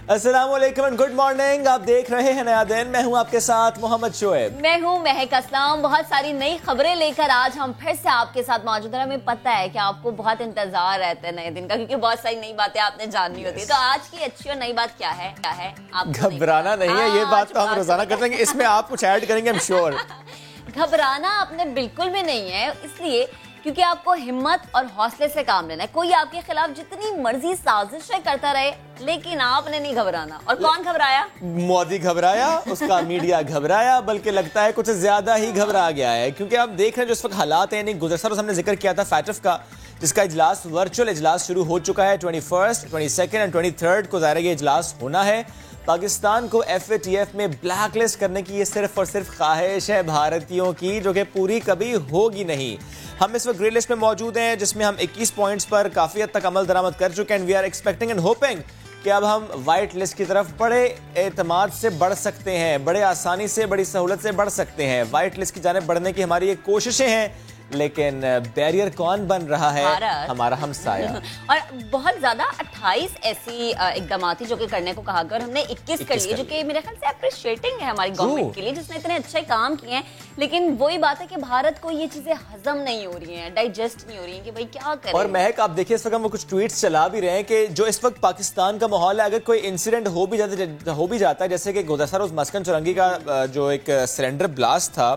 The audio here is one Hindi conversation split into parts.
अस्सलाम वालेकुम एंड गुड मॉर्निंग। आप देख रहे हैं नया दिन। मैं हूं आपके साथ मोहम्मद शोएब। मैं हूं महक असलम। बहुत सारी नई खबरें लेकर आज हम फिर से आपके साथ मौजूद हैं। हमें पता है कि आपको बहुत इंतजार रहता है नए दिन का, क्योंकि बहुत सारी नई बातें आपने जाननी होती है। तो आज की अच्छी और नई बात क्या है? आप घबराना नहीं है, ये बात तो हम रोजाना करते हैं। इसमें आप कुछ ऐड करेंगे, आई एम श्योर। घबराना आपने बिल्कुल भी नहीं है, इसलिए क्योंकि आपको हिम्मत और हौसले से काम लेना है। कोई आपके खिलाफ जितनी मर्जी साजिशें करता रहे, लेकिन आपने नहीं घबराना। और कौन घबराया? मोदी घबराया, उसका मीडिया घबराया, बल्कि लगता है कुछ ज्यादा ही घबरा गया है। क्योंकि आप देख रहे हैं जो इस वक्त हालात हैं, नहीं गुज़श्ता रोज़ हमने जिक्र किया था फैटफ का, जिसका इजलास वर्चुअल इजलास शुरू हो चुका है। 21, 22 एंड 23 को ज़ाहिर ये इजलास होना है। पाकिस्तान को FATF में ब्लैक लिस्ट करने की ये सिर्फ और सिर्फ ख्वाहिश है भारतीयों की, जो कि पूरी कभी होगी नहीं। हम इस वक्त ग्रे लिस्ट में मौजूद हैं, जिसमें हम 21 पॉइंट्स पर काफ़ी हद तक अमल दरामद कर चुके हैं। We are expecting and hoping कि अब हम वाइट लिस्ट की तरफ बड़े एतमाद से बढ़ सकते हैं, बड़े आसानी से, बड़ी सहूलत से बढ़ सकते हैं। वाइट लिस्ट की जानिब बढ़ने की हमारी ये कोशिशें हैं, लेकिन बैरियर कौन बन रहा है? हमारा हमसाया। और बहुत ज्यादा 28 ऐसी इकदाम जो कि करने को कहा गया, हमने 21 कर लिए, जो कि मेरे ख्याल से अप्रिशिएटिंग है हमारी गवर्नमेंट के लिए, जिसने इतने अच्छे काम किए हैं। लेकिन वही बात है कि भारत को ये चीजें हजम नहीं हो रही हैं, डाइजेस्ट नहीं हो रही हैं कि भाई क्या करें। और महक, आप देखिए इस वक्त हम कुछ ट्वीट्स चला भी रहे हैं कि जो इस वक्त पाकिस्तान का माहौल है, अगर कोई इंसिडेंट हो भी जाता है, जैसे कि गुज़श्ता रोज़ मस्कन चुरंगी का जो एक सिलेंडर ब्लास्ट था,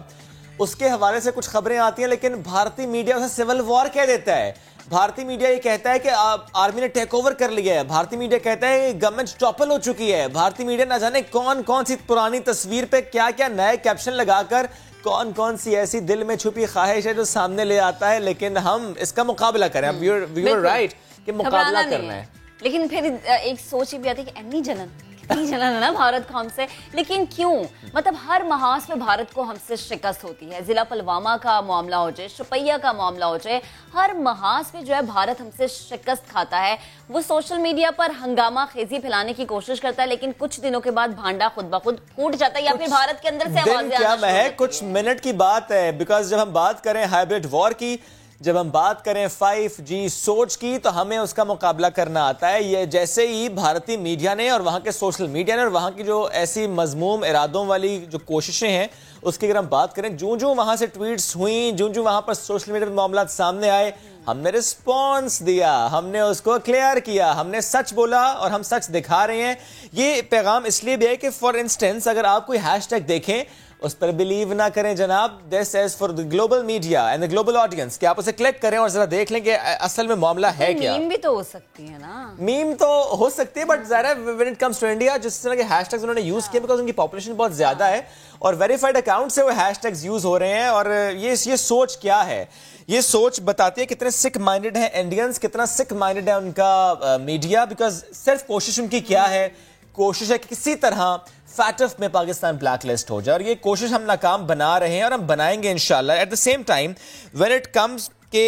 उसके हवाले से कुछ खबरें आती हैं, लेकिन भारतीय मीडिया उसे सिविल वॉर कह देता है। भारतीय मीडिया ये कहता है कि आर्मी ने टेक ओवर कर लिया है। भारतीय मीडिया कहता है गवर्नमेंट टॉपल हो चुकी है। भारतीय मीडिया ना जाने कौन कौन सी पुरानी तस्वीर पे क्या क्या नए कैप्शन लगाकर कौन कौन सी ऐसी दिल में छुपी ख्वाहिश है जो सामने ले आता है। लेकिन हम इसका मुकाबला करें, वी आर राइट कि मुकाबला करना है। लेकिन फिर एक सोच भी आती है कि एनी जलन है ना भारत को हमसे। लेकिन क्यों? मतलब हर महाज पे भारत को हमसे शिकस्त होती है। जिला पुलवामा का मामला हो जाए, शुपैया का मामला हो जाए, हर महाज पे जो है भारत हमसे शिकस्त खाता है। वो सोशल मीडिया पर हंगामा खेजी फैलाने की कोशिश करता है, लेकिन कुछ दिनों के बाद भांडा खुद ब खुद फूट जाता है, या फिर भारत के अंदर से आवाजें क्या है, कुछ मिनट की बात है। बिकॉज जब हम बात करें हाइब्रिड वॉर की, जब हम बात करें 5G सोच की, तो हमें उसका मुकाबला करना आता है। ये जैसे ही भारतीय मीडिया ने और वहाँ के सोशल मीडिया ने और वहाँ की जो ऐसी मजमूम इरादों वाली जो कोशिशें हैं, उसकी अगर हम बात करें, जो वहाँ से ट्वीट्स हुई, जो वहाँ पर सोशल मीडिया पर मामला सामने आए, हमने रिस्पॉन्स दिया, हमने उसको क्लियर किया, हमने सच बोला और हम सच दिखा रहे हैं। ये पैगाम इसलिए भी है कि फॉर इंस्टेंस अगर आप कोई हैशटैग देखें, उस पर बिलीव ना करें जनाब। This is for the global media and the global audience, कि आप उसे क्लिक करें और जरा देख लें कि असल में मामला है क्या। मीम भी तो हो सकती है ना, मीम तो हो सकती है, बट ज़ाहिर है when it comes to India, जिस तरह के हैशटैग्स उन्होंने यूज किए, बिकॉज उनकी पॉपुलेशन बहुत ज्यादा है और वेरीफाइड अकाउंट से वो हैशटैग्स यूज हो रहे हैं। और ये सोच क्या है? ये सोच बताती है कितने सिक माइंडेड है इंडियंस, कितना सिक माइंडेड है उनका मीडिया। बिकॉज सिर्फ कोशिश उनकी क्या है? कोशिश है कि किसी तरह फैटफ में पाकिस्तान ब्लैक लिस्ट हो जाए, और ये कोशिश हम नाकाम बना रहे हैं और हम बनाएंगे इंशाल्लाह। At the same time when it comes कि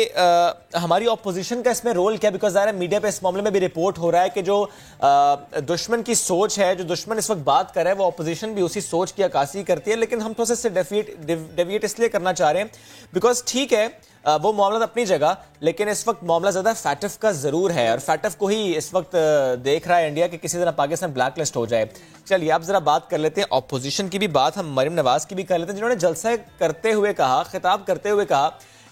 हमारी ऑपोजिशन का इसमें रोल क्या? बिकॉज ज़ाहिर है मीडिया पे इस मामले में भी रिपोर्ट हो रहा है कि जो दुश्मन की सोच है, जो दुश्मन इस वक्त बात कर रहा है, वो ऑपोजिशन भी उसी सोच की अक्कासी करती है। लेकिन हम थोड़ा सा इससे डेविएट इसलिए करना चाह रहे हैं बिकॉज ठीक है वो मामला अपनी जगह, लेकिन इस वक्त मामला ज़्यादा फैटफ का ज़रूर है, और फैटफ को ही इस वक्त देख रहा है इंडिया कि किसी तरह पाकिस्तान ब्लैक लिस्ट हो जाए। चलिए आप ज़रा बात कर लेते हैं ऑपोजिशन की भी बात, हम मरीम नवाज की भी कर लेते हैं, जिन्होंने जलसा करते हुए कहा, खिताब करते हुए कहा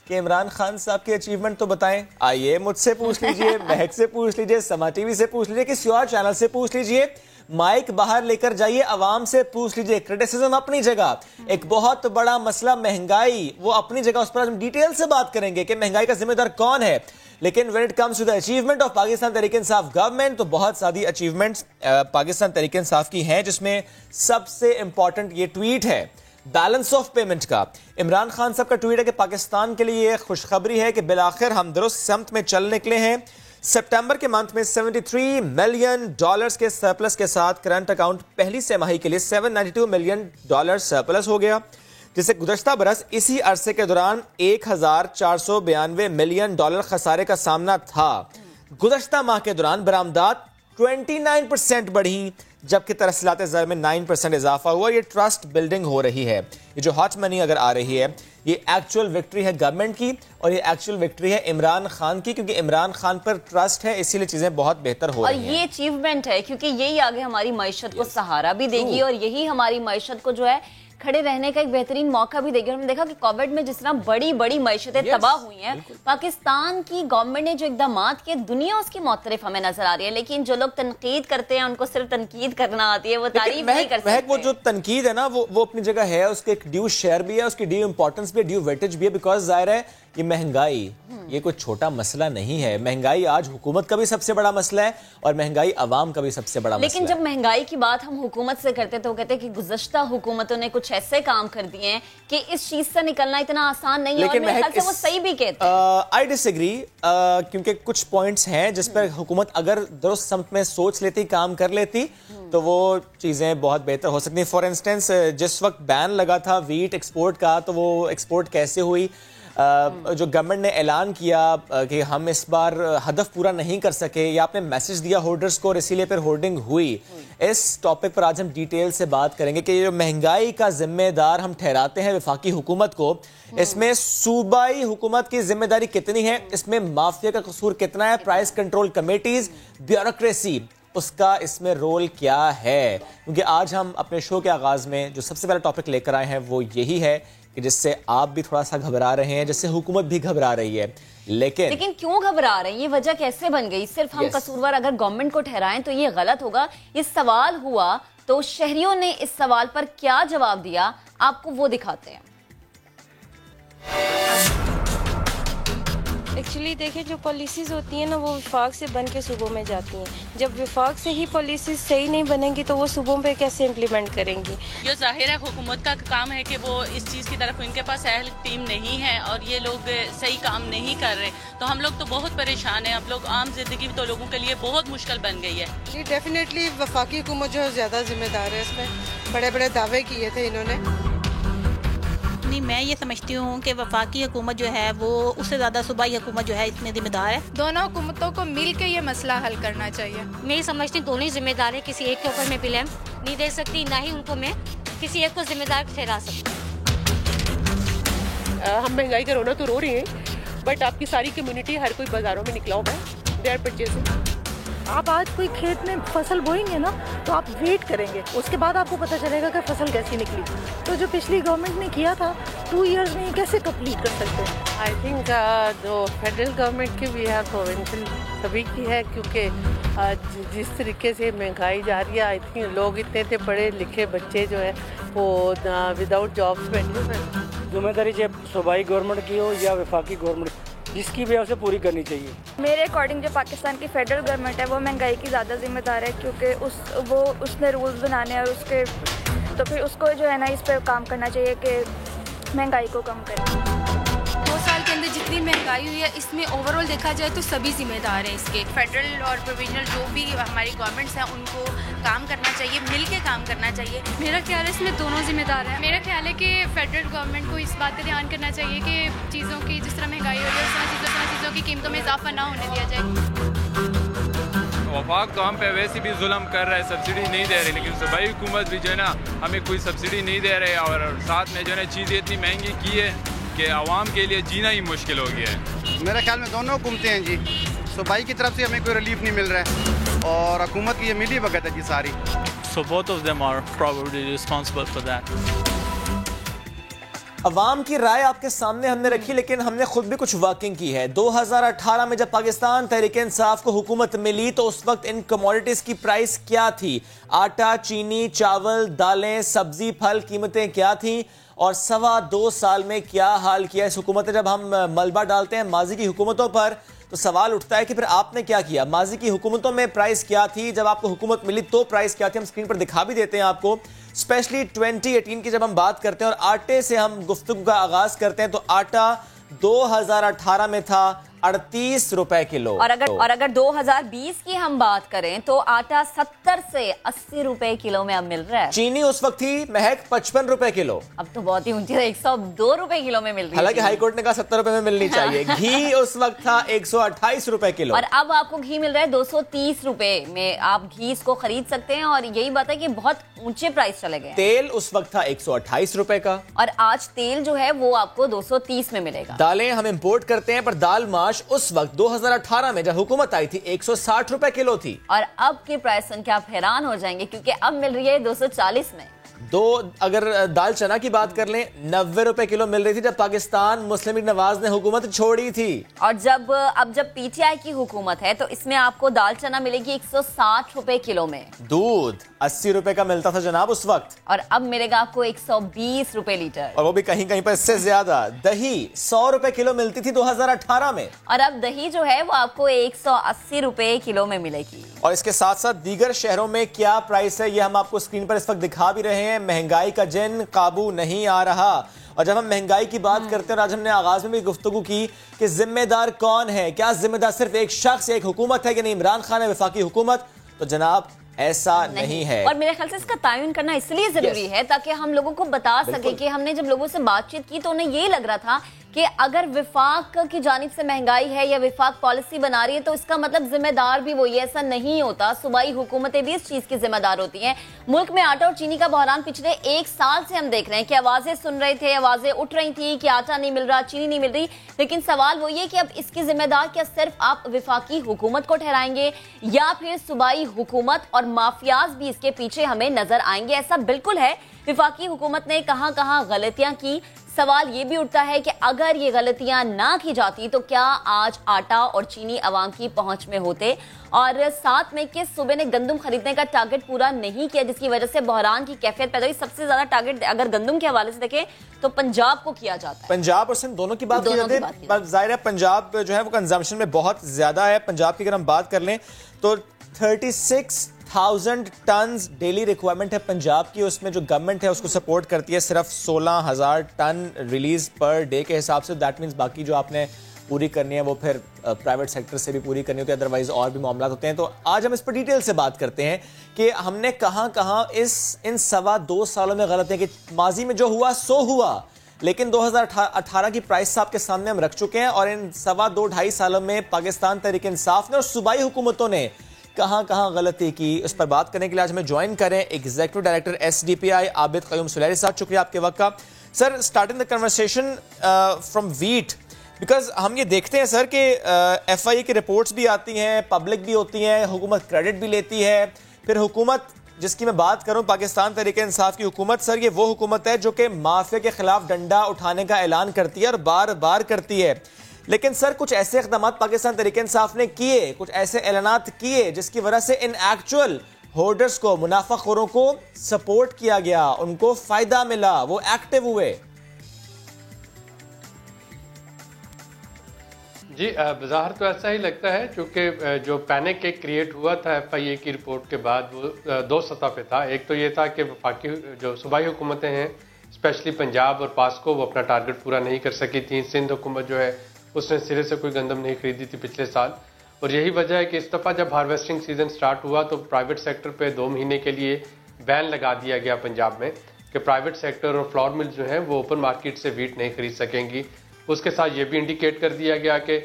कि इमरान खान साहब की अचीवमेंट तो बताएं। आइए मुझसे पूछ लीजिए, महक से पूछ लीजिए, समा टीवी से पूछ लीजिए, किसी और चैनल से पूछ लीजिए, माइक बाहर लेकर जाइए, अवाम से पूछ लीजिए। क्रिटिसिज्म अपनी जगह, एक बहुत बड़ा मसला महंगाई, वो अपनी जगह, उस पर हम डिटेल से बात करेंगे कि महंगाई का जिम्मेदार कौन है। लेकिन when it comes to the achievement of Pakistan Tehreek Insaf government, तो बहुत सारी अचीवमेंट्स पाकिस्तान तहरीक इंसाफ की हैं, जिसमें सबसे इंपॉर्टेंट ये ट्वीट है बैलेंस ऑफ पेमेंट का। इमरान खान साहब का ट्वीट है कि पाकिस्तान के लिए खुशखबरी है कि बिलाखिर हम दुरुस्त समत में चल निकले हैं। सितंबर के मंथ में $73 मिलियन के सरप्लस के साथ करंट अकाउंट पहली तिमाही के लिए $792 मिलियन सरप्लस हो गया, जिसे गुज़श्ता बरस इसी अरसे के दौरान $1492 मिलियन खसारे का सामना था। गुज़श्ता माह के दौरान बरामदात 29% बढ़ी, जबकि तरसीलात ज़र में 9% इजाफा हुआ। ये ट्रस्ट बिल्डिंग हो रही है। ये जो हॉट मनी अगर आ रही है, ये एक्चुअल विक्ट्री है गवर्नमेंट की और ये एक्चुअल विक्ट्री है इमरान खान की, क्योंकि इमरान खान पर ट्रस्ट है, इसीलिए चीजें बहुत बेहतर हो रही हैं। और ये अचीवमेंट है, क्योंकि यही आगे हमारी मईशत को सहारा भी देगी और यही हमारी मईशत को जो है खड़े रहने का एक बेहतरीन मौका भी देगी। हमने देखा कि कोविड में जिस तरह बड़ी बड़ी मईशतें तबाह हुई हैं, पाकिस्तान की गवर्नमेंट ने जो इकदाम किए, दुनिया उसकी मुतरफ हमें नजर आ रही है। लेकिन जो लोग तनकीद करते हैं, उनको सिर्फ तनकीद करना आती है, वो तारीफ नहीं कर सकते। वो जो तनकीद है ना, वो अपनी जगह है, उसके एक ड्यू शेयर भी है, उसकी ड्यू इंपॉर्टेंस भी है, ड्यू वेटेज भी है। बिकॉज जाहिर है ये महंगाई ये कोई छोटा मसला नहीं है। महंगाई आज हुकूमत का भी सबसे बड़ा मसला है और महंगाई अवाम का भी सबसे बड़ा मसला है। लेकिन जब महंगाई की बात हम हुकूमत से करते तो कहते हैं कि गुज़श्ता हुकूमतों ने कुछ ऐसे काम कर दिए हैं कि इस चीज से निकलना इतना आसान नहीं है। और मेरे ख्याल से वो सही भी कहते हैं। आई डिसएग्री, क्योंकि कुछ पॉइंट्स हैं जिस पर हुकूमत अगर दुरुस्त समत में सोच लेती, काम कर लेती, तो वो चीजें बहुत बेहतर हो सकती हैं। फॉर इंस्टेंस, जिस वक्त बैन लगा था वीट एक्सपोर्ट का, तो वो एक्सपोर्ट कैसे हुई? जो गवर्नमेंट ने ऐलान किया कि हम इस बार हदफ पूरा नहीं कर सके, या आपने मैसेज दिया होल्डर्स को और इसीलिए फिर होल्डिंग हुई। इस टॉपिक पर आज हम डिटेल से बात करेंगे कि जो महंगाई का जिम्मेदार हम ठहराते हैं वफाकी हुकूमत को, इसमें सूबाई हुकूमत की जिम्मेदारी कितनी है, इसमें माफिया का कसूर कितना है, प्राइस कंट्रोल कमेटीज, ब्यूरोक्रेसी, उसका इसमें रोल क्या है? क्योंकि आज हम अपने शो के आगाज में जो सबसे पहला टॉपिक लेकर आए हैं वो यही है कि जिससे आप भी थोड़ा सा घबरा रहे हैं, जिससे हुकूमत भी घबरा रही है। लेकिन क्यों घबरा रहे हैं? ये वजह कैसे बन गई? सिर्फ हम कसूरवार अगर गवर्नमेंट को ठहराएं तो ये गलत होगा। ये सवाल हुआ तो शहरियों ने इस सवाल पर क्या जवाब दिया, आपको वो दिखाते हैं। एक्चुअली देखिए, जो पॉलिसीज़ होती हैं ना, वो विफाक से बन के सूबों में जाती हैं। जब विफाक से ही पॉलिसीज़ सही नहीं बनेंगी तो वो सूबों पे कैसे इम्प्लीमेंट करेंगी? जो जाहिर है हुकूमत का काम है कि वो इस चीज़ की तरफ, इनके पास अहल टीम नहीं है और ये लोग सही काम नहीं कर रहे, तो हम लोग तो बहुत परेशान हैं। अब लोग आम जिंदगी तो लोगों के लिए बहुत मुश्किल बन गई है। जी डेफिनेटली वफाकी हुकूमत जो है ज़्यादा जिम्मेदार है इसमें। बड़े बड़े दावे किए थे इन्होंने। मैं ये समझती हूँ कि वफाकी हुकूमत जो है वो उससे ज़्यादा सूबाई हुकूमत जो है इसमें जिम्मेदार है। दोनों हुकूमतों को मिल के ये मसला हल करना चाहिए। मैं ये समझती हूँ दोनों ही जिम्मेदार है, किसी एक के ऊपर मैं ब्लेम नहीं दे सकती, ना ही उनको मैं किसी एक को जिम्मेदार ठहरा सकती। हम महंगाई का रोना तो रो रहे हैं, बट आपकी सारी कम्युनिटी, हर कोई बाजारों में निकला हुआ है, दे आर परचेजिंग। आप आज कोई खेत में फसल बोएंगे ना, तो आप वेट करेंगे, उसके बाद आपको पता चलेगा कि फसल कैसी निकली। तो जो पिछली गवर्नमेंट ने किया था 2 इयर्स में कैसे कंप्लीट कर सकते हैं? आई थिंक जो फेडरल गवर्नमेंट की भी है, प्रोविंशियल सभी की है, क्योंकि जिस तरीके से महंगाई जा रही है, आई थिंक लोग इतने थे पढ़े लिखे बच्चे जो है वो विदाउट जॉब्स बैठे हुए हैं। जिम्मेदारी चाहे सूबाई गवर्नमेंट की हो या वफाकी गवर्नमेंट, जिसकी भी है उसे पूरी करनी चाहिए। मेरे अकॉर्डिंग जो पाकिस्तान की फेडरल गवर्नमेंट है वो महंगाई की ज़्यादा जिम्मेदार है, क्योंकि उसने रूल्स बनाने और उसके तो फिर उसको जो है ना इस पर काम करना चाहिए कि महंगाई को कम करें। 2 साल के अंदर जितनी महंगाई हुई है, इसमें ओवरऑल देखा जाए तो सभी जिम्मेदार हैं इसके। फेडरल और प्रोविजनल जो भी हमारी गवर्नमेंट्स हैं उनको काम करना चाहिए, मिल के काम करना चाहिए। मेरा ख्याल है इसमें दोनों जिम्मेदार हैं। मेरा ख्याल है कि फेडरल गवर्नमेंट को इस बात का ध्यान करना चाहिए कि चीज़ों की जिस तरह महंगाई हो रही है उस तरह चीज़ों की कीमतों में इजाफा ना होने दिया जाए। वफाक तो हम पे वैसे भी जुल्म कर रहा है, सब्सिडी नहीं दे रही, लेकिन सूबाई हुकूमत भी जो है ना हमें कोई सब्सिडी नहीं दे रहे, और साथ में जो है ना चीज़ें इतनी महंगी की है कि आवाम के लिए जीना ही मुश्किल हो गया है। मेरे ख्याल में दोनों हुकूमतें हैं जी। सूबाई की तरफ से हमें कोई रिलीफ नहीं मिल रहा है और हुकूमत की ये मिली भगत है जी सारी। So both of them are probably responsible for that. अवाम की राय आपके सामने हमने रखी, लेकिन हमने खुद भी कुछ वर्किंग की है। 2018 में जब पाकिस्तान तहरीक इंसाफ को हुकूमत मिली तो उस वक्त इन कमोडिटीज की प्राइस क्या थी? आटा, चीनी, चावल, दालें, सब्जी, फल, कीमतें क्या थी? और 2.25 साल में क्या हाल किया इस हुकूमत ने? जब हम मलबा डालते हैं माजी की हुकूमतों पर तो सवाल उठता है कि फिर आपने क्या किया? माजी की हुकूमतों में प्राइस क्या थी? जब आपको हुकूमत मिली तो प्राइस क्या थी? हम स्क्रीन पर दिखा भी देते हैं आपको। स्पेशली 2018 की जब हम बात करते हैं और आटे से हम गुफ्तगू का आगाज करते हैं तो आटा 2018 में था 38 रुपए किलो। और अगर 2020 की हम बात करें तो आटा 70 से 80 रुपए किलो में अब मिल रहा है। चीनी उस वक्त थी महक 55 रुपए किलो, अब तो बहुत ही ऊंची है, 102 रुपए किलो में मिल रही है। हालांकि हाईकोर्ट ने कहा 70 रुपए में मिलनी चाहिए। घी उस वक्त था 128 रुपए किलो, और अब आपको घी मिल रहा है 230 रुपए में। आप घी इसको खरीद सकते हैं, और यही बात है कि बहुत ऊंचे प्राइस चले गए। तेल उस वक्त था 128 रुपए का, और आज तेल जो है वो आपको 230 में मिलेगा। दालें हम इंपोर्ट करते हैं, पर दाल माश उस वक्त 2018 में जब हुकूमत आई थी 160 रुपए किलो थी, और अब की प्राइस सुन के आप हैरान हो जाएंगे, क्योंकि अब मिल रही है 240 में। अगर दाल चना की बात कर लें 90 रुपए किलो मिल रही थी जब पाकिस्तान मुस्लिम लीग नवाज ने हुकूमत छोड़ी थी। और जब पीटीआई की हुकूमत है तो इसमें आपको दाल चना मिलेगी 160 रुपए किलो में। दूध 80 रुपए का मिलता था जनाब उस वक्त, और अब मिलेगा आपको 120 रुपए लीटर, और वो भी कहीं कहीं पर इससे ज्यादा। दही 100 रुपए किलो मिलती थी 2018 में, और अब दही जो है वो आपको 180 रुपए किलो में मिलेगी। और इसके साथ साथ दीगर शहरों में क्या प्राइस है ये हम आपको स्क्रीन पर इस वक्त दिखा भी रहे हैं। महंगाई का जिन काबू नहीं आ रहा, और जब हम महंगाई की बात करते हैं, और आज हमने आगाज में भी गुफ्तगू की कि जिम्मेदार कौन है, क्या जिम्मेदार सिर्फ एक शख्स, एक हुकूमत है, यानी इमरान खान है, वफाकी हुकूमत, तो जनाब ऐसा नहीं है। और मेरे ख्याल से इसका तायुन करना इसलिए जरूरी है ताकि हम लोगों को बता सके कि हमने जब लोगों से बातचीत की तो उन्हें ये लग रहा था कि अगर विफाक की जानिब से महंगाई है या विफाक पॉलिसी बना रही है तो इसका मतलब जिम्मेदार भी वही है। ऐसा नहीं होता, सूबाई हुकूमतें भी इस चीज की जिम्मेदार होती हैं। मुल्क में आटा और चीनी का बहरान पिछले 1 साल से हम देख रहे हैं कि आवाजें सुन रहे थे, आवाजें उठ रही थी कि आटा नहीं मिल रहा, चीनी नहीं मिल रही, लेकिन सवाल वही है कि अब इसकी जिम्मेदार क्या सिर्फ आप विफाकी हुकूमत को ठहराएंगे या फिर सूबाई हुकूमत और माफियाज भी इसके पीछे हमें नजर आएंगे। ऐसा बिल्कुल है, विफाकी हुकूमत ने कहां कहां गलतियां की। सवाल ये भी उठता है कि अगर ये गलतियां ना की जाती तो क्या आज आटा और चीनी अवाम की पहुंच में होते। और साथ में कि सूबे ने गंदम खरीदने का टारगेट पूरा नहीं किया, जिसकी वजह से बहरान की कैफियत पैदा हुई। सबसे ज्यादा टारगेट अगर गंदम के हवाले से देखें तो पंजाब को किया जाता है। पंजाब और सिंध दोनों की बात की जाती है। जाहिर है पंजाब जो है वो कंजम्पशन में बहुत ज्यादा है। पंजाब की अगर हम बात कर लें तो 36,000 टन डेली रिक्वायरमेंट है पंजाब की, उसमें जो गवर्नमेंट है उसको सपोर्ट करती है सिर्फ 16,000 टन रिलीज पर डे के हिसाब से। दैट मीन्स बाकी जो आपने पूरी करनी है वो फिर प्राइवेट सेक्टर से भी पूरी करनी होती है, अदरवाइज और भी मामला होते हैं। तो आज हम इस पर डिटेल से बात करते हैं कि हमने कहां कहां इन 2.25 सालों में गलतियां की। माजी में जो हुआ सो हुआ, लेकिन 2018 की प्राइस आपके सामने हम रख चुके हैं, और इन 2.25 सालों में पाकिस्तान तहरीक इंसाफ ने और सूबाई हुकूमतों ने कहां कहां गलती की, उस पर बात करने के लिए आज हमें ज्वाइन करें executive director SDPI Abid Qayyum Suleri साहब। शुक्रिया आपके वक्त का। Sir, starting the conversation from wheat, because हम ये देखते हैं सर कि FIA की रिपोर्ट्स भी आती हैं, पब्लिक भी होती हैं, हुकूमत क्रेडिट भी लेती है, फिर हुकूमत जिसकी मैं बात करूं पाकिस्तान तहरीक इंसाफ की हुकूमत, सर ये वो हुकूमत है जो कि माफिया के खिलाफ डंडा उठाने का ऐलान करती है और बार बार करती है। लेकिन सर कुछ ऐसे इक़दाम पाकिस्तान तहरीक इंसाफ ने किए, कुछ ऐसे ऐलानात किए जिसकी वजह से इन एक्चुअल होल्डर्स को, मुनाफाखोरों को सपोर्ट किया गया, उनको फायदा मिला, वो एक्टिव हुए। जी, बाज़ाहिर तो ऐसा ही लगता है, क्योंकि जो पैनिक एक क्रिएट हुआ था FIA की रिपोर्ट के बाद वो 2 सतह पे था। एक तो ये था कि वफाकी जो सूबाई हुकूमतें हैं, स्पेशली पंजाब और पास्को, वो अपना टारगेट पूरा नहीं कर सकी थी। सिंध हुकूमत जो है उसने सिरे से कोई गंदम नहीं खरीदी थी पिछले साल, और यही वजह है कि इस दफ़ा जब हार्वेस्टिंग सीजन स्टार्ट हुआ तो प्राइवेट सेक्टर पे 2 महीने के लिए बैन लगा दिया गया पंजाब में कि प्राइवेट सेक्टर और फ्लोर मिल जो है वो ओपन मार्केट से वीट नहीं खरीद सकेंगी। उसके साथ ये भी इंडिकेट कर दिया गया कि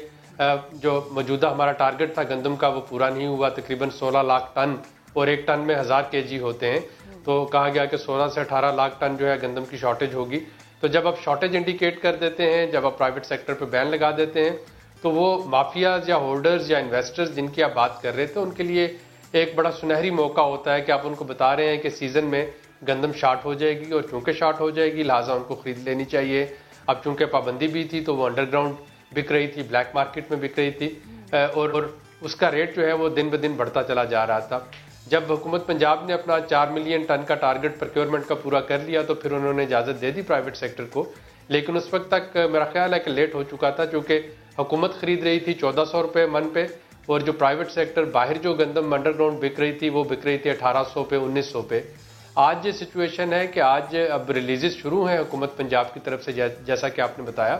जो मौजूदा हमारा टारगेट था गंदम का वो पूरा नहीं हुआ। तकरीबन 16 लाख टन, और 1 टन में 1000 kg होते हैं, तो कहा गया कि 16 से 18 लाख टन जो है गंदम की शॉर्टेज होगी। तो जब आप शॉर्टेज इंडिकेट कर देते हैं, जब आप प्राइवेट सेक्टर पे बैन लगा देते हैं, तो वो माफियाज या होल्डर्स या इन्वेस्टर्स जिनकी आप बात कर रहे थे उनके लिए एक बड़ा सुनहरी मौका होता है कि आप उनको बता रहे हैं कि सीजन में गंदम शार्ट हो जाएगी, और चूंकि शार्ट हो जाएगी लिहाजा उनको खरीद लेनी चाहिए। अब चूंकि पाबंदी भी थी तो वो अंडरग्राउंड बिक रही थी, ब्लैक मार्केट में बिक रही थी, और उसका रेट जो है वो दिन ब दिन बढ़ता चला जा रहा था। जब हुकूमत पंजाब ने अपना 4 मिलियन टन का टारगेट प्रोक्योरमेंट का पूरा कर लिया तो फिर उन्होंने इजाज़त दे दी प्राइवेट सेक्टर को, लेकिन उस वक्त तक मेरा ख्याल है कि लेट हो चुका था, क्योंकि हुकूमत खरीद रही थी 1400 रुपये मन पे, और जो प्राइवेट सेक्टर बाहर जो गंदम अंडरग्राउंड बिक रही थी वो बिक रही थी 1800 पे, 1900 पे। आज ये सिचुएशन है कि आज अब रिलीजेस शुरू हैं हुकूमत पंजाब की तरफ से, जैसा कि आपने बताया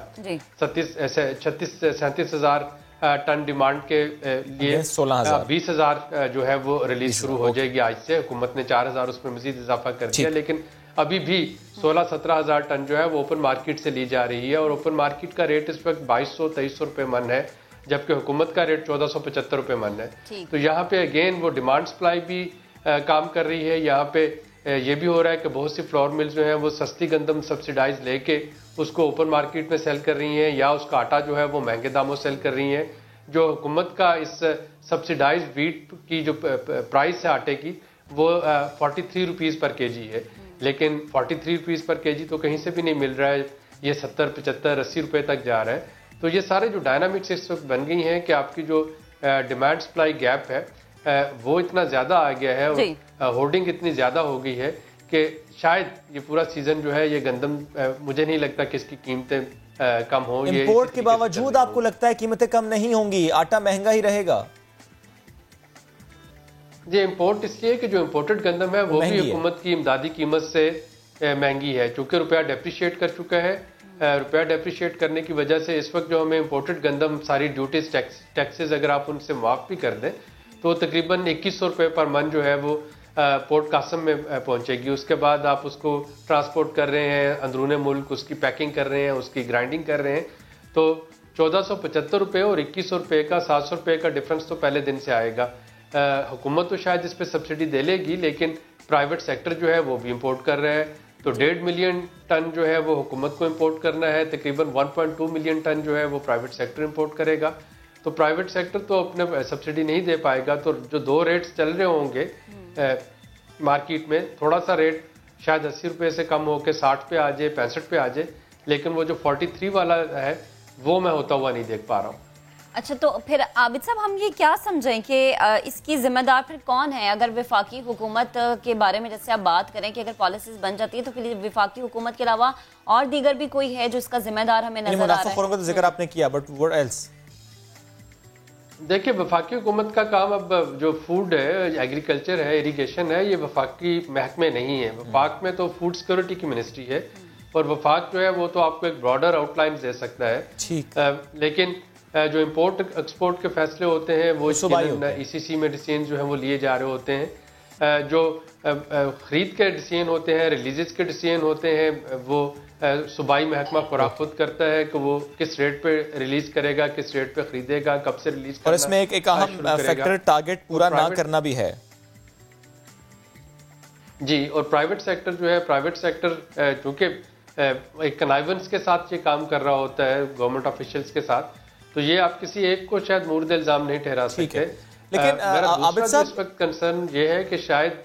37,000 टन डिमांड के लिए 20,000 जो है वो रिलीज शुरू हो जाएगी आज से। हुकूमत ने 4,000 उसमें मजीद इजाफा कर दिया, लेकिन अभी भी 16-17,000 टन जो है वो ओपन मार्केट से ली जा रही है और ओपन मार्केट का रेट इस वक्त 2200-2300 रुपये मन है, जबकि हुकूमत का रेट 1475 रुपये मन है। तो यहाँ पे अगेन वो डिमांड सप्लाई भी काम कर रही है। यहाँ पे ये भी हो रहा है कि बहुत सी फ्लोर मिल्स जो हैं वो सस्ती गंदम सब्सिडाइज लेके उसको ओपन मार्केट में सेल कर रही हैं, या उसका आटा जो है वो महंगे दामों सेल कर रही हैं। जो हुकूमत का इस सब्सिडाइज वीट की जो प्राइस है आटे की वो 43 रुपीज़ पर केजी है, लेकिन 43 रुपीज़ पर केजी तो कहीं से भी नहीं मिल रहा है, ये 70, 75, 80 रुपये तक जा रहा है। तो ये सारे जो डायनामिक्स इस वक्त बन गई हैं कि आपकी जो डिमांड सप्लाई गैप है वो इतना ज़्यादा आ गया है और होर्डिंग इतनी ज़्यादा हो गई है कि शायद ये पूरा सीजन जो है ये गंदम मुझे नहीं लगता कि इसकी कीमतें कम हो। इंपोर्ट के बावजूद आपको लगता है कीमतें कम नहीं होंगी, आटा महंगा ही रहेगा? ये इंपोर्ट इसलिए कि जो इंपोर्टेड गंदम है वो भी हुकूमत की इमदादी कीमत से महंगी है, चूंकि रुपया डेप्रिशिएट कर चुका है। रुपया डेप्रिशिएट करने की वजह से इस वक्त जो हमें इंपोर्टेड गंदम सारी ड्यूटीज टैक्सेस अगर आप उनसे माफ भी कर दें तो तकरीबन 2100 रुपये पर मन जो है वो पोर्ट कासम में पहुंचेगी। उसके बाद आप उसको ट्रांसपोर्ट कर रहे हैं अंदरूने मुल्क, उसकी पैकिंग कर रहे हैं, उसकी ग्राइंडिंग कर रहे हैं, तो 1475 रुपये और 2100 रुपये का 700 रुपये का डिफरेंस तो पहले दिन से आएगा। हुकूमत तो शायद इस पर सब्सिडी दे लेगी, लेकिन प्राइवेट सेक्टर जो है वो भी इंपोर्ट कर रहा है। तो 1.5 मिलियन टन जो है वो हुकूमत को इंपोर्ट करना है, तकरीबन 1.2 मिलियन टन जो है वो प्राइवेट सेक्टर इंपोर्ट करेगा। तो प्राइवेट सेक्टर तो अपने सब्सिडी नहीं दे पाएगा। तो जो दो रेट्स चल रहे होंगे मार्केट में, थोड़ा सा रेट शायद 80 रुपये से कम होकर 60 पे आ जाए, 65 पे आ जाए, लेकिन वो जो 43 वाला है वो मैं होता हुआ नहीं देख पा रहा हूँ। अच्छा, तो फिर आबिद साहब हम ये क्या समझें कि इसकी जिम्मेदार फिर कौन है? अगर वफाकी हुकूमत के बारे में जैसे आप बात करें कि अगर पॉलिसीज बन जाती है तो फिर वफाकी हुकूमत के अलावा और दीगर भी कोई है जो इसका जिम्मेदार हमें नजर आ रहा है? तो जिक्र आपने किया, बट व्हाट एल्स? देखिए, वफाकी हुकूमत का काम अब जो फूड है, एग्रीकल्चर है, इरिगेशन है, ये वफाकी महकमे नहीं है। वफाक में तो फूड सिक्योरिटी की मिनिस्ट्री है और वफाक जो है वो तो आपको एक ब्रॉडर आउटलाइन दे सकता है। ठीक। लेकिन जो इम्पोर्ट एक्सपोर्ट के फैसले होते हैं वो ECC में डिसीजन जो है वो लिए जा रहे होते हैं। जो खरीद के डिसीजन होते हैं, रिलीजेस के डिसीजन होते हैं, वो सूबाई महकमा खुराक खुद करता है कि वो किस रेट पे रिलीज करेगा, किस रेट पे खरीदेगा, कब से रिलीज करना। और इसमें एक अहम फैक्टर टारगेट पूरा ना करना भी है। जी, और प्राइवेट सेक्टर जो है, प्राइवेट सेक्टर चूंकि एक कनाइवेंस के साथ ये काम कर रहा होता है गवर्नमेंट ऑफिशियल्स के साथ, तो ये आप किसी एक को शायद मुर्द इल्जाम नहीं ठहरा सकते। लेकिन आबिद साहब, इस वक्त कंसर्न ये है कि शायद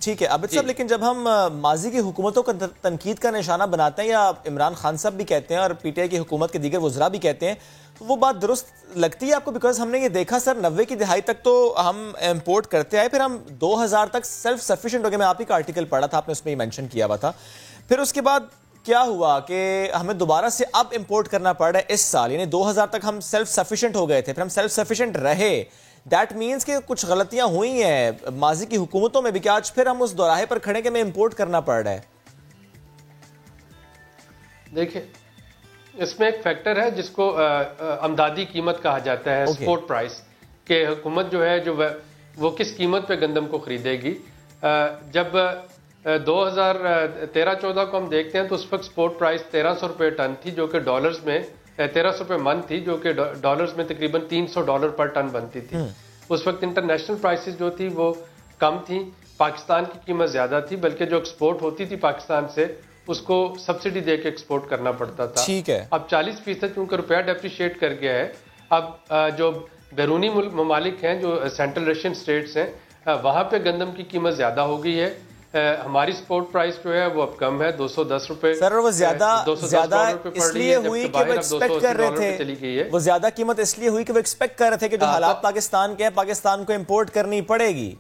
ठीक है आबिद साहब, लेकिन जब हम माजी की हुकूमतों को तनकीद का निशाना बनाते हैं, या इमरान खान साहब भी कहते हैं और PTI की हुकूमत के दीगर वज़रा भी कहते हैं, तो वो बात दुरुस्त लगती है आपको? बिकॉज हमने ये देखा सर 90 की दिहाई तक तो हम इम्पोर्ट करते आए, फिर हम 2000 तक सेल्फ सफिशिएंट हो गए। मैं आप ही का आर्टिकल पढ़ा था, आपने उसमें ही मेंशन किया हुआ था। फिर उसके बाद क्या हुआ कि हमें दोबारा से अब इंपोर्ट करना पड़ रहा है इस साल, यानी 2000 तक हम सेल्फ सफिशिएंट हो गए थे, फिर हम सेल्फ सफिशिएंट रहे। दैट मीन्स कि कुछ गलतियां हुई हैं माजी की हुकूमतों में भी, कि आज फिर हम उस दोराहे पर खड़े कि हमें इंपोर्ट करना पड़ रहा है। देखिए, इसमें एक फैक्टर है जिसको अमदादी कीमत कहा जाता है, स्पोर्ट प्राइस, कि हुकूमत जो है जो वो किस कीमत पे गंदम को खरीदेगी। जब 2013-14 को हम देखते हैं तो उस वक्त स्पोर्ट प्राइस 1300 रुपये टन थी, जो कि डॉलर्स में 1300 रुपये मन थी, जो कि डॉलर्स में तकरीबन $300 पर टन बनती थी। उस वक्त इंटरनेशनल प्राइसेस जो थी वो कम थी, पाकिस्तान की कीमत ज़्यादा थी, बल्कि जो एक्सपोर्ट होती थी पाकिस्तान से उसको सब्सिडी दे के एक्सपोर्ट करना पड़ता था। ठीक है। अब 40% चूंकि रुपया डेप्रिशिएट कर गया है, अब जो बैरूनी ममालिक हैं, जो सेंट्रल एशियन स्टेट्स हैं, वहाँ पे गंदम की कीमत ज़्यादा हो गई है। हमारी स्पोर्ट प्राइस जो है वो अब कम है, 210 रुपए। सर वो ज्यादा इसलिए हुई कि वो एक्सपेक्ट कर रहे थे, चली गई है। वो ज्यादा कीमत इसलिए हुई कि वो एक्सपेक्ट कर रहे थे कि जो हालात पाकिस्तान के हैं, पाकिस्तान को इंपोर्ट करनी पड़ेगी।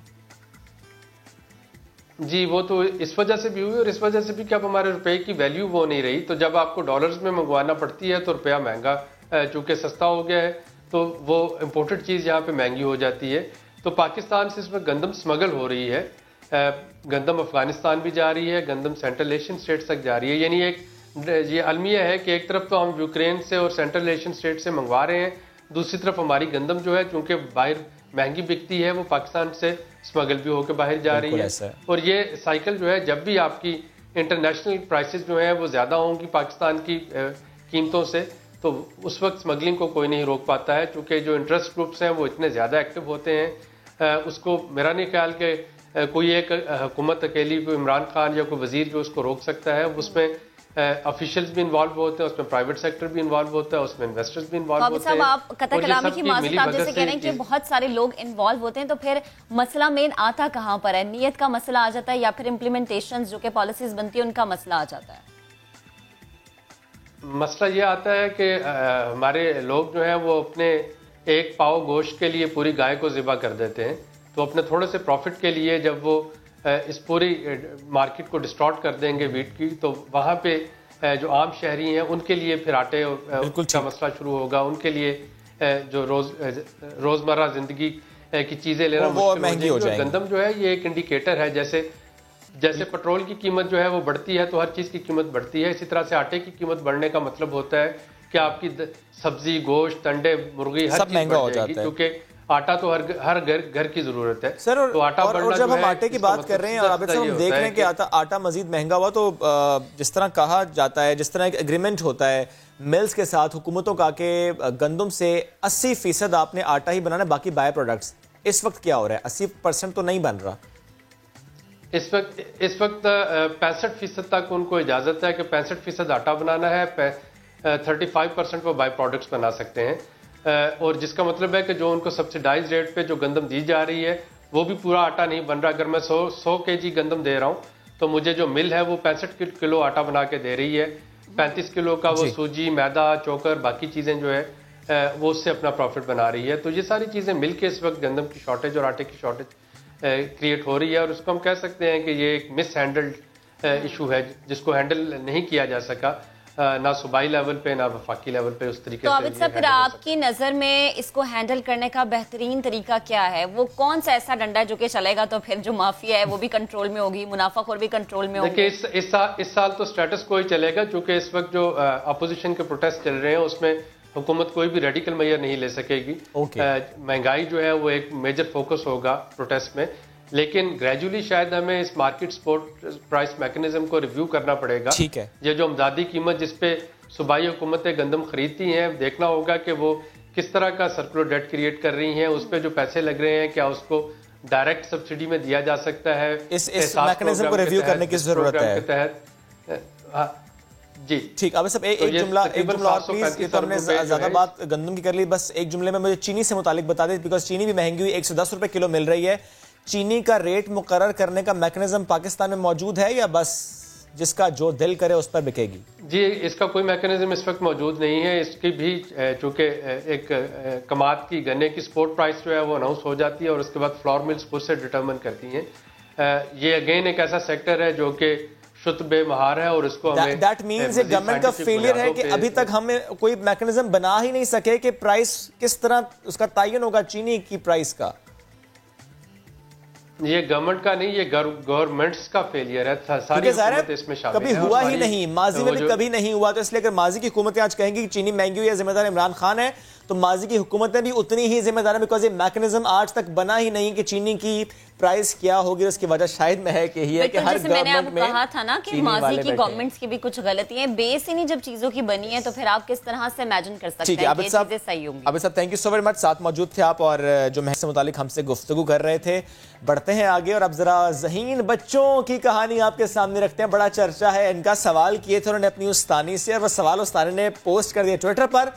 जी, वो तो इस वजह से भी हुई और इस वजह से भी कि अब हमारे रुपए की वैल्यू वो नहीं रही। तो जब आपको डॉलर्स में मंगवाना पड़ती है तो रुपया महंगा, चूंकि सस्ता हो गया है, तो वो इम्पोर्टेड चीज़ यहाँ पे महंगी हो जाती है। तो पाकिस्तान से इसमें गंदम स्मगल हो रही है, गंदम अफगानिस्तान भी जा रही है, गंदम सेंट्रल एशियन स्टेट्स तक जा रही है। यानी एक ये अलमिया है कि एक तरफ तो हम यूक्रेन से और सेंट्रल एशियन स्टेट से मंगवा रहे हैं, दूसरी तरफ हमारी गंदम जो है चूंकि बाहर महंगी बिकती है, वो पाकिस्तान से स्मगल भी होकर बाहर जा रही है। और ये साइकिल जो है, जब भी आपकी इंटरनेशनल प्राइसेस जो है वो ज़्यादा होंगी पाकिस्तान की कीमतों से, तो उस वक्त स्मगलिंग को कोई नहीं रोक पाता है। चूँकि जो इंटरेस्ट ग्रुप्स हैं वो इतने ज़्यादा एक्टिव होते हैं, उसको मेरा नहीं ख्याल कि कोई एक हुकूमत अकेली, कोई इमरान खान या कोई वजीर जो उसको रोक सकता है। उसमें ऑफिशियल्स भी इन्वॉल्व होते हैं, उसमें प्राइवेट सेक्टर भी इन्वॉल्व होता है, उसमें इन्वेस्टर्स भी इन्वॉल्व होते हैं। आप कतर कलामी की माज़रत, आप जैसे कह रहे हैं कि बहुत सारे लोग इन्वॉल्व होते हैं, तो फिर मसला मेन आता कहाँ पर है? नीयत का मसला आ जाता है या फिर इम्प्लीमेंटेशन जो कि पॉलिसीज बनती है उनका मसला आ जाता है? मसला ये आता है कि हमारे लोग जो हैं वो अपने एक पाव गोश्त के लिए पूरी गाय को ज़िबा कर देते हैं। तो अपने थोड़े से प्रॉफिट के लिए जब वो इस पूरी मार्केट को डिस्टॉर्ट कर देंगे वीट की, तो वहाँ पे जो आम शहरी हैं उनके लिए फिर आटे का मसला शुरू होगा। उनके लिए जो रोज़मर्रा ज़िंदगी की चीज़ें लेना मुश्किल हो जाएगी। गंदम जो है ये एक इंडिकेटर है, जैसे पेट्रोल की कीमत जो है वो बढ़ती है तो हर चीज़ की कीमत बढ़ती है, इसी तरह से आटे की कीमत बढ़ने का मतलब होता है कि आपकी सब्जी, गोश्त, अंडे, मुर्गी हर चीज़ महंगा हो जाता है, क्योंकि आटा तो हर घर की जरूरत है सर। तो आटा और जब हम आटे की बात कर रहे हैं और आबिद साहब हम देख रहे हैं कि आटा मजीद महंगा हुआ, तो जिस तरह कहा जाता है, जिस तरह एक एग्रीमेंट होता है मिल्स के साथ हुकूमतों का कि गंदम से 80% आपने आटा ही बनाना है, बाकी बाय प्रोडक्ट्स, इस वक्त क्या हो रहा है? 80% तो नहीं बन रहा इस वक्त 65% तक उनको इजाजत है कि 65% आटा बनाना है, 35% वो बाय प्रोडक्ट्स बना सकते हैं। और जिसका मतलब है कि जो उनको सब्सिडाइज रेट पे जो गंदम दी जा रही है वो भी पूरा आटा नहीं बन रहा। अगर मैं 100 kg गंदम दे रहा हूँ तो मुझे जो मिल है वो 65 किलो आटा बना के दे रही है, 35 किलो का वो सूजी, मैदा, चोकर, बाकी चीज़ें जो है वो उससे अपना प्रॉफिट बना रही है। तो ये सारी चीज़ें मिल के इस वक्त गंदम की शॉर्टेज और आटे की शॉर्टेज क्रिएट हो रही है। और उसको हम कह सकते हैं कि ये एक मिस हैंडल्ड इशू है जिसको हैंडल नहीं किया जा सका, ना सूबाई लेवल पे ना वफाकी लेवल पे उस तरीके से। तो आबिद साहब, फिर आपकी नजर में इसको हैंडल करने का बेहतरीन तरीका क्या है? वो कौन सा ऐसा डंडा है जो कि चलेगा तो फिर जो माफिया है वो भी कंट्रोल में होगी, मुनाफाखोर भी कंट्रोल में होगी? देखिए, इस साल तो स्टेटस को ही चलेगा, क्योंकि इस वक्त जो अपोजिशन के प्रोटेस्ट चल रहे हैं उसमें हुकूमत कोई भी रेडिकल मेजर नहीं ले सकेगी। महंगाई जो है वो एक मेजर फोकस होगा प्रोटेस्ट में, लेकिन ग्रेजुअली शायद हमें इस मार्केट सपोर्ट प्राइस मैकेनिज्म को रिव्यू करना पड़ेगा। ठीक है, ये जो अमदादी कीमत जिसपे सूबाई हुकूमतें गंदम खरीदती हैं, देखना होगा कि वो किस तरह का सर्कुलर डेट क्रिएट कर रही हैं, उस पर जो पैसे लग रहे हैं क्या उसको डायरेक्ट सब्सिडी में दिया जा सकता है? इस मैकेनिज्म को रिव्यू करने की जरूरत है। जी ठीक। अब सब एक जुमला और प्लीज, ये तो हमने ज्यादा बात गंदम की कर ली, बस एक जुमले में मुझे चीनी से मुतालिक बता दें, बिकॉज चीनी भी महंगी हुई, 110 रुपए किलो मिल रही है। चीनी का रेट मुकर्रर करने का मैकेनिज्म पाकिस्तान में मौजूद है या बस जिसका जो दिल करे उस पर बिकेगी? जी, इसका कोई मैकेनिज्म इस वक्त मौजूद नहीं है। इसकी भी चूंकि एक कमात की गन्ने की स्पोर्ट प्राइस जो है वो अनाउंस हो जाती है और उसके बाद फ्लोर मिल्स खुद से डिटरमिन करती हैं। ये अगेन एक ऐसा सेक्टर है जो कि शुद्ध बेमहार है और इसको हमें दैट मीन्स गवर्नमेंट का फेलियर है कि अभी तक हमें कोई मैकेनिज्म बना ही नहीं सके कि प्राइस किस तरह उसका तयन होगा चीनी की प्राइस का। ये गवर्नमेंट का नहीं, ये गवर्नमेंट्स का फेलियर है। सारी हुकूमतें इसमें शामिल कभी हुआ ही नहीं, माजी में भी कभी नहीं हुआ। तो इसलिए अगर माजी की हुकूमतें आज कहेंगी कि चीनी महंगी हुई है, जिम्मेदार इमरान खान है, तो माजी की हुकूमतें भी उतनी ही जिम्मेदार है, बिकॉज ये मैकेनिज्म आज तक बना ही नहीं कि चीनी की प्राइस क्या होगी। उसकी वजह शायद महक यही है कि हर गवर्नमेंट में कहा था ना कि माजी की गवर्नमेंट्स की भी कुछ गलतियां हैं, बेस ही नहीं जब चीजों की बनी है, तो फिर आप किस तरह से इमेजिन कर सकते हैं कि ये चीजें सही होंगी? आबिद साहब, thank you so very much, साथ मौजूद थे आप और जो महक से मुतालिक हमसे गुफ्तगू कर रहे थे। बढ़ते हैं आगे और अब जरा ज़हीन बच्चों की कहानी आपके सामने रखते हैं। बड़ा चर्चा है, इनका सवाल किए थे उन्होंने अपनी उस्तानी से और वह सवाल उस्तानी ने पोस्ट कर दिया ट्विटर पर,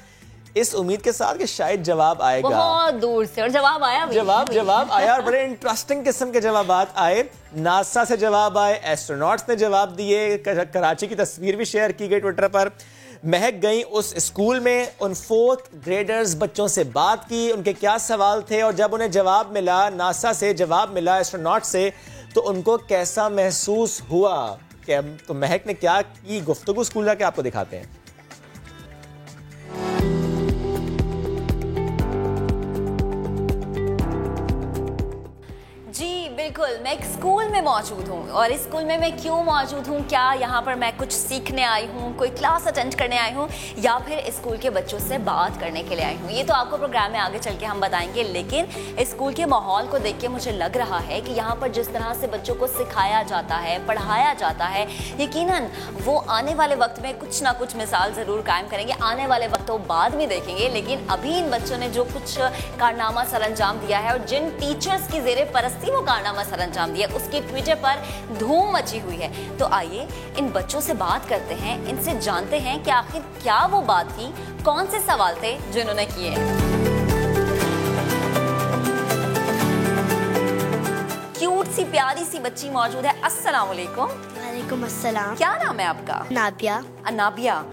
इस उम्मीद के साथ कि शायद जवाब आएगा। बहुत दूर से और जवाब आया भी। जवाब आया और बड़े इंटरेस्टिंग किस्म के जवाब आए। नासा से जवाब आए, एस्ट्रोनॉट्स ने जवाब दिए, कराची की तस्वीर भी शेयर की गई ट्विटर पर। महक गई उस स्कूल में, उन 4th ग्रेडर्स बच्चों से बात की, उनके क्या सवाल थे और जब उन्हें जवाब मिला, नासा से जवाब मिला, एस्ट्रोनॉट से, तो उनको कैसा महसूस हुआ? तो महक ने क्या की गुफ्तगू स्कूल जाके आपको दिखाते हैं। बिल्कुल, मैं एक स्कूल में मौजूद हूँ और इस स्कूल में मैं क्यों मौजूद हूँ, क्या यहाँ पर मैं कुछ सीखने आई हूँ, कोई क्लास अटेंड करने आई हूँ या फिर स्कूल के बच्चों से बात करने के लिए आई हूँ, ये तो आपको प्रोग्राम में आगे चल के हम बताएंगे। लेकिन स्कूल के माहौल को देख के मुझे लग रहा है कि यहाँ पर जिस तरह से बच्चों को सिखाया जाता है, पढ़ाया जाता है, यकीनन वो आने वाले वक्त में कुछ ना कुछ मिसाल ज़रूर कायम करेंगे। आने वाले वक्त तो बाद में देखेंगे, लेकिन अभी इन बच्चों ने जो कुछ कारनामा सरअंजाम दिया है और जिन टीचर्स की ज़ेरे परस्ती वो कारनामा सरअंजाम दिया, उसकी ट्विटर पर धूम मची हुई है। तो आइए इन बच्चों से बात करते हैं, इनसे जानते हैं कि आखिर क्या वो बात थी, कौन से सवाल थे जो इन्होंने किए। क्यूट सी प्यारी सी बच्ची मौजूद है। अस्सलाम वालेकुम। वालेकुम अस्सलाम। क्या नाम है आपका? अनाबिया। अनाबिया,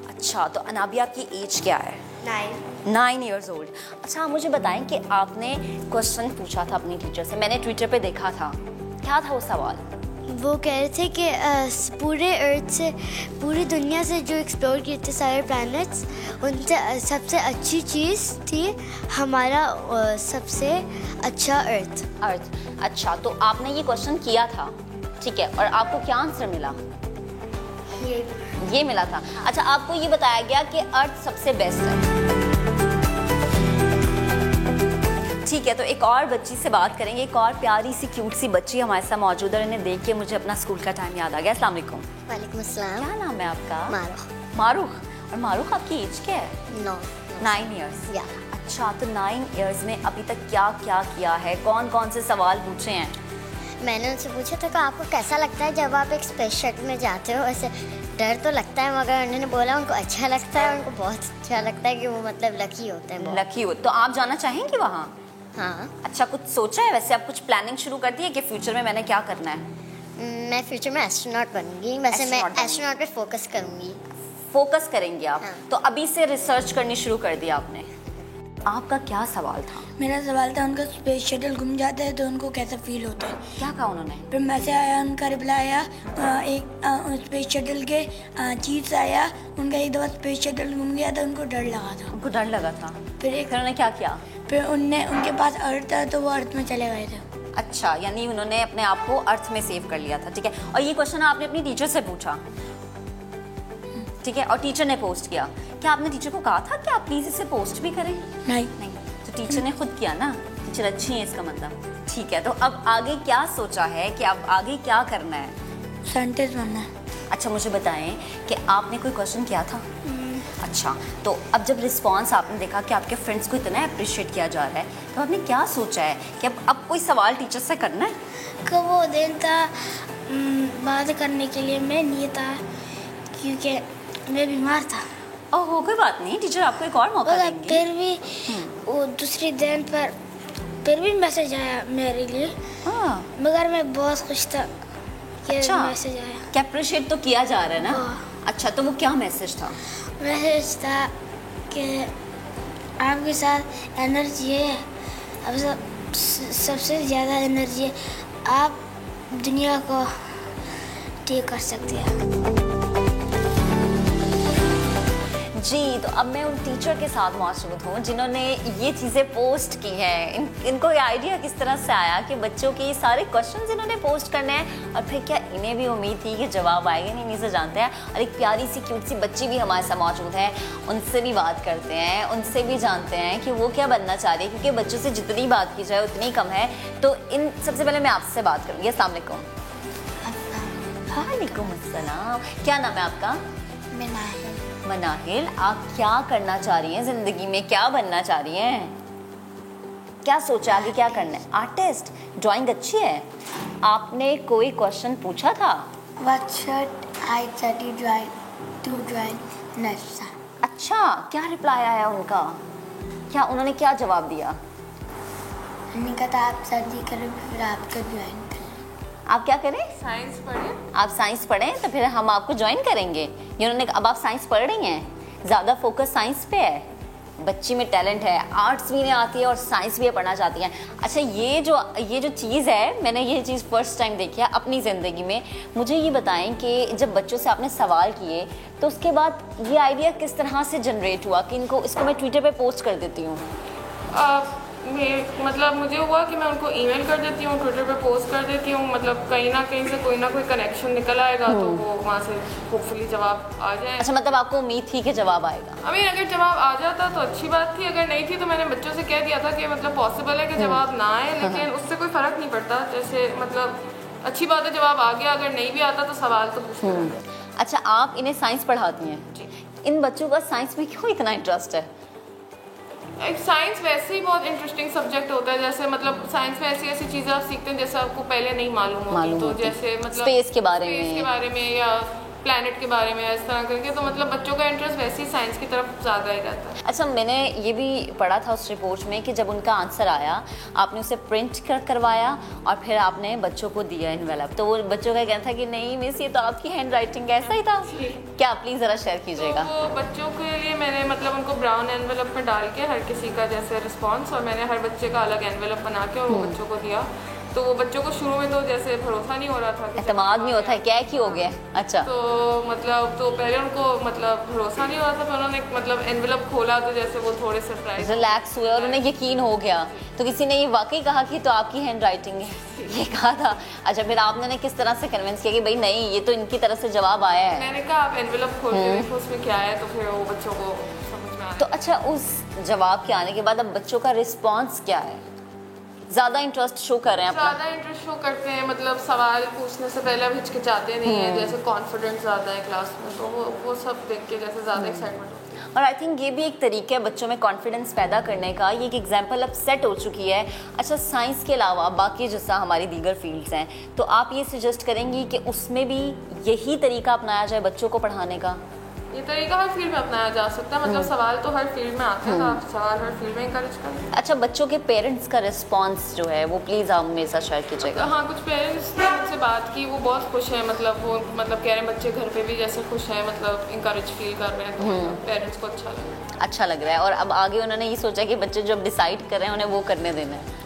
अच्छा, तो अनाबिया की एज क्या है? 9 years old। अच्छा, मुझे बताएं कि आपने क्वेश्चन पूछा था अपनी टीचर से, मैंने ट्विटर पे देखा था, क्या था वो सवाल? वो कह रहे थे कि पूरे अर्थ से, पूरी दुनिया से जो एक्सप्लोर किए थे सारे प्लैनेट्स, उनसे सबसे अच्छी चीज़ थी हमारा सबसे अच्छा अर्थ। अच्छा, तो आपने ये क्वेश्चन किया था, ठीक है, और आपको क्या आंसर मिला? ये मिला था। अच्छा, आपको ये बताया गया कि अर्थ सबसे बेस्ट है, ठीक है। तो एक और बच्ची से बात करेंगे, एक और प्यारी सी क्यूट सी बच्ची हमारे साथ मौजूद है, इन्हें देख के मुझे अपना स्कूल का टाइम याद आ गया। अस्सलाम वालेकुम। वालेकुम अस्सलाम। क्या नाम है आपका? मारूख। मारूख, और मारूख आपकी एज क्या है? 9 years। अच्छा, तो 9 years में अभी तक क्या क्या किया है, कौन कौन से सवाल पूछे हैं? मैंने उनसे पूछा था कि आपको कैसा लगता है जब आप एक स्पेस शटल में जाते हो? ऐसे डर तो लगता है, मगर उन्होंने बोला उनको अच्छा लगता है, उनको बहुत अच्छा लगता है कि वो मतलब लकी होते हैं। लकी हो, तो आप जाना चाहेंगे वहाँ? हाँ। अच्छा, कुछ सोचा है वैसे, आप कुछ प्लानिंग शुरू कर दी है कि फ्यूचर में मैंने क्या करना है? मैं फ्यूचर में एस्ट्रोनॉट बनूंगी, वैसे मैं एस्ट्रोनॉट पे फोकस करूंगी। फोकस करेंगे आप? हाँ। तो अभी से रिसर्च करनी शुरू कर दी आपने। आपका क्या सवाल था? मेरा सवाल था उनका स्पेस शटल घूम जाता है तो उनको कैसा फील होता है। क्या कहा उन्होंने? फिर मैसेज आया, उनका रिप्लाई आया, एक स्पेस शटल के चीज आया, उनका एक दफा स्पेस शटल घूम गया था, उनको डर लगा था। उनको डर लगा था? फिर उन्होंने क्या किया? फिर उनके पास अर्थ था तो वो अर्थ में चले गए थे। अच्छा, यानी उन्होंने अपने आप को अर्थ में सेव कर लिया था, ठीक है। और ये क्वेश्चन आपने अपनी टीचर से पूछा, ठीक है, और टीचर ने पोस्ट किया। क्या आपने टीचर को कहा था कि आप प्लीज इसे पोस्ट भी करें? नहीं। तो टीचर ने खुद किया ना, टीचर अच्छी है इसका मतलब, ठीक है। तो अब आगे क्या सोचा है कि अब आगे क्या करना है? साइंटिस्ट बनना है। अच्छा, मुझे बताएं कि आपने कोई क्वेश्चन किया था? अच्छा, तो अब जब रिस्पांस आपने देखा कि आपके फ्रेंड्स को इतना अप्रिशिएट किया जा रहा है, तो आपने क्या सोचा है कि अब कोई सवाल टीचर से करना है? कब वो दिन था बात करने के लिए मैं नहीं था, क्योंकि मैं बीमार था। ओहो, कोई बात नहीं, टीचर आपको एक और मौका देंगे। फिर भी वो दूसरी दिन पर फिर भी मैसेज आया मेरे लिए। मगर मैं बहुत खुश था कि मैसेज आया। क्या अप्रिशिएट तो किया जा रहा है ना? अच्छा, तो वो क्या मैसेज था? मैसेज था कि आपके साथ एनर्जी है, अब सबसे ज़्यादा एनर्जी है, आप दुनिया को ठीक कर सकते हैं। जी, तो अब मैं उन टीचर के साथ मौजूद हूँ जिन्होंने ये चीज़ें पोस्ट की हैं। इनको ये आइडिया किस तरह से आया कि बच्चों के ये सारे क्वेश्चंस इन्होंने पोस्ट करने हैं, और फिर क्या इन्हें भी उम्मीद थी कि जवाब आएगा? नहीं से जानते हैं। और एक प्यारी सी क्यूट सी बच्ची भी हमारे साथ मौजूद है, उनसे भी बात करते हैं, उनसे भी जानते हैं कि वो क्या बनना चाह रही है, क्योंकि बच्चों से जितनी बात की जाए उतनी कम है। तो इन सबसे पहले मैं आपसे बात करूँगी। अस्सलाम वालेकुम। वालेकुम अस्सलाम। क्या नाम है आपका? मनाहिल, आप क्या करना चाह रही हैं जिंदगी में, क्या बनना चाह रही हैं? क्या सोचा आगे क्या करना है? आर्टिस्ट, ड्राइंग अच्छी है। आपने कोई क्वेश्चन पूछा था? What should I study to join NASA? अच्छा, क्या रिप्लाई आया उनका? क्या उन्होंने क्या जवाब दिया? उन्होंने कहा आप स्टडी करें फिर आपको ज्वाइन करें। आप क्या करें? साइंस पढ़ें। आप साइंस पढ़ें तो फिर हम आपको ज्वाइन करेंगे। ये उन्होंने, अब आप साइंस पढ़ रही हैं, ज़्यादा फोकस साइंस पे है। बच्ची में टैलेंट है, आर्ट्स भी नहीं आती है और साइंस भी पढ़ना चाहती हैं। अच्छा, ये जो चीज़ है, मैंने ये चीज़ फर्स्ट टाइम देखी है अपनी ज़िंदगी में। मुझे ये बताएं कि जब बच्चों से आपने सवाल किए तो उसके बाद ये आइडिया किस तरह से जनरेट हुआ कि इसको मैं ट्विटर पे पोस्ट कर देती हूँ? मतलब मुझे हुआ कि मैं उनको ईमेल कर देती हूँ, ट्विटर पे पोस्ट कर देती हूँ, मतलब कहीं ना कहीं से कोई ना कोई कनेक्शन निकल आएगा तो वो वहाँ से होपफुली जवाब आ जाए। अच्छा, मतलब आपको उम्मीद थी कि जवाब आएगा? अगर जवाब आ जाता तो अच्छी बात थी, अगर नहीं थी तो मैंने बच्चों से कह दिया था कि मतलब पॉसिबल है कि जवाब ना आए, लेकिन उससे कोई फ़र्क नहीं पड़ता। जैसे मतलब अच्छी बात है जवाब आ गया, अगर नहीं भी आता तो सवाल तो पूछना। अच्छा, आप इन्हें साइंस पढ़ाती हैं, इन बच्चों का साइंस में क्यों इतना इंटरेस्ट है? साइंस वैसे ही बहुत इंटरेस्टिंग सब्जेक्ट होता है। जैसे मतलब साइंस में ऐसी चीज़ें आप सीखते हैं जैसे आपको पहले नहीं मालूम होती, तो जैसे मतलब स्पेस के बारे में या प्लैनेट के बारे में, इस तरह करके, तो मतलब बच्चों का इंटरेस्ट वैसे ही साइंस की तरफ ज़्यादा ही रहता है। अच्छा, मैंने ये भी पढ़ा था उस रिपोर्ट में कि जब उनका आंसर आया आपने उसे प्रिंट करवाया और फिर आपने बच्चों को दिया एनवेलप, तो वो बच्चों का कहना था कि नहीं मिस ये तो आपकी हैंड राइटिंग है। ऐसा ही था क्या? प्लीज़ ज़रा शेयर कीजिएगा। तो बच्चों के लिए मैंने मतलब उनको ब्राउन एनवेलप में डाल के हर किसी का जैसे रिस्पॉन्स, और मैंने हर बच्चे का अलग एनवेलप बना के और वो बच्चों को दिया। तो वो बच्चों को शुरू में तो जैसे भरोसा नहीं हो रहा था, एतमाद नहीं होता है, क्या की हो गया। अच्छा, तो मतलब तो पहले उनको मतलब भरोसा नहीं हो रहा था, फिर उन्होंने मतलब एनवेलप खोला तो जैसे वो थोड़े सरप्राइज रिलैक्स हुए और उन्हें यकीन हो गया। तो किसी ने ये वाकई कहा कि तो आपकी हैंड राइटिंग है, ये कहा था? अच्छा, फिर आपने किस तरह से कन्विंस किया कि भाई नहीं ये तो इनकी तरफ से जवाब आया है? मैंने कहा आप एनवेलप खोल के देखो उसमें क्या है, तो फिर वो बच्चों को समझ में आया। तो अच्छा, उस जवाब के आने के बाद अब बच्चों का रिस्पॉन्स क्या है? ज़्यादा इंटरेस्ट शो कर रहे हैं? ज़्यादा इंटरेस्ट शो करते हैं, मतलब सवाल पूछने से पहले अब हिचकिचाते नहीं है, जैसे कॉन्फिडेंस ज़्यादा है क्लास में, तो वो सब देख के जैसे ज़्यादा एक्साइटमेंट होती है। और आई थिंक ये भी एक तरीका है बच्चों में कॉन्फिडेंस पैदा करने का। ये एक एग्जाम्पल अब सेट हो चुकी है। अच्छा, साइंस के अलावा बाकी जैसा हमारी दीगर फील्ड्स हैं, तो आप ये सजेस्ट करेंगी कि उसमें भी यही तरीका अपनाया जाए बच्चों को पढ़ाने का? ये तरीका हर फील्ड में अपनाया जा सकता है, मतलब सवाल तो हर फील्ड में आते हैं, तो आप सवाल हर फील्ड में इंकरेज करें। अच्छा, बच्चों के पेरेंट्स का रिस्पांस जो है वो प्लीज़ आप मेरे साथ शेयर कीजिएगा। हाँ, कुछ पेरेंट्स ने मुझसे बात की, वो बहुत खुश हैं, मतलब वो मतलब कह रहे हैं बच्चे घर पे भी जैसे खुश हैं, मतलब इंकरेज फील कर रहे हैं, तो पेरेंट्स को अच्छा लग रहा है। और अब आगे उन्होंने ये सोचा कि बच्चे जो अब डिसाइड कर रहे हैं उन्हें वो करने देना है।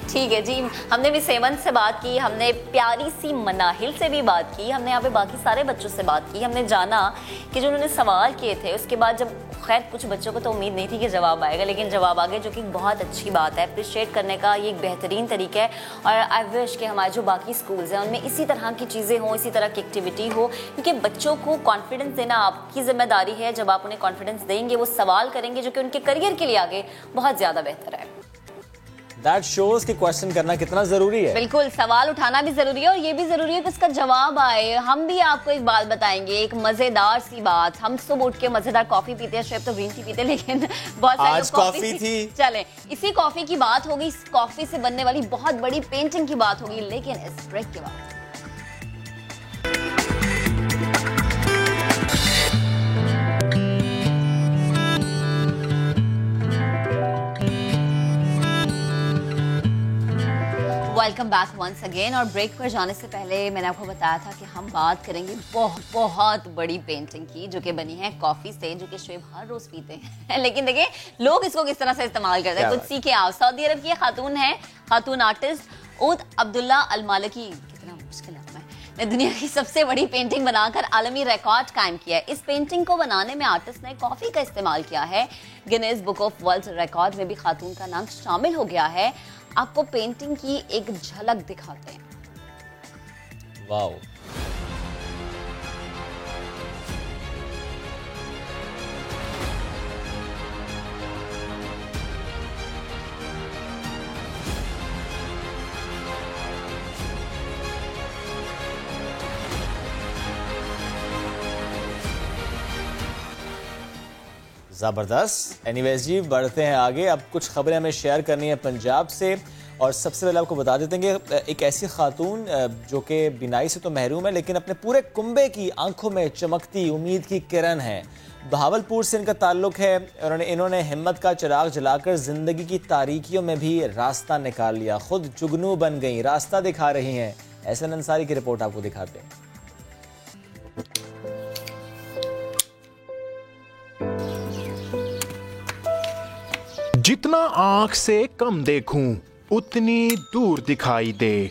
ठीक है जी, हमने भी सेवंत से बात की, हमने प्यारी सी मनाहिल से भी बात की, हमने यहाँ पे बाकी सारे बच्चों से बात की। हमने जाना कि जो उन्होंने सवाल किए थे उसके बाद जब खैर कुछ बच्चों को तो उम्मीद नहीं थी कि जवाब आएगा, लेकिन जवाब आ गया, जो कि बहुत अच्छी बात है। अप्रिशिएट करने का ये एक बेहतरीन तरीका है और आई विश कि हमारे जो बाकी स्कूल्स हैं उनमें इसी तरह की चीज़ें हों, इसी तरह की एक्टिविटी हो, क्योंकि बच्चों को कॉन्फिडेंस देना आपकी जिम्मेदारी है। जब आप उन्हें कॉन्फिडेंस देंगे वो सवाल करेंगे जो कि उनके करियर के लिए आगे बहुत ज़्यादा बेहतर है। That shows कि क्वेश्चन करना कितना जरूरी है। बिल्कुल, सवाल उठाना भी जरूरी है और ये भी जरूरी है कि उसका जवाब आए। हम भी आपको एक बात बताएंगे, एक मजेदार सी बात। हम सुबह उठ के मजेदार कॉफी पीते हैं, शायद तो ग्रीन टी पीते हैं, लेकिन बहुत सारे आज कॉफी थी। चलें, इसी कॉफी की बात होगी, इस कॉफी से बनने वाली बहुत बड़ी पेंटिंग की बात होगी, लेकिन इस ब्रेक के बाद। Welcome back once again. और ब्रेक पर जाने से पहले मैंने आपको बताया था कि हम बात करेंगे बहुत बड़ी पेंटिंग की, जो कि बनी है कॉफी से, जो कि शोएब हर रोज पीते हैं। लेकिन देखिए लोग इसको किस तरह से इस्तेमाल करते हैं, कुछ सीखे आओ। सऊदी अरब की खातून है, खातून आर्टिस्ट ऊद अब्दुल्ला अल मालिकी, कितना मुश्किल नाम है, ने दुनिया की सबसे बड़ी पेंटिंग बनाकर आलमी रिकॉर्ड कायम किया है। इस पेंटिंग को बनाने में आर्टिस्ट ने कॉफी का इस्तेमाल किया है। Guinness book of world record में भी खातून का नाम शामिल हो गया है। आपको पेंटिंग की एक झलक दिखाते हैं। वाओ, ज़बरदस्त। एनीवेज जी, बढ़ते हैं आगे। अब कुछ खबरें हमें शेयर करनी है पंजाब से, और सबसे पहले आपको बता देते हैं कि एक ऐसी खातून जो कि बिनाई से तो महरूम है, लेकिन अपने पूरे कुंबे की आंखों में चमकती उम्मीद की किरण है। बहावलपुर से इनका ताल्लुक है और इन्होंने हिम्मत का चिराग जलाकर जिंदगी की तारीकियों में भी रास्ता निकाल लिया। खुद जुगनू बन गई, रास्ता दिखा रही हैं। एहसन अंसारी की रिपोर्ट आपको दिखाते हैं। जितना आंख से कम देखूं उतनी दूर दिखाई दे।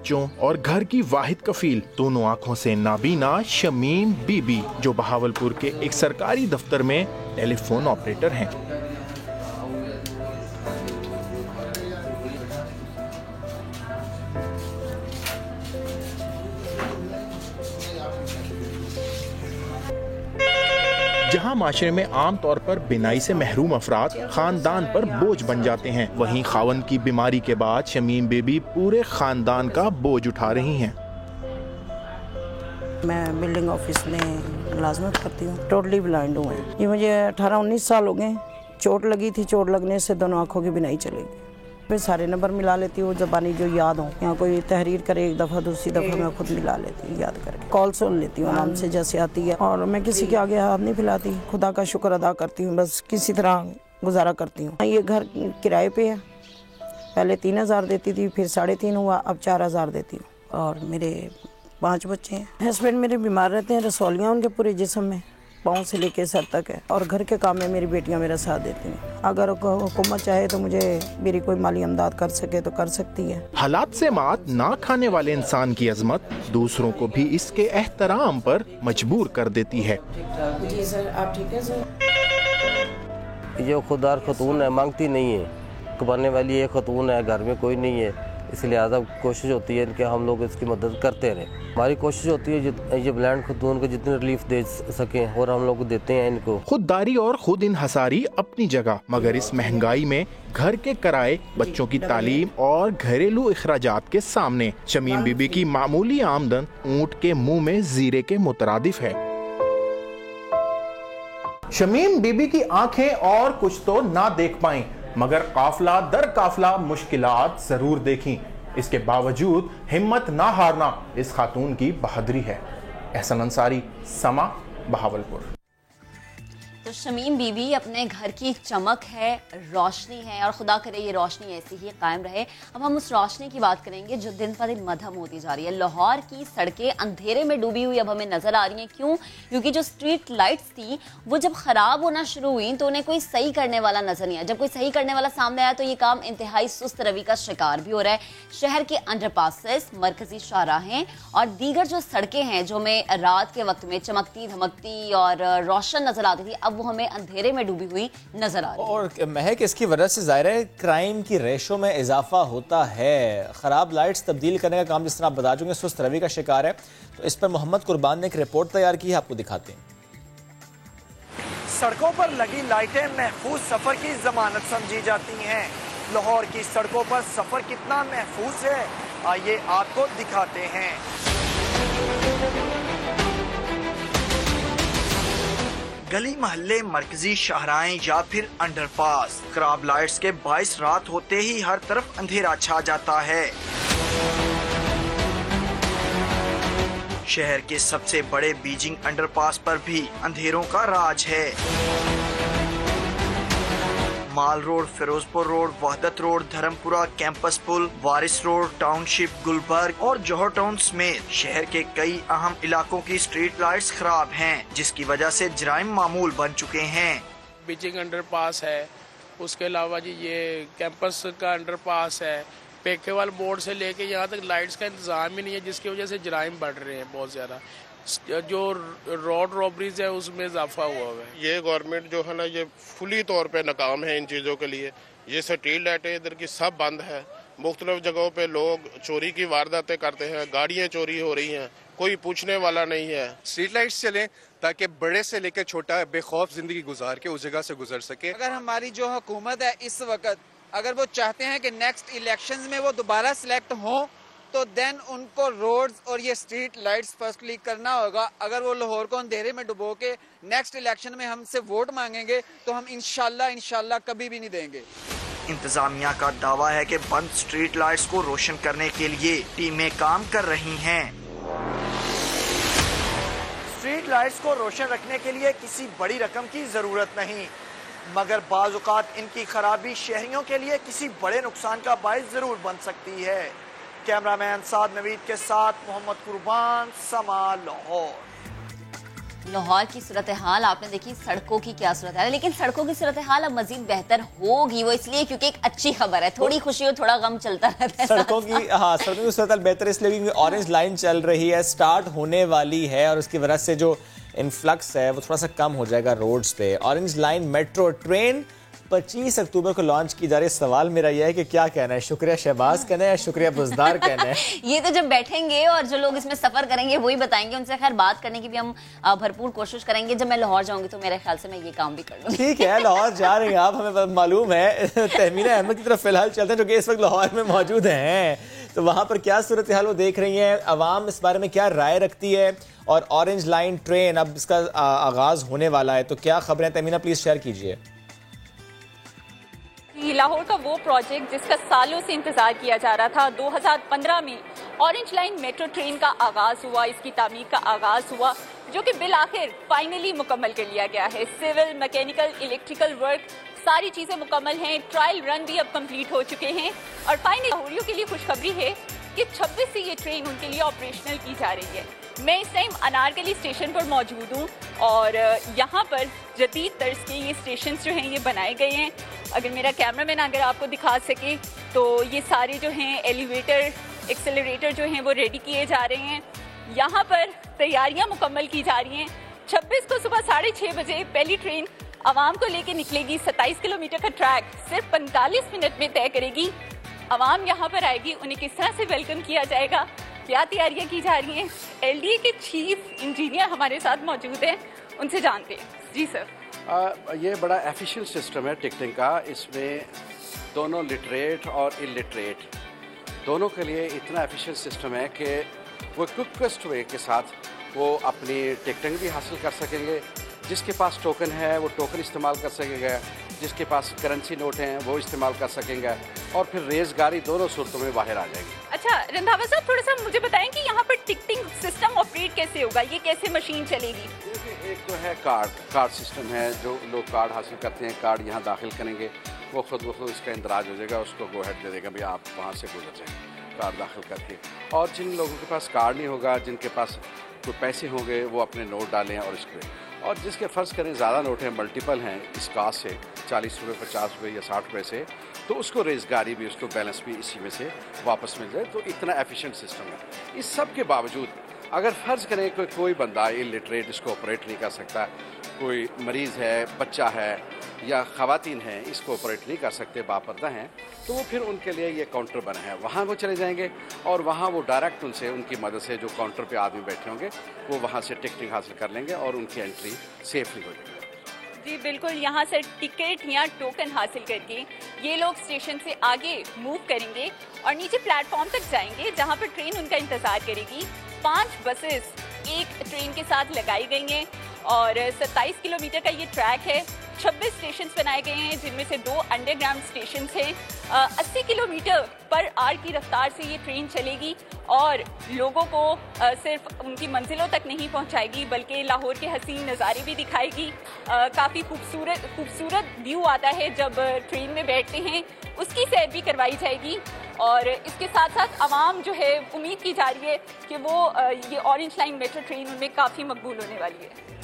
बच्चों और घर की वाहिद कफील, दोनों आंखों से नाबीना शमीम बीबी, जो बहावलपुर के एक सरकारी दफ्तर में टेलीफोन ऑपरेटर हैं। जहां माशरे में आम तौर पर बिनाई से महरूम अफराद खानदान पर बोझ बन जाते हैं, वहीं खावन की बीमारी के बाद शमीम बेबी पूरे खानदान का बोझ उठा रही हैं। मैं बिल्डिंग ऑफिस में मुलाजमत करती हूँ, टोटली ब्लाइंड हूँ। ये मुझे 18-19 साल हो गए। चोट लगी थी, चोट लगने से दोनों आँखों की बिनाई चली गई। मैं सारे नंबर मिला लेती हूँ, ज़बानी जो याद हो, यहाँ कोई तहरीर करे एक दफ़ा, दूसरी दफ़ा मैं खुद मिला लेती हूँ याद करके। कॉल सुन लेती हूँ आराम से जैसे आती है, और मैं किसी के आगे हाथ नहीं फैलाती। खुदा का शुक्र अदा करती हूँ, बस किसी तरह गुजारा करती हूँ। ये घर किराए पे है, पहले 3000 देती थी, फिर 3.5 हुआ, अब 4000 देती हूँ। और मेरे 5 बच्चे हैं। हस्बैंड मेरे बीमार रहते हैं, रसौलियाँ उनके पूरे जिस्म में, पाँव से लेके सर तक है, और घर के काम में मेरी बेटियां मेरा साथ देती हैं। अगर हुकूमत चाहे तो मुझे मेरी कोई माली इमदाद कर सके तो कर सकती है। हालात से मात ना खाने वाले इंसान की अजमत दूसरों को भी इसके एहतराम पर मजबूर कर देती है। जी सर, आप ठीक है सर? ये खुदार खतून है, मांगती नहीं है, कमाने वाली ये खतून है, घर में कोई नहीं है, इसलिए ज़्यादा कोशिश होती है कि हम लोग इसकी मदद करते रहें। हमारी कोशिश होती है ये ब्लाइंड खतून को जितनी रिलीफ दे सकें, और हम लोग देते हैं इनको। खुददारी और खुद इन्हसारी अपनी जगह, मगर इस महंगाई में घर के किराए, बच्चों की तालीम और घरेलू अखराजात के सामने शमीम बीबी की मामूली आमदन ऊंट के मुंह में जीरे के मुतरादिफ है। शमीम बीबी की आंखें और कुछ तो ना देख पाई, मगर काफिला दर काफिला मुश्किलात जरूर देखी। इसके बावजूद हिम्मत ना हारना इस खातून की बहादुरी है। एहसन अंसारी, समा, बहावलपुर। तो शमीम बीबी अपने घर की चमक है, रोशनी है, और खुदा करे ये रोशनी ऐसी ही कायम रहे। अब हम उस रोशनी की बात करेंगे जो दिन पर दिन मध्यम होती जा रही है। लाहौर की सड़कें अंधेरे में डूबी हुई अब हमें नजर आ रही हैं। क्यों? क्योंकि जो स्ट्रीट लाइट्स थी वो जब खराब होना शुरू हुई तो उन्हें कोई सही करने वाला नजर नहीं आया। जब कोई सही करने वाला सामने आया तो ये काम इंतहाई सुस्त रवि का शिकार भी हो रहा है। शहर के अंडरपासेस, मरकजी शाहराहें और दीगर जो सड़कें हैं जो हमें रात के वक्त में चमकती धमकती और रोशन नजर आती थी, अब वो हमें अंधेरे में डूबी हुई नजर आ रही है। और महक, इसकी वजह से जाहिर है क्राइम की रेशो में इजाफा होता है। खराब लाइट्स तब्दील करने का काम जिस तरह आप बता चुके हैं सुस्त रवि का शिकार है। तो इस पर मोहम्मद कुर्बान ने एक रिपोर्ट तैयार की है, आपको दिखाते हैं। सड़कों पर लगी लाइटें महफूज सफर की जमानत समझी जाती हैं। लाहौर की सड़कों पर सफर कितना महफूज है, आइए आपको दिखाते हैं। गली महल्ले, मरकजी शाहराएं या फिर अंडरपास, खराब लाइट्स के बाइस रात होते ही हर तरफ अंधेरा छा जाता है। शहर के सबसे बड़े बीजिंग अंडरपास पर भी अंधेरों का राज है। Mall Road, Ferozepur Road, Wahdat Road, Dharampura, campus पुल, वारिस रोड, टाउनशिप, गुलबर्ग और जौहर टाउन समेत शहर के कई अहम इलाकों की स्ट्रीट लाइट्स खराब हैं, जिसकी वजह से जराइम मामूल बन चुके हैं। बीजिंग अंडरपास है, उसके अलावा जी ये कैंपस का अंडरपास है, पेकेवाल बोर्ड से लेके यहाँ तक लाइट्स का इंतजाम ही नहीं है, जिसकी वजह से जराइम बढ़ रहे हैं बहुत ज़्यादा। जो रोड रॉबरीज है उसमें इजाफा हुआ है। ये गवर्नमेंट जो है ना, ये फुली तौर पे नाकाम है इन चीज़ों के लिए। ये स्ट्रीट लाइटें इधर की सब बंद है। मुख्तलिफ जगहों पे लोग चोरी की वारदातें करते हैं, गाड़ियाँ चोरी हो रही हैं, कोई पूछने वाला नहीं है। स्ट्रीट लाइट्स चलें ताकि बड़े से लेकर छोटा बेखौफ जिंदगी गुजार के उस जगह से गुजर सके। अगर हमारी जो हुकूमत है इस वक्त, अगर वो चाहते हैं कि नेक्स्ट इलेक्शंस में वो दोबारा सिलेक्ट हों, तो देन उनको रोड्स और ये स्ट्रीट लाइट्स फर्स्टली करना होगा। अगर वो लाहौर को अंधेरे में डुबो के नेक्स्ट इलेक्शन में हमसे वोट मांगेंगे तो हम इंशाल्लाह कभी भी नहीं देंगे। इंतजामिया का दावा है कि बंद स्ट्रीट लाइट्स को रोशन करने के लिए टीमें काम कर रही हैं। स्ट्रीट लाइट्स को रोशन रखने के लिए किसी बड़ी रकम की जरूरत नहीं, मगर बाज़ औक़ात इनकी खराबी शहरियों के लिए किसी बड़े नुकसान का बाइस जरूर बन सकती है। कैमरामैन साद नवीद के साथ मोहम्मद कुर्बान, समा, लाहौर। लाहौर की सूरत हाल आपने देखी, सड़कों की क्या सूरत है, लेकिन सड़कों की सूरत हाल अब मजीद बेहतर होगी। वो इसलिए क्योंकि एक अच्छी खबर है, थोड़ी खुशी और थोड़ा गम चलता रहता है सड़कों की। हाँ, सड़कों की सूरत हाल बेहतर इसलिए क्योंकि ऑरेंज लाइन चल रही है, स्टार्ट होने वाली है और उसकी वजह से जो इन्फ्लक्स है वो थोड़ा सा कम हो जाएगा रोड्स पे। ऑरेंज लाइन मेट्रो ट्रेन 25 अक्टूबर को लॉन्च की जा रही है। सवाल मेरा यह है कि क्या कहना है, शुक्रिया शहबाज कहना है या शुक्रिया बुजदार कहना है? ये तो जब बैठेंगे और जो लोग इसमें सफर करेंगे वही बताएंगे। उनसे खैर बात करने की भी हम भरपूर कोशिश करेंगे। जब मैं लाहौर जाऊंगी तो मेरे ख्याल से मैं ये काम भी कर लूंगी। ठीक है, लाहौर जा रहे हैं आप, हमें मालूम है। तहमीना अहमद की तरफ फिलहाल चलते हैं जो कि इस वक्त लाहौर में मौजूद हैं। तो वहां पर क्या सूरत हाल वो देख रही हैं, अवाम इस बारे में क्या राय रखती है, और ऑरेंज लाइन ट्रेन अब इसका आगाज होने वाला है, तो क्या खबरें? तहमीना प्लीज शेयर कीजिए। लाहौर का वो प्रोजेक्ट जिसका सालों से इंतजार किया जा रहा था, 2015 में ऑरेंज लाइन मेट्रो ट्रेन का आगाज हुआ, इसकी तामीर का आगाज हुआ, जो कि बिल आखिर फाइनली मुकम्मल कर लिया गया है। सिविल, मैकेनिकल, इलेक्ट्रिकल वर्क सारी चीजें मुकम्मल हैं। ट्रायल रन भी अब कंप्लीट हो चुके हैं और फाइनली लाहौरियों के लिए खुशखबरी है कि 26 से ये ट्रेन उनके लिए ऑपरेशनल की जा रही है। मैं इस टाइम अनारकली स्टेशन पर मौजूद हूँ और यहाँ पर जदीद तर्ज के ये स्टेशन जो हैं ये बनाए गए हैं। अगर मेरा कैमरामैन अगर आपको दिखा सके तो ये सारे जो हैं एलिवेटर, एक्सेलरेटर जो हैं वो रेडी किए जा रहे हैं। यहाँ पर तैयारियाँ मुकम्मल की जा रही हैं। 26 को सुबह 6:30 बजे पहली ट्रेन आवाम को लेकर निकलेगी। 27 किलोमीटर का ट्रैक सिर्फ 45 मिनट में तय करेगी। आवाम यहाँ पर आएगी, उन्हें किस तरह से वेलकम किया जाएगा, क्या तैयारियां की जा रही हैं, एलडीए के चीफ इंजीनियर हमारे साथ मौजूद हैं, उनसे जानते हैं। जी सर। ये बड़ा एफिशिएंट सिस्टम है टिकटिंग का। इसमें दोनों लिटरेट और इलिटरेट दोनों के लिए इतना एफिशिएंट सिस्टम है कि वो क्विकेस्ट वे के साथ वो अपनी टिकटिंग भी हासिल कर सकेंगे। जिसके पास टोकन है वो टोकन इस्तेमाल कर सकेगा, जिसके पास करेंसी नोट हैं वो इस्तेमाल कर सकेंगा, और फिर रेज़गारी दोनों सूरतों में बाहर आ जाएगी। अच्छा रंधावा साहब, थोड़ा सा मुझे बताएं कि यहाँ पर टिकटिंग सिस्टम ऑपरेट कैसे होगा, ये कैसे मशीन चलेगी? एक तो है कार्ड सिस्टम है, जो लोग कार्ड हासिल करते हैं, कार्ड यहाँ दाखिल करेंगे, वो खुद ब खुद इसका इंदराज हो जाएगा, उसको गो हेड दे देगा, भाई आप वहाँ से गुजर जाएँ कार्ड दाखिल करके। और जिन लोगों के पास कार्ड नहीं होगा, जिनके पास कोई पैसे होंगे, वो अपने नोट डालें और इसको, और जिसके फ़र्ज़ करें ज़्यादा नोट हैं, मल्टीपल हैं इस कास्ट से, 40 रुपये, 50 रुपये या 60 रुपये से, तो उसको रेज़गारी भी, उसको बैलेंस भी इसी में से वापस मिल जाए। तो इतना एफिशिएंट सिस्टम है। इस सब के बावजूद अगर फ़र्ज़ करें कोई बंदा इलिटरेट इसको ऑपरेट नहीं कर सकता, कोई मरीज़ है, बच्चा है या ख़वातीन हैं, इसको ऑपरेट नहीं कर सकते, बापर्दा हैं, तो वो फिर उनके लिए ये काउंटर बना है। वहाँ वो चले जाएंगे और वहाँ वो डायरेक्ट उनसे, उनकी मदद से, जो काउंटर पे आदमी बैठे होंगे, वो वहाँ से टिकटिंग हासिल कर लेंगे और उनकी एंट्री सेफली हो जाएगी। जी बिल्कुल, यहाँ से टिकट या टोकन हासिल करके ये लोग स्टेशन से आगे मूव करेंगे और नीचे प्लेटफॉर्म तक जाएंगे, जहाँ पर ट्रेन उनका इंतज़ार करेगी। 5 बसेस एक ट्रेन के साथ लगाई गई हैं और 27 किलोमीटर का ये ट्रैक है। 26 स्टेशन बनाए गए हैं, जिनमें से 2 अंडरग्राउंड स्टेशन हैं। 80 किलोमीटर पर आवर की रफ्तार से ये ट्रेन चलेगी और लोगों को सिर्फ उनकी मंजिलों तक नहीं पहुंचाएगी, बल्कि लाहौर के हसीन नज़ारे भी दिखाएगी। काफ़ी खूबसूरत व्यू आता है जब ट्रेन में बैठते हैं, उसकी सैर भी करवाई जाएगी। और इसके साथ साथ आवाम जो है, उम्मीद की जा रही है कि वो ये ऑरेंज लाइन मेट्रो ट्रेन उनमें काफ़ी मकबूल होने वाली है।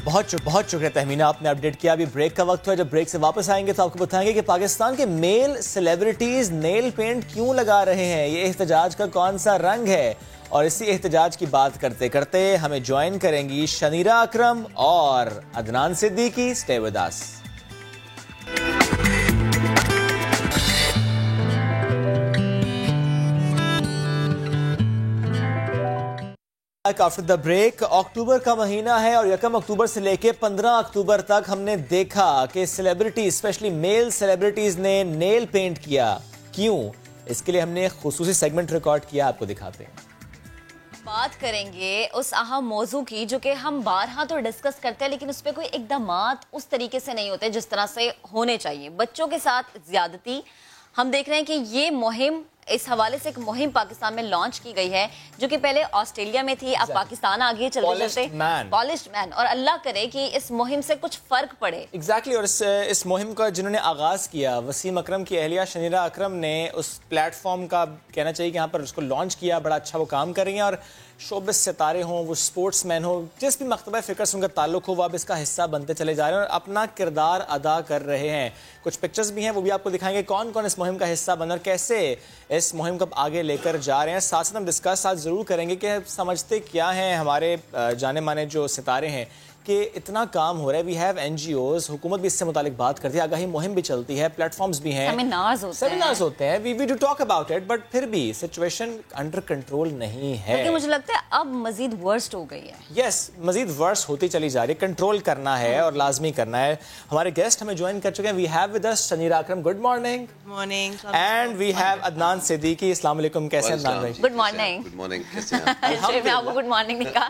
बहुत शुक्रिया तहमीना, आपने अपडेट किया। अभी ब्रेक का वक्त हुआ, जब ब्रेक से वापस आएंगे तो आपको बताएंगे कि पाकिस्तान के मेल सेलिब्रिटीज नेल पेंट क्यों लगा रहे हैं, ये एहतजाज का कौन सा रंग है, और इसी एहतजाज की बात करते करते हमें ज्वाइन करेंगी शनीरा अकरम और Adnan Siddiqui. Stay with us. After the break, अक्टूबर का महीना है और 1 अक्टूबर से लेके 15 अक्टूबर तक हमने देखा कि सेलिब्रिटी, स्पेशली मेल सेलिब्रिटीज ने नेल पेंट किया। क्यों? इसके लिए हमने एक खुसूसी सेगमेंट रिकॉर्ड किया, आपको दिखाते हैं। बात करेंगे उस अहम मौजू की जो कि हम बारहा तो डिस्कस करते हैं, लेकिन उस पर कोई इकदामात उस तरीके से नहीं होते जिस तरह से होने चाहिए। बच्चों के साथ ज्यादती, हम देख रहे हैं कि ये मुहिम, इस हवाले से एक मुहिम पाकिस्तान में लॉन्च की गई है, जो कि पहले ऑस्ट्रेलिया में थी, अब पाकिस्तान आगे चलते पॉलिश्ड मैन, और अल्लाह करे कि इस मुहिम से कुछ फर्क पड़े। एग्जैक्टली और इस मुहिम का जिन्होंने आगाज किया, वसीम अकरम की अहलिया शनीरा अकरम ने उस प्लेटफॉर्म का कहना चाहिए कि यहाँ पर उसको लॉन्च किया। बड़ा अच्छा वो काम कर रही हैं और शोबिस सितारे हों, वो स्पोर्ट्समैन हो, जिस भी मकतबा फ़िक्र से उनका ताल्लुक हो, वो अब इसका हिस्सा बनते चले जा रहे हैं और अपना किरदार अदा कर रहे हैं। कुछ पिक्चर्स भी हैं, वो भी आपको दिखाएंगे कौन कौन इस मुहिम का हिस्सा बना और कैसे इस मुहिम को आगे लेकर जा रहे हैं। साथ साथ हम डिस्कस आज ज़रूर करेंगे कि समझते क्या हैं हमारे जाने माने जो सितारे हैं कि इतना काम हो रहा है। वी हैव NGOs, हुकूमत भी इससे मुतालिक बात करती है, आगाही मुहिम भी चलती है, प्लेटफॉर्म्स भी हैं, सेमिनार्स होते हैं, we do talk about it, but फिर भी सिचुएशन अंडर कंट्रोल नहीं है। लेकिन मुझे लगता है अब मजीद वर्स्ट हो गई है। यस, मजीद वर्स्ट होती चली जा रही है, कंट्रोल करना है और लाजमी करना है। हमारे गेस्ट हमें ज्वाइन कर चुके हैं। We have with us Shanira Akram, good morning. And we have Adnan Siddiqui, अस्सलाम वालेकुम, कैसे हैं अदनान भाई? Good morning. गुड मॉर्निंग, कैसे हैं? मैं आपको गुड मॉर्निंग नहीं कहा।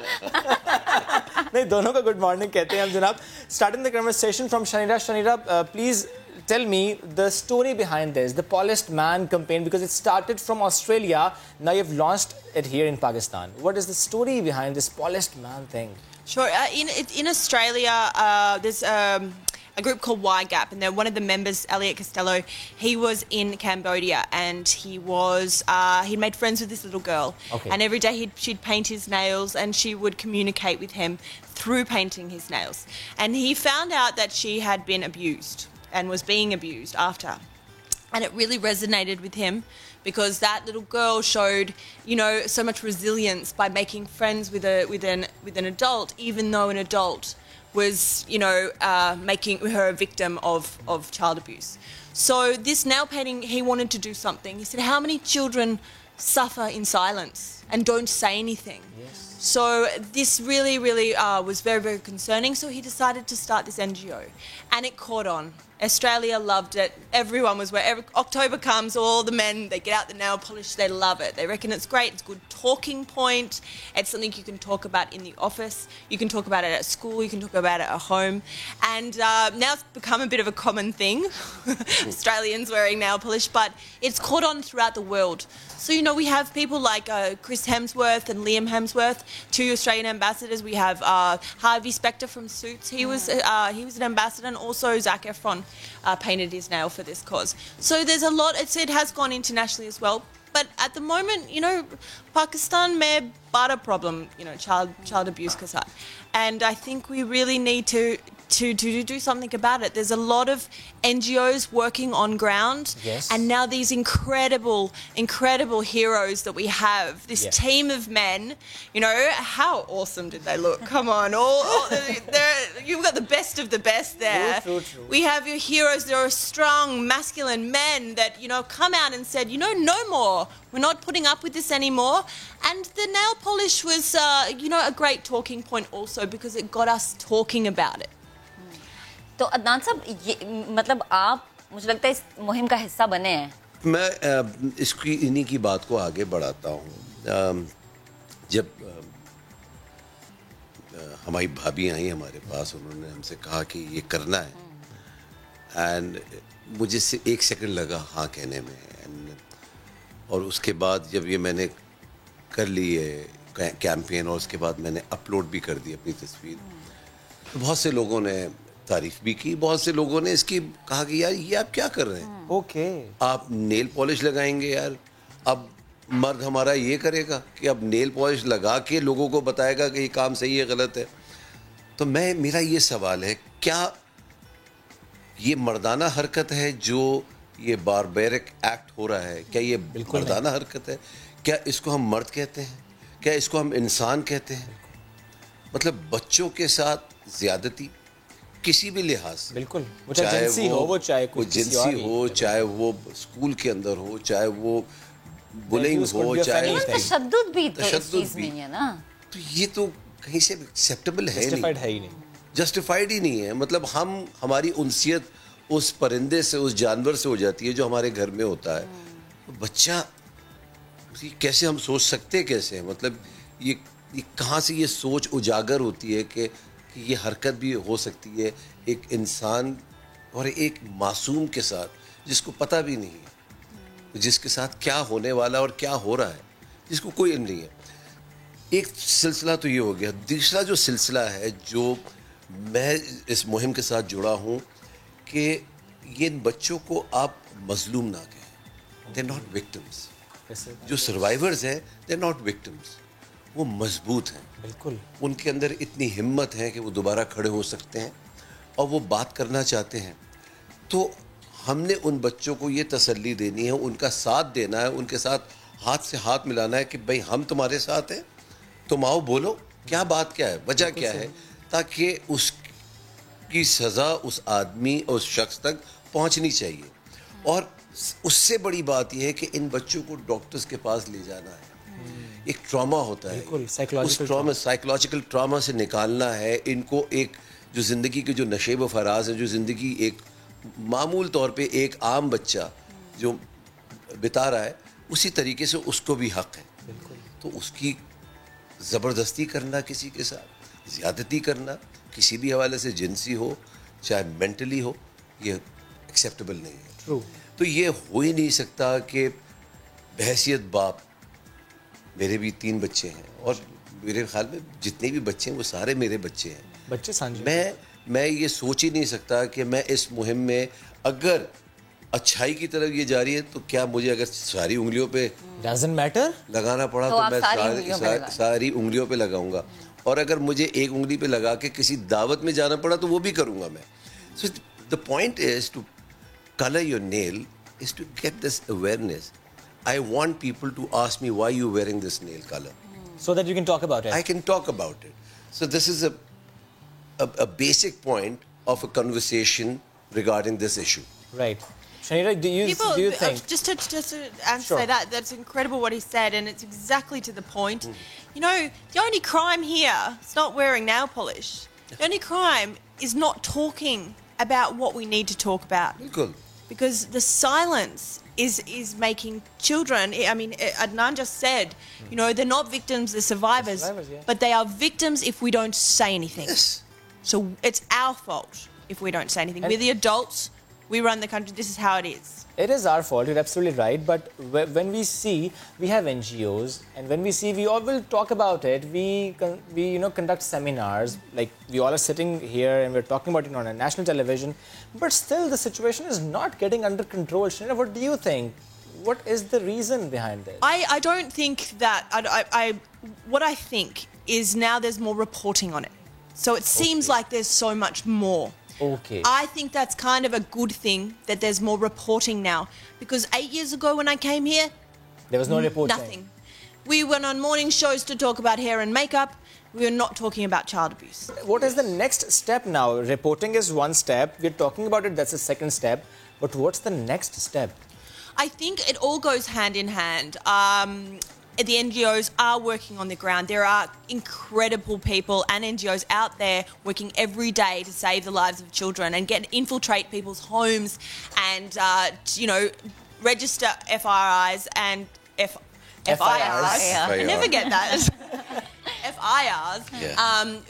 नहीं, दोनों को गुड मॉर्निंग कहते हैं हम जनाब। Starting the conversation from Shanira. Shanira, please tell me the story behind this, the Polished Man campaign, because it started from Australia. Now you've launched it here in Pakistan. What is the story behind this Polished Man thing? Sure. In Australia, there's a group called Y Gap, and one of the members, Elliot Costello, he was in Cambodia, and he made friends with this little girl. Okay. And every day she'd paint his nails, and she would communicate with him through painting his nails. And he found out that she had been abused and was being abused after. And it really resonated with him because that little girl showed, so much resilience by making friends with an adult, even though an adult was, making her a victim of child abuse. So this nail painting, he wanted to do something. He said, how many children suffer in silence and don't say anything? Yes. So this really, really was very, very concerning. So he decided to start this NGO, and it caught on. Australia loved it. Everyone was wherever October comes, all the men, they get out the nail polish, they love it. They reckon it's great. It's a good talking point. It's something you can talk about in the office. You can talk about it at school. You can talk about it at home. And now it's become a bit of a common thing, Australians wearing nail polish, but it's caught on throughout the world. So, we have people like Chris Hemsworth and Liam Hemsworth, 2 Australian ambassadors. We have Harvey Specter from Suits. He was an ambassador, and also Zac Efron painted his nail for this cause. So there's a lot. It has gone internationally as well. But at the moment, Pakistan में बड़ा problem, child abuse के साथ. And I think we really need to do something about it. There's a lot of NGOs working on ground. Yes. And now these incredible heroes that we have, this team of men, how awesome did they look? Come on, you've got the best of the best there. True. We have your heroes. There are strong, masculine men that, come out and said, no more. We're not putting up with this anymore. And the nail polish was, a great talking point also because it got us talking about it. तो अदनान साहब, मतलब आप, मुझे लगता है इस मुहिम का हिस्सा बने हैं। मैं इन्हीं की बात को आगे बढ़ाता हूँ। जब हमारी भाभी आई हमारे पास, उन्होंने हमसे कहा कि ये करना है, एंड मुझे से 1 सेकंड लगा हाँ कहने में, और उसके बाद जब ये मैंने कर ली है कैंपेन और उसके बाद मैंने अपलोड भी कर दी अपनी तस्वीर, तो बहुत से लोगों ने तारीफ भी की, बहुत से लोगों ने इसकी कहा कि यार ये आप क्या कर रहे हैं? ओके, आप नेल पॉलिश लगाएंगे यार? अब मर्द हमारा ये करेगा कि अब नेल पॉलिश लगा के लोगों को बताएगा कि ये काम सही है गलत है? तो मेरा ये सवाल है, क्या ये मर्दाना हरकत है जो ये बारबेरिक एक्ट हो रहा है? क्या ये मर्दाना हरकत है? क्या इसको हम मर्द कहते हैं? क्या इसको हम इंसान कहते हैं? मतलब बच्चों के साथ ज्यादती किसी भी लिहाज से, बिल्कुल, चाहे जिंसी हो, वो चाहे कोई जिंसी हो, चाहे वो स्कूल के अंदर हो, चाहे वो बुलिंग हो, चाहे तशद्दुद भी तो इस चीज में है ना, तो ये तो कहीं से एक्सेप्टेबल है नहीं, जस्टिफाइड ही नहीं है। मतलब हमारी उनसियत उस परिंदे से, उस जानवर से हो जाती है जो हमारे घर में होता है। तो बच्चा कैसे हम सोच सकते कैसे, मतलब ये कहाँ से ये सोच उजागर होती है कि ये हरकत भी हो सकती है एक इंसान और एक मासूम के साथ जिसको पता भी नहीं है, जिसके साथ क्या होने वाला और क्या हो रहा है, जिसको कोई इल्म नहीं है। एक सिलसिला तो ये हो गया। दूसरा जो सिलसिला है जो मैं इस मुहिम के साथ जुड़ा हूँ कि ये बच्चों को आप मजलूम ना कहें, दे नॉट विक्टिम्स। जो सर्वाइवर्स हैं दे नॉट विक्टिम्स, वो मजबूत हैं, बिल्कुल उनके अंदर इतनी हिम्मत है कि वो दोबारा खड़े हो सकते हैं और वो बात करना चाहते हैं। तो हमने उन बच्चों को ये तसल्ली देनी है, उनका साथ देना है, उनके साथ हाथ से हाथ मिलाना है कि भाई हम तुम्हारे साथ हैं, तुम आओ, बोलो क्या बात क्या है, वजह क्या है, ताकि उसकी सज़ा उस आदमी और उस शख्स तक पहुंचनी चाहिए। और उससे बड़ी बात यह है कि इन बच्चों को डॉक्टर्स के पास ले जाना है। एक ट्रॉमा होता है, उस ट्रॉमा, साइकोलॉजिकल ट्रॉमा से निकालना है इनको। एक जो ज़िंदगी के जो नशेब व फराज है, जो ज़िंदगी एक मामूल तौर पे एक आम बच्चा जो बिता रहा है, उसी तरीके से उसको भी हक है। तो उसकी ज़बरदस्ती करना, किसी के साथ ज़्यादती करना, किसी भी हवाले से, जिनसी हो चाहे मेंटली हो, ये एक्सेप्टेबल नहीं है। तो ये हो ही नहीं सकता कि बहैसियत बाप, मेरे भी 3 बच्चे हैं और मेरे ख्याल में जितने भी बच्चे हैं वो सारे मेरे बच्चे हैं, बच्चे सांझे। मैं ये सोच ही नहीं सकता कि मैं इस मुहिम में अगर अच्छाई की तरफ ये जा रही है तो क्या मुझे अगर सारी उंगलियों पे डजंट मैटर लगाना पड़ा तो मैं सारी उंगलियों पे लगाऊंगा, और अगर मुझे एक उंगली पे लगा के किसी दावत में जाना पड़ा तो वो भी करूंगा मैं। So the point is to color your nail is to get this awareness. I want people to ask me why you wearing this nail color, so that you can talk about it. I can talk about it. So this is a basic point of a conversation regarding this issue. Right. Shanira, do you think just to answer that, that's incredible what he said, and it's exactly to the point. You know, the only crime here is not wearing nail polish. The only crime is not talking about what we need to talk about. Bilkul. Because the silence is making children, I mean, Adnan just said, you know, they're not victims, they're survivors, but they are victims if we don't say anything. Yes. So it's our fault if we don't say anything. We're the adults, we run the country, this is how it is. It is our fault, you're absolutely right, but when we see, we have NGOs, and when we see, we all will talk about it, we you know, conduct seminars, like we all are sitting here and we're talking about it on a national television, but still the situation is not getting under control. Shanira, what do you think? What is the reason behind this? I don't think that, what I think is now there's more reporting on it. So it seems like there's so much more. Okay. I think that's kind of a good thing that there's more reporting now, because 8 years ago when I came here, there was no reporting. Nothing. We went on morning shows to talk about hair and makeup. We were not talking about child abuse. What is the next step now? Reporting is one step. We're talking about it. That's the second step. But what's the next step? I think it all goes hand in hand. The NGOs are working on the ground. There are incredible people and NGOs out there working every day to save the lives of children and infiltrate people's homes and, you know, register FRIs and FIRs. I never get that. FIRs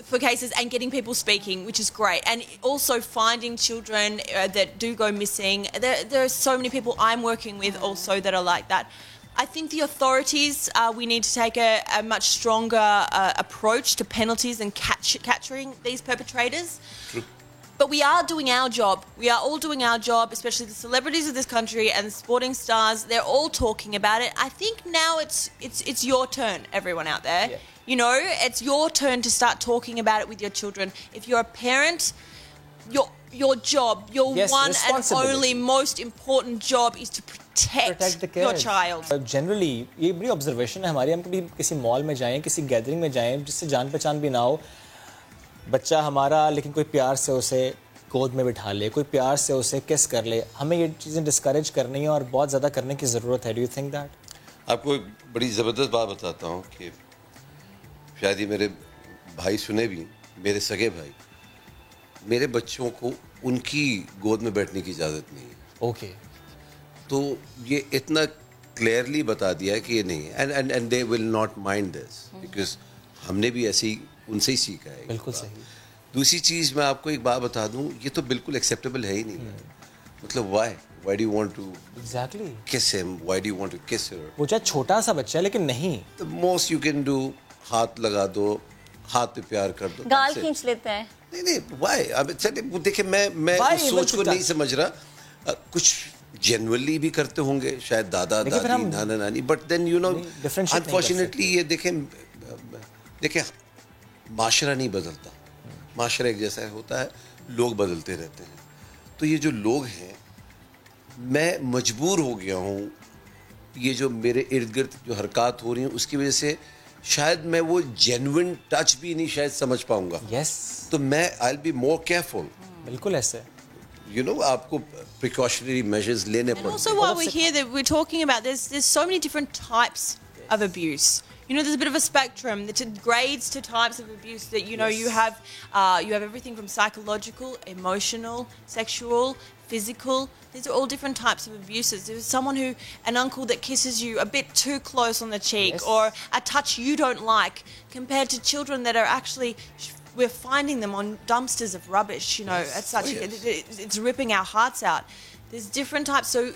for cases and getting people speaking, which is great. And also finding children that do go missing. There are so many people I'm working with also that are like that. I think the authorities, we need to take a much stronger approach to penalties and capturing these perpetrators. True. But we are doing our job. We are all doing our job, especially the celebrities of this country and the sporting stars. They're all talking about it. I think now it's your turn, everyone out there. Yeah. You know, it's your turn to start talking about it with your children. If you're a parent, your job, your one and only most important job is to protect your child. Generally, ये बड़ी observation है हमारी. हम कभी किसी मॉल में जाएं, किसी गैदरिंग में जाएं, जिससे जान पहचान भी ना हो, बच्चा हमारा, लेकिन कोई प्यार से उसे गोद में बिठा ले, कोई प्यार से उसे किस कर ले. हमें ये चीज़ें डिस्करेज करनी है और बहुत ज़्यादा करने की ज़रूरत है. Do you think that? आपको एक बड़ी ज़बरदस्त बात बताता हूँ कि शायद ही मेरे भाई सुने भी, मेरे सगे भाई, मेरे बच्चों को उनकी गोद में बैठने की इजाज़त नहीं है. ओके. तो ये इतना क्लियरली बता दिया है कि ये नहीं है. And they will not mind this because हमने भी ऐसे ही उनसे ही सीखा है. बिल्कुल सही. दूसरी चीज़ मैं आपको एक बात बता दूं, ये तो बिल्कुल एक्सेप्टेबल है ही नहीं. मतलब why do you want to exactly kiss him? Why do you want to kiss her? वो चाहे छोटा सा बच्चा है लेकिन नहीं. The most you can do, हाथ लगा दो, हाथ पे प्यार कर दो, गाल खींच लेते हैं. नहीं why? अब देखिए मैं उस सोच को नहीं समझ रहा. कुछ जेन्युइनली भी करते होंगे शायद दादा दादी नाना नानी, but then you know unfortunately ये देखें देखिए, माशरा नहीं बदलता, माशरा एक जैसा होता है, लोग बदलते रहते हैं। तो ये जो लोग हैं, मैं मजबूर हो गया हूँ, ये जो मेरे इर्द गिर्द जो हरकत हो रही हैं उसकी वजह से शायद मैं वो जेन्युइन टच भी नहीं शायद समझ पाऊंगा। तो मैं I will be more careful. बिल्कुल ऐसे, you know, आपको precautionary measures लेने पड़ते हैं। Also, while we're here, that we're talking about, there's so many different types of abuse. You know, there's a bit of a spectrum, the grades to types of abuse that, you know, you have everything from psychological, emotional, sexual, physical. These are all different types of abuses. There's an uncle that kisses you a bit too close on the cheek, or a touch you don't like, compared to children that are actually, we're finding them on dumpsters of rubbish, you know, it's ripping our hearts out. There's different types, so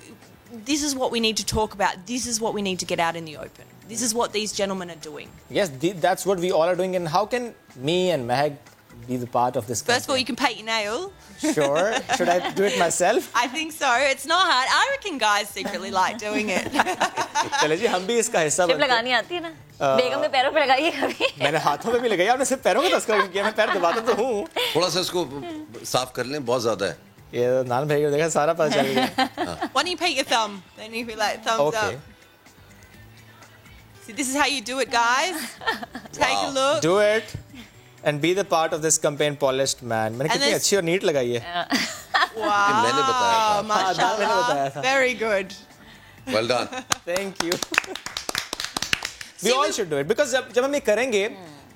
this is what we need to talk about. This is what we need to get out in the open. This is what these gentlemen are doing. Yes, that's what we all are doing. And how can me and Mehak be the part of this? First of all, you can paint your nail. Sure. Should I do it myself? I think so. It's not hard. I reckon guys secretly like doing it. चले जी, हम भी इसका हिस्सा बनते हैं। लगानी आती है ना? बेगम के पैरों पे लगाइए कभी। मैंने हाथों में भी लगाया, आपने सिर्फ पैरों का तस्करा किया। मैं पैर दबाता तो हूँ। थोड़ा सा इसको साफ कर लें, बहुत ज्यादा है। ये नान भाई को देखा, सारा पता चल गया। Why don't you paint your thumb? Then you feel like thumbs up. See, this is how you do it, guys. Take a look. Do it. And be the part of this campaign, polished man. मैंने कितनी अच्छी और नीट लगाई है। Wow. मैंने बताया था। मैंने बताया था। Very good. Well done. Thank you. We all should do it because जब हम ये करेंगे,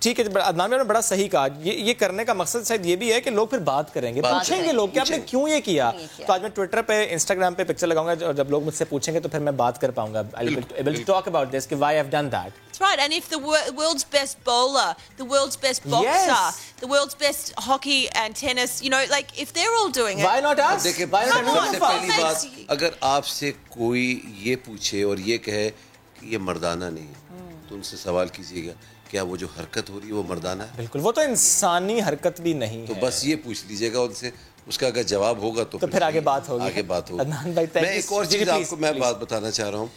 ठीक है, अदनान ने बड़ा सही कहा, ये करने का मकसद शायद ये भी है कि लोग फिर बात करेंगे, पूछेंगे लोग कि आपने क्यों ये किया। तो आज मैं ट्विटर पे, इंस्टाग्राम पे पिक्चर लगाऊंगा और जब लोग मुझसे पूछेंगे तो फिर मैं बात कर पाऊंगा। I'll be able to talk about this, कि why I've done that. That's right, and if the world's best bowler, the world's best boxer, the world's best hockey and tennis, you know, like if they're all doing it, why not us? देखिए, why not सबसे पहली बात, अगर आपसे कोई ये पूछे और ये कहे कि ये मर्दाना नहीं है, तो उनसे सवाल कीजिएगा, क्या वो जो हरकत हो रही है वो मर्दाना है? बिल्कुल, वो तो इंसानी हरकत भी नहीं है। तो बस ये पूछ लीजिएगा उनसे, उसका अगर जवाब होगा तो फिर आगे बात होगी। आगे बात होगी। अदनान भाई, मैं एक और चीज़ आपको मैं बात बताना चाह रहा हूँ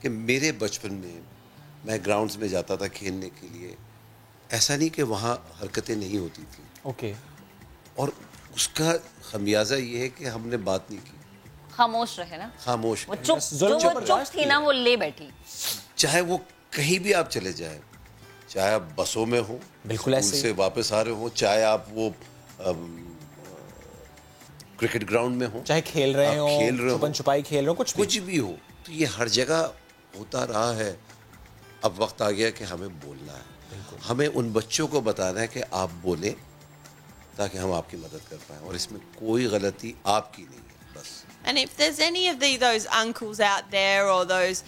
कि मेरे बचपन में मैं ग्राउंड्स में जाता था खेलने के लिए, ऐसा नहीं कि वहाँ हरकतें नहीं होती थी। ओके। और उसका खमियाजा ये है कि हमने बात नहीं की, खामोश रहे ना, खामोश। वो चुप थी ना, वो ले बैठी। चाहे वो कहीं भी आप चले जाए, चाहे आप बसों में हो, बिल्कुल ऐसे से वापस आ रहे हो, चाहे आप वो क्रिकेट ग्राउंड में हो, चाहे खेल रहे हो, छुपन छुपाई खेल रहे हो, कुछ भी हो, तो ये हर जगह होता रहा है। अब वक्त आ गया कि हमें बोलना है, हमें उन बच्चों को बताना है कि आप बोलें ताकि हम आपकी मदद कर पाएं, और इसमें कोई गलती आपकी नहीं है, बस। And if there's any of those uncles out there, or those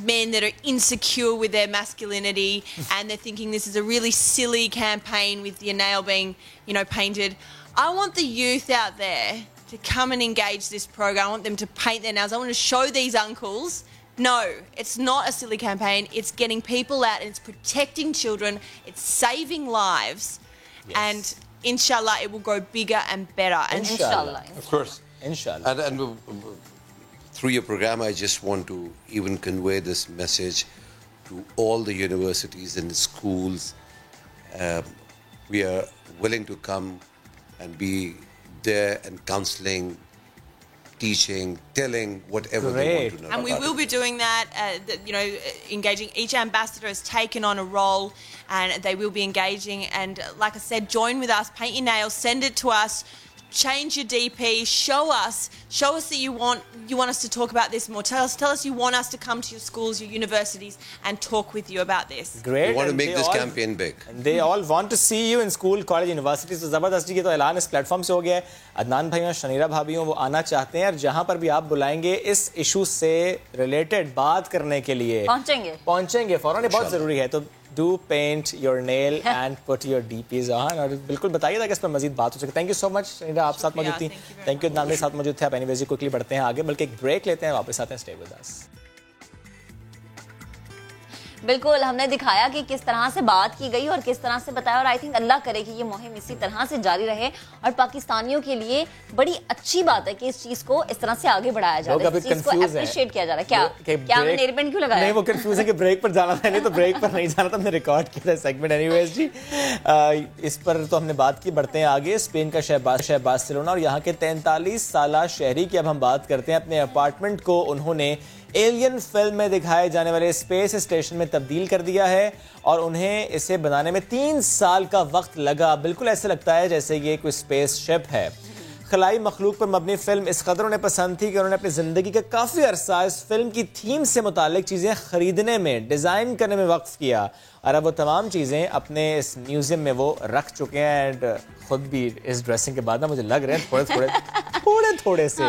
men that are insecure with their masculinity and they're thinking this is a really silly campaign with your nail being, you know, painted, I want the youth out there to come and engage this program. I want them to paint their nails. I want to show these uncles, no, it's not a silly campaign. It's getting people out and it's protecting children. It's saving lives. Yes. And inshallah, it will go bigger and better. And inshallah. Of course. Inshallah. And through your program, I just want to even convey this message to all the universities and the schools. We are willing to come and be there and counseling, teaching, telling, whatever they want to know. And we will be doing that, you know, engaging. Each ambassador has taken on a role and they will be engaging. And like I said, join with us, paint your nails, send it to us. Change your DP. Show us that you want us to talk about this more. Tell us you want us to come to your schools, your universities, and talk with you about this. Great. We want to make this campaign big. And they all want to see you in school, college, universities. तो ज़बरदस्ती के तो ऐलान इस प्लेटफॉर्म से हो गया है। अदनान भाई और शनीरा भाभी वो आना चाहते हैं और जहाँ पर भी आप बुलाएंगे इस इशू से रिलेटेड बात करने के लिए पहुँचेंगे फौरन। ये बहुत ज़रूरी है। तो do paint your nail and put your DPs on और बिल्कुल बताइए ताकि इस पर मजीद बात हो सके। थैंक यू सो मच शनीरा, आप साथ मौजूद थी। थैंक यू अदनान भाई साथ मौजूद थे। आप एनीवेज क्विकली बढ़ते हैं आगे, बल्कि एक ब्रेक लेते हैं, वापस आते हैं। स्टे विद अस। बिल्कुल, हमने दिखाया कि किस तरह से बात की गई और किस तरह से बताया, और आई थिंक अल्लाह करे कि ये मुहिम इसी तरह से जारी रहे और पाकिस्तानियों के लिए बड़ी अच्छी बात है कि इस चीज को इस तरह से आगे बढ़ाया जा रहा है, इस चीज को एप्रिशिएट किया जा रहा है। क्या हमने नेलपेंट क्यों लगाया? नहीं, वो कंफ्यूज है कि ब्रेक पर जाना था, नहीं तो ब्रेक पर नहीं जाना था, हमने रिकॉर्ड किया था सेगमेंट। एनीवेज जी, इस पर तो हमने बात की। बढ़ते हैं आगे। स्पेन का शहर बार्सिलोना और यहाँ के 43 साला शहरी की अब हम बात करते हैं। अपने अपार्टमेंट को उन्होंने एलियन फिल्म में दिखाए जाने वाले स्पेस स्टेशन में तब्दील कर दिया है और उन्हें इसे बनाने में 3 साल का वक्त लगा। बिल्कुल ऐसे लगता है जैसे ये कोई स्पेस शिप है। खलाई मखलूक पर मबनी फिल्म इस कदर उन्हें पसंद थी कि उन्होंने अपनी जिंदगी का काफी अरसा इस फिल्म की थीम से मुतालिक चीजें खरीदने में, डिजाइन करने में वक्फ किया और अब वो तमाम चीजें अपने इस म्यूजियम में वो रख चुके हैं। एंड खुद भी इस ड्रेसिंग के बाद ना मुझे लग रहे हैं थोड़े से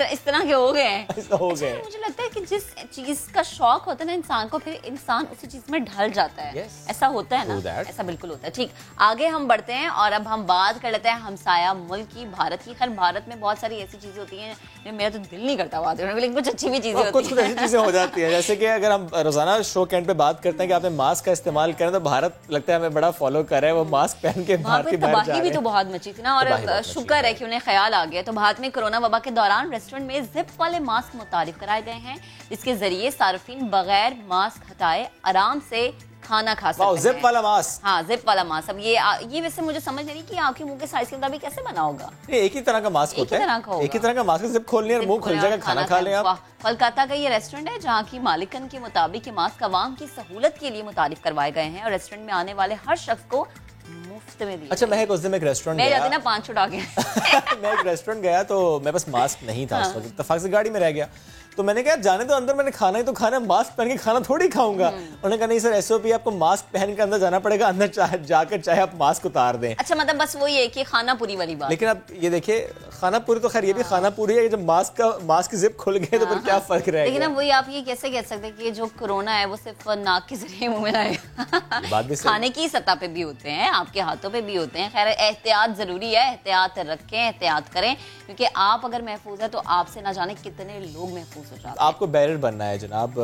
इस तरह के हो गए हैं। हो गए। मुझे लगता है कि जिस चीज का शौक होता है ना इंसान को, फिर इंसान उसी चीज में ढल जाता है। ऐसा होता है ना, ऐसा बिल्कुल होता है। ठीक, आगे हम बढ़ते हैं और अब हम बात कर लेते हैं हमसाया मुल्क की, भारत की। खैर भारत में बहुत सारी ऐसी चीजें होती हैं, मेरा तो दिल नहीं करता बात करने, लेकिन कुछ अच्छी भी चीजें होती हैं। कुछ ऐसी चीजें हो जाती हैं, जैसे कि अगर हम रोजाना शो कैंट पे बात करते हैं कि आपने मास्क का इस्तेमाल करें, तो भारत लगता है हमें बड़ा फॉलो कर रहा है। वो मास्क पहन के भारत की बाहर जा रहे हैं। भी तो बहुत मची थी ना, और शुक्र है कि उन्हें ख्याल आ गया। तो भारत में कोरोना वबा के दौरान रेस्टोरेंट में जिप वाले मास्क मुतारिफ कराए गए हैं, जिसके जरिए सार्फिन बगैर मास्क हटाए आराम से खाना खा सकते हैं। जिप वाला मास्क? हाँ, जिप वाला मास्क। अब ये वैसे मुझे समझ नहीं कि आपके मुंह के साइज के मुताबिक कैसे बना होगा। एक ही तरह का मास्क होता है, एक ही तरह का मास्क। जिप खोलनी है, मुंह खुल जाएगा, खाना खा लें आप। कोलकाता का ये रेस्टोरेंट है जहाँ की मालिकन के मुताबिक ये मास्क अवाम की सहूलत के लिए मुतारिफ करवाए गए हैं और रेस्टोरेंट में आने वाले हर शख्स को मुफ्त में दिया। अच्छा, मैं उस दिन एक रेस्टोरेंट गया, मैं 5 छुड़ा गया। मैं एक रेस्टोरेंट गया तो मेरे पास मास्क नहीं था। उस वक्त इत्तेफाक से गाड़ी में रह गया, तो मैंने कहा जाने तो अंदर, मैंने खाना ही तो खाना, मास्क पहन के खाना थोड़ी खाऊंगा। उन्होंने कहा नहीं सर, एसओपी आपको मास्क पहन के अंदर जाना पड़ेगा, अंदर जाकर चाहे आप मास्क उतार दें। अच्छा, मतलब बस वही है कि खाना पूरी वाली बात। लेकिन अब ये देखिए, खाना पूरी तो खैर ये भी खाना पूरी है, जब मास्क की जिप खुल गए तो फिर क्या फर्क रहेगा। लेकिन अब वही, आप ये कैसे कह सकते हैं कि जो कोरोना है वो सिर्फ नाक के जरिए मुंह में आएगा। खाने की सतह पे भी होते हैं, आपके हाथों पे भी होते हैं। खैर एहतियात जरूरी है, एहतियात रखें, एहतियात करें, क्योंकि आप अगर महफूज है तो आपसे ना जाने कितने लोग महफूज हो जाते हैं। आपको बैरियर बनना है जनाब,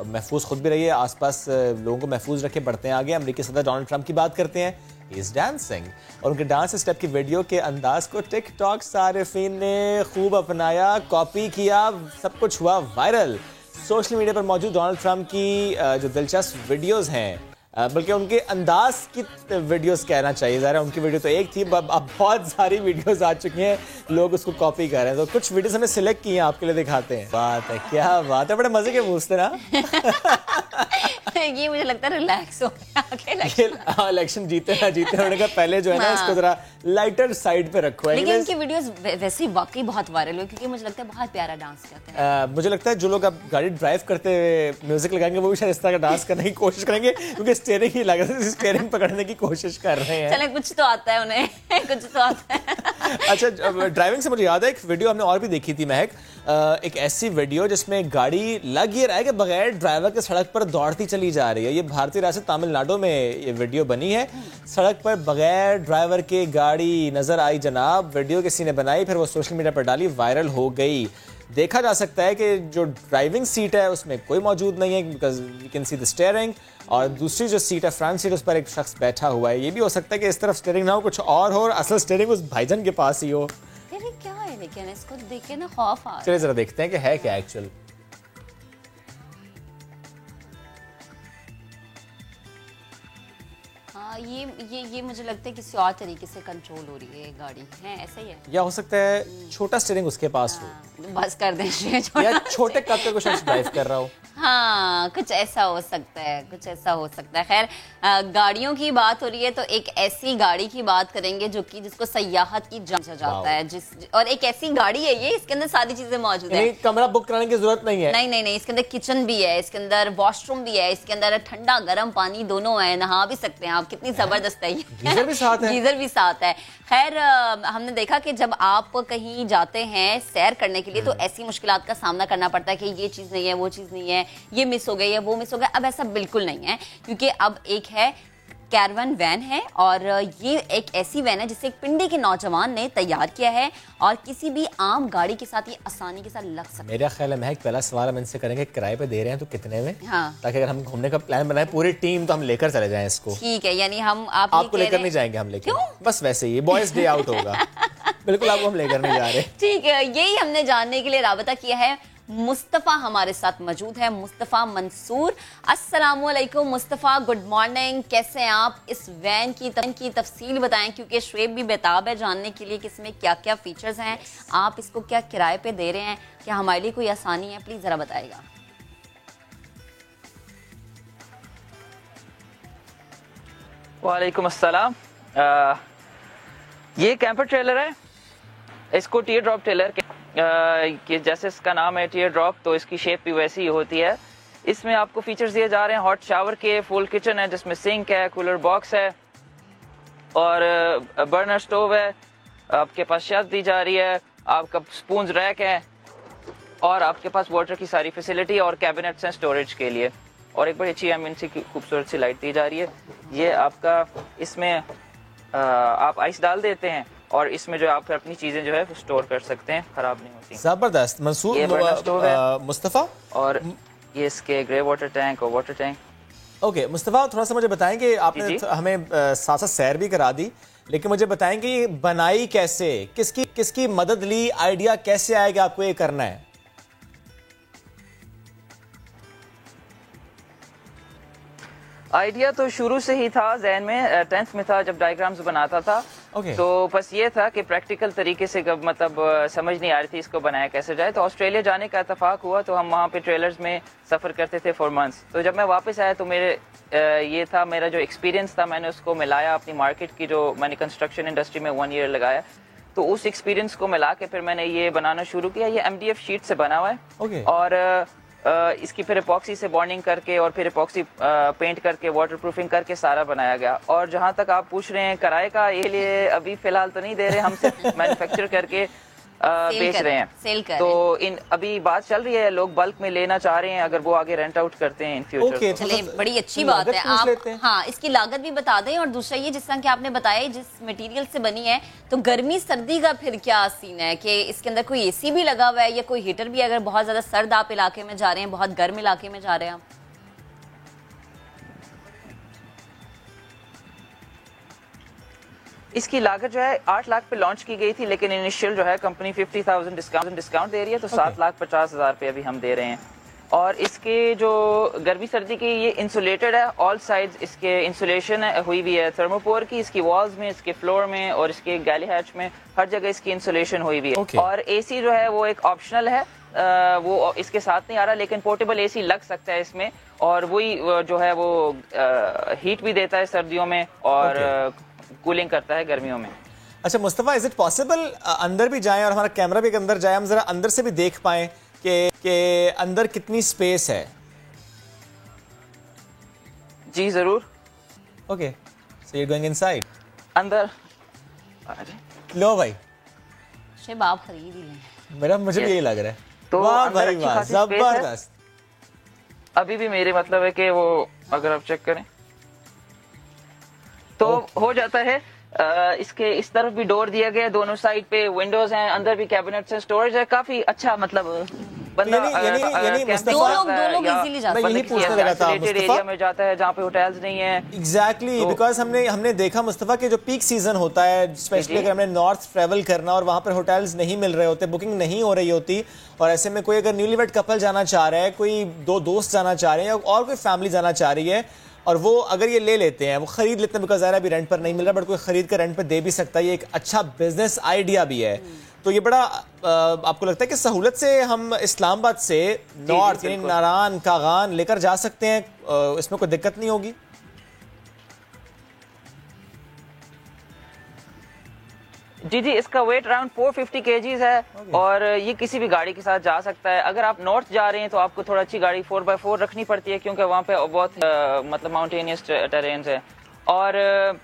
महफूज खुद भी रहिए, आसपास लोगों को महफूज रखे। बढ़ते हैं आगे। अमेरिकी सदर डोनाल्ड ट्रंप की बात करते हैं। ही इज डांसिंग और उनके डांस स्टेप की वीडियो के अंदाज को टिकटॉक सारिफीन ने खूब अपनाया, कॉपी किया, सब कुछ हुआ वायरल। सोशल मीडिया पर मौजूद डोनाल्ड ट्रंप की जो दिलचस्प वीडियोस हैं, बल्कि उनके अंदाज की वीडियोस कहना चाहिए, ज़रा उनकी वीडियो तो एक थी, अब बहुत सारी वीडियोस आ चुकी हैं, लोग उसको कॉपी कर रहे हैं। तो कुछ वीडियोस हमने सिलेक्ट की हैं, आपके लिए दिखाते हैं। बात है, क्या बात है, बड़े मजे के पूछते ना। ये मुझे लगता है रिलैक्स हो गया, इलेक्शन जीते ना जीते, उन्होंने कहा पहले जो है ना इसको जरा लाइटर साइड पे रखो। लेकिन इनकी वीडियोस वैसे ही वाकई बहुत वायरल हुई, क्योंकि मुझे लगता है बहुत प्यारा डांस करते हैं। मुझे लगता है जो लोग अब गाड़ी ड्राइव करते हुए म्यूजिक लगाएंगे वो भी शायद इस तरह का डांस करने की कोशिश करेंगे, क्योंकि स्टीयरिंग ही लगा, स्टीयरिंग पकड़ने की कोशिश कर रहे हैं। चले, कुछ तो आता है उन्हें, कुछ तो आता है। अच्छा, ड्राइविंग से मुझे याद है एक वीडियो हमने और भी देखी थी महक, एक ऐसी वीडियो जिसमें गाड़ी लग ये रहा है कि बगैर ड्राइवर के सड़क पर दौड़ती चली जा रही है। ये भारतीय रियासत तमिलनाडु में ये वीडियो बनी है, सड़क पर बगैर ड्राइवर के गाड़ी नजर आई जनाब। वीडियो किसी ने बनाई, फिर वो सोशल मीडिया पर डाली, वायरल हो गई। देखा जा सकता है कि जो ड्राइविंग सीट है उसमें कोई मौजूद नहीं है, because you can see the steering, और दूसरी जो सीट है फ्रंट सीट, उस पर एक शख्स बैठा हुआ है। ये भी हो सकता है कि इस तरफ स्टीयरिंग ना हो, कुछ और हो, और असल स्टीयरिंग उस भाईजान के पास ही हो। क्या है, लेकिन इसको देख के ना खौफ आ। चलिए जरा देखते हैं कि है क्या एक्चुअल। ये मुझे लगता है किसी और तरीके से कंट्रोल हो रही है गाड़ी, है ऐसा ही है। या हो सकता है छोटा स्टीयरिंग उसके पास हो, बस कर दें, या छोटे कप पे कुछ ड्राइव कर रहा हो। हाँ, कुछ ऐसा हो सकता है, कुछ ऐसा हो सकता है। खैर, गाड़ियों की बात हो रही है तो एक ऐसी गाड़ी की बात करेंगे जो कि जिसको सयाहत की समझा जाता है, और एक ऐसी गाड़ी है ये, इसके अंदर सारी चीजें मौजूद है। कमरा बुक कराने की जरूरत नहीं है। नहीं, इसके अंदर किचन भी है, इसके अंदर वॉशरूम भी है, इसके अंदर ठंडा गर्म पानी दोनों है, नहा भी सकते हैं आप। कितनी जबरदस्त है, गीजर भी साथ है। गीजर भी साथ है। खैर, हमने देखा कि जब आप कहीं जाते हैं सैर करने के लिए तो ऐसी मुश्किलात का सामना करना पड़ता है कि ये चीज नहीं है, वो चीज नहीं है, ये मिस हो गई है, वो मिस हो गया। अब ऐसा बिल्कुल नहीं है, क्योंकि अब एक है कैरवन वैन है और ये एक ऐसी वैन है जिसे एक पिंडी के नौजवान ने तैयार किया है और किसी भी आम गाड़ी के साथ ये आसानी के साथ लग सकता है। मेरा ख्याल है महक, पहला सवाल हम इनसे करेंगे किराए पे दे रहे हैं तो कितने में, हाँ। ताकि अगर हम घूमने का प्लान बनाए पूरी टीम तो हम लेकर चले जाएं इसको। ठीक है, यानी हम आपको लेकर नहीं जाएंगे हम, लेकर बस वैसे ही बॉयज डे आउट होगा। बिल्कुल आपको हम लेकर नहीं जा रहे। ठीक है, यही हमने जानने के लिए राबता किया है। मुस्तफ़ा हमारे साथ मौजूद है, मुस्तफ़ा मंसूर। अस्सलामुअलैकुम मुस्तफ़ा, गुड मॉर्निंग, कैसे हैं आप? इस वैन की तफसील बताएं, क्योंकि शुएब भी बेताब है जानने के लिए कि इसमें क्या क्या फीचर्स हैं, आप इसको क्या किराए पे दे रहे हैं, क्या हमारे लिए कोई आसानी है, प्लीज जरा बताएगा। वालेकुम अस्सलाम। ये कैंपर ट्रेलर है, इसको टीयर ड्रॉप ट्रेलर कि जैसे इसका नाम है टीयर ड्रॉप, तो इसकी शेप भी वैसी ही होती है। इसमें आपको फीचर्स दिए जा रहे हैं हॉट शावर के, फुल किचन है जिसमें सिंक है, कूलर बॉक्स है और बर्नर स्टोव है, आपके पास शेल्फ दी जा रही है, आपका स्पून्स रैक है और आपके पास वाटर की सारी फैसिलिटी और कैबिनेट्स हैं स्टोरेज के लिए, और एक बड़ी अच्छी एमएनसी की खूबसूरत सी लाइट दी जा रही है। ये आपका इसमें आप आइस डाल देते हैं और इसमें जो आप अपनी चीजें जो है स्टोर कर सकते हैं, खराब नहीं होती। जबरदस्त मंसूर। मुस्तफ़ा, और ये इसके ग्रे वाटर टैंक और वाटर टैंक। ओके मुस्तफ़ा, थोड़ा सा मुझे बताएं कि आपने हमें साथ साथ सैर भी करा दी, लेकिन मुझे बताएं कि बनाई कैसे, किसकी मदद ली, आइडिया कैसे आया कि आपको ये करना है? आइडिया तो शुरू से ही था ज़हन में, 10th में था जब डायग्राम्स बनाता था। तो बस ये था कि प्रैक्टिकल तरीके से मतलब समझ नहीं आ रही थी इसको बनाया कैसे जाए। तो ऑस्ट्रेलिया जाने का इत्तेफाक हुआ, तो हम वहाँ पे ट्रेलर्स में सफ़र करते थे फॉर मंथ्स। तो जब मैं वापस आया तो मेरे ये था मेरा जो एक्सपीरियंस था, मैंने उसको मिलाया अपनी मार्केट की, जो मैंने कंस्ट्रक्शन इंडस्ट्री में 1 ईयर लगाया, तो उस एक्सपीरियंस को मिला के फिर मैंने ये बनाना शुरू किया। ये MDF शीट से बना हुआ है और इसकी फिर एपॉक्सी से बॉन्डिंग करके और फिर एपॉक्सी पेंट करके वाटरप्रूफिंग करके सारा बनाया गया। और जहां तक आप पूछ रहे हैं किराए का, ये लिए अभी फिलहाल तो नहीं दे रहे, हम सिर्फ मैन्युफैक्चर करके बेच रहे हैं। तो इन अभी बात चल रही है, लोग बल्क में लेना चाह रहे हैं, अगर वो आगे रेंट आउट करते हैं इन फ्यूचर। चलिए, बड़ी अच्छी बात है। आप हाँ इसकी लागत भी बता दें, और दूसरा ये जिस तरह कि आपने बताया जिस मटेरियल से बनी है, तो गर्मी सर्दी का फिर क्या सीन है कि इसके अंदर कोई AC भी लगा हुआ है या कोई हीटर भी, अगर बहुत ज्यादा सर्द आप इलाके में जा रहे हैं, बहुत गर्म इलाके में जा रहे हैं आप? इसकी लागत जो है 8 लाख पे लॉन्च की गई थी, लेकिन इनिशियल जो है कंपनी 50,000 डिस्काउंट दे रही है, तो 7,50,000 पे अभी हम दे रहे हैं। और इसके जो गर्मी सर्दी की, ये इंसुलेटेड है, ऑल साइड्स इसके इंसुलेशन हुई हुई है थर्मोपोर की, इसकी वॉल्स में, इसके फ्लोर में और इसके गैली हैच में हर जगह इसकी इंसुलेशन हुई हुई है। और AC जो है वो एक ऑप्शनल है, वो इसके साथ नहीं आ रहा, लेकिन पोर्टेबल AC लग सकता है इसमें, और वही जो है वो हीट भी देता है सर्दियों में और कूलिंग करता है गर्मियों में। अच्छा मुस्तफ़ा, इज इट पॉसिबल अंदर भी जाएं और हमारा कैमरा भी अंदर जाए, हम जरा अंदर से भी देख पाएं कि अंदर कितनी स्पेस है? जी जरूर। Okay, so you are going inside. अंदर लो भाई, शेब आप खरीद ही लें। मेरा मुझे भी यही लग रहा है। तो वाह भाई वाह, जबरदस्त। अभी भी मेरे मतलब है कि वो अगर आप चेक करें तो हो जाता है। इसके इस तरफ भी डोर दिया गया है, दोनों साइड पे विंडोज हैं, अंदर भी कैबिनेट्स हैं, स्टोरेज है, काफी अच्छा मतलब बंदा एरिया में जाता है जहाँ पे होटल्स नहीं है। एग्जैक्टली, बिकॉज हमने देखा मुस्तफा के जो पीक सीजन होता है, स्पेशली अगर हमने नॉर्थ ट्रेवल करना और वहाँ पर होटल्स नहीं मिल रहे होते, बुकिंग नहीं हो रही होती, और ऐसे में कोई अगर न्यूलीवेड कपल जाना चाह रहा है, कोई 2 दोस्त जाना चाह रहे हैं और कोई फैमिली जाना चाह रही है, और वो अगर ये ले लेते हैं, वो खरीद लेते हैं, बिकॉज ज़ाहिर अभी रेंट पर नहीं मिल रहा, बट कोई खरीद कर रेंट पर दे भी सकता है, ये एक अच्छा बिजनेस आइडिया भी है। तो ये बड़ा आपको लगता है कि सहूलत से हम इस्लामाबाद से नॉर्थ यानी नारान कागान लेकर जा सकते हैं, इसमें कोई दिक्कत नहीं होगी? जी जी, इसका वेट अराउंड 450 kgs है और ये किसी भी गाड़ी के साथ जा सकता है। अगर आप नॉर्थ जा रहे हैं तो आपको थोड़ा अच्छी गाड़ी 4x4 रखनी पड़ती है, क्योंकि वहाँ पे बहुत मतलब माउंटेनियस टेरेन्स है। और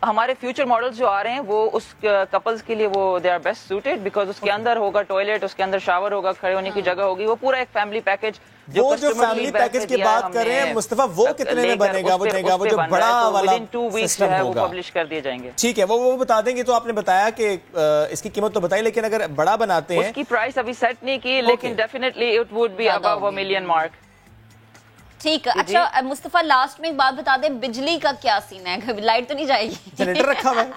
हमारे फ्यूचर मॉडल्स जो आ रहे हैं वो उस कपल्स के लिए वो they are best suited, because उसके अंदर होगा टॉयलेट, उसके अंदर शावर होगा, खड़े होने की जगह होगी, वो पूरा एक फैमिली पैकेज वो जो फैमिली पैकेज की बात कर रहे हैं मुस्तफा, वो कितने में बनेगा? वो देगा वो जो बड़ा वाला सिस्टम होगा, पब्लिश कर दिए जाएंगे। ठीक है, वो बता देंगे। तो आपने बताया कि इसकी कीमत तो बताई, लेकिन अगर बड़ा बनाते हैं, उसकी प्राइस अभी सेट नहीं की, लेकिन definitely it would be above $1 million mark. ठीक है। अच्छा मुस्तफा, लास्ट में एक बात बता दे, बिजली का क्या सीन है? लाइट तो नहीं जाएगी? जनरेटर रखा हुआ है?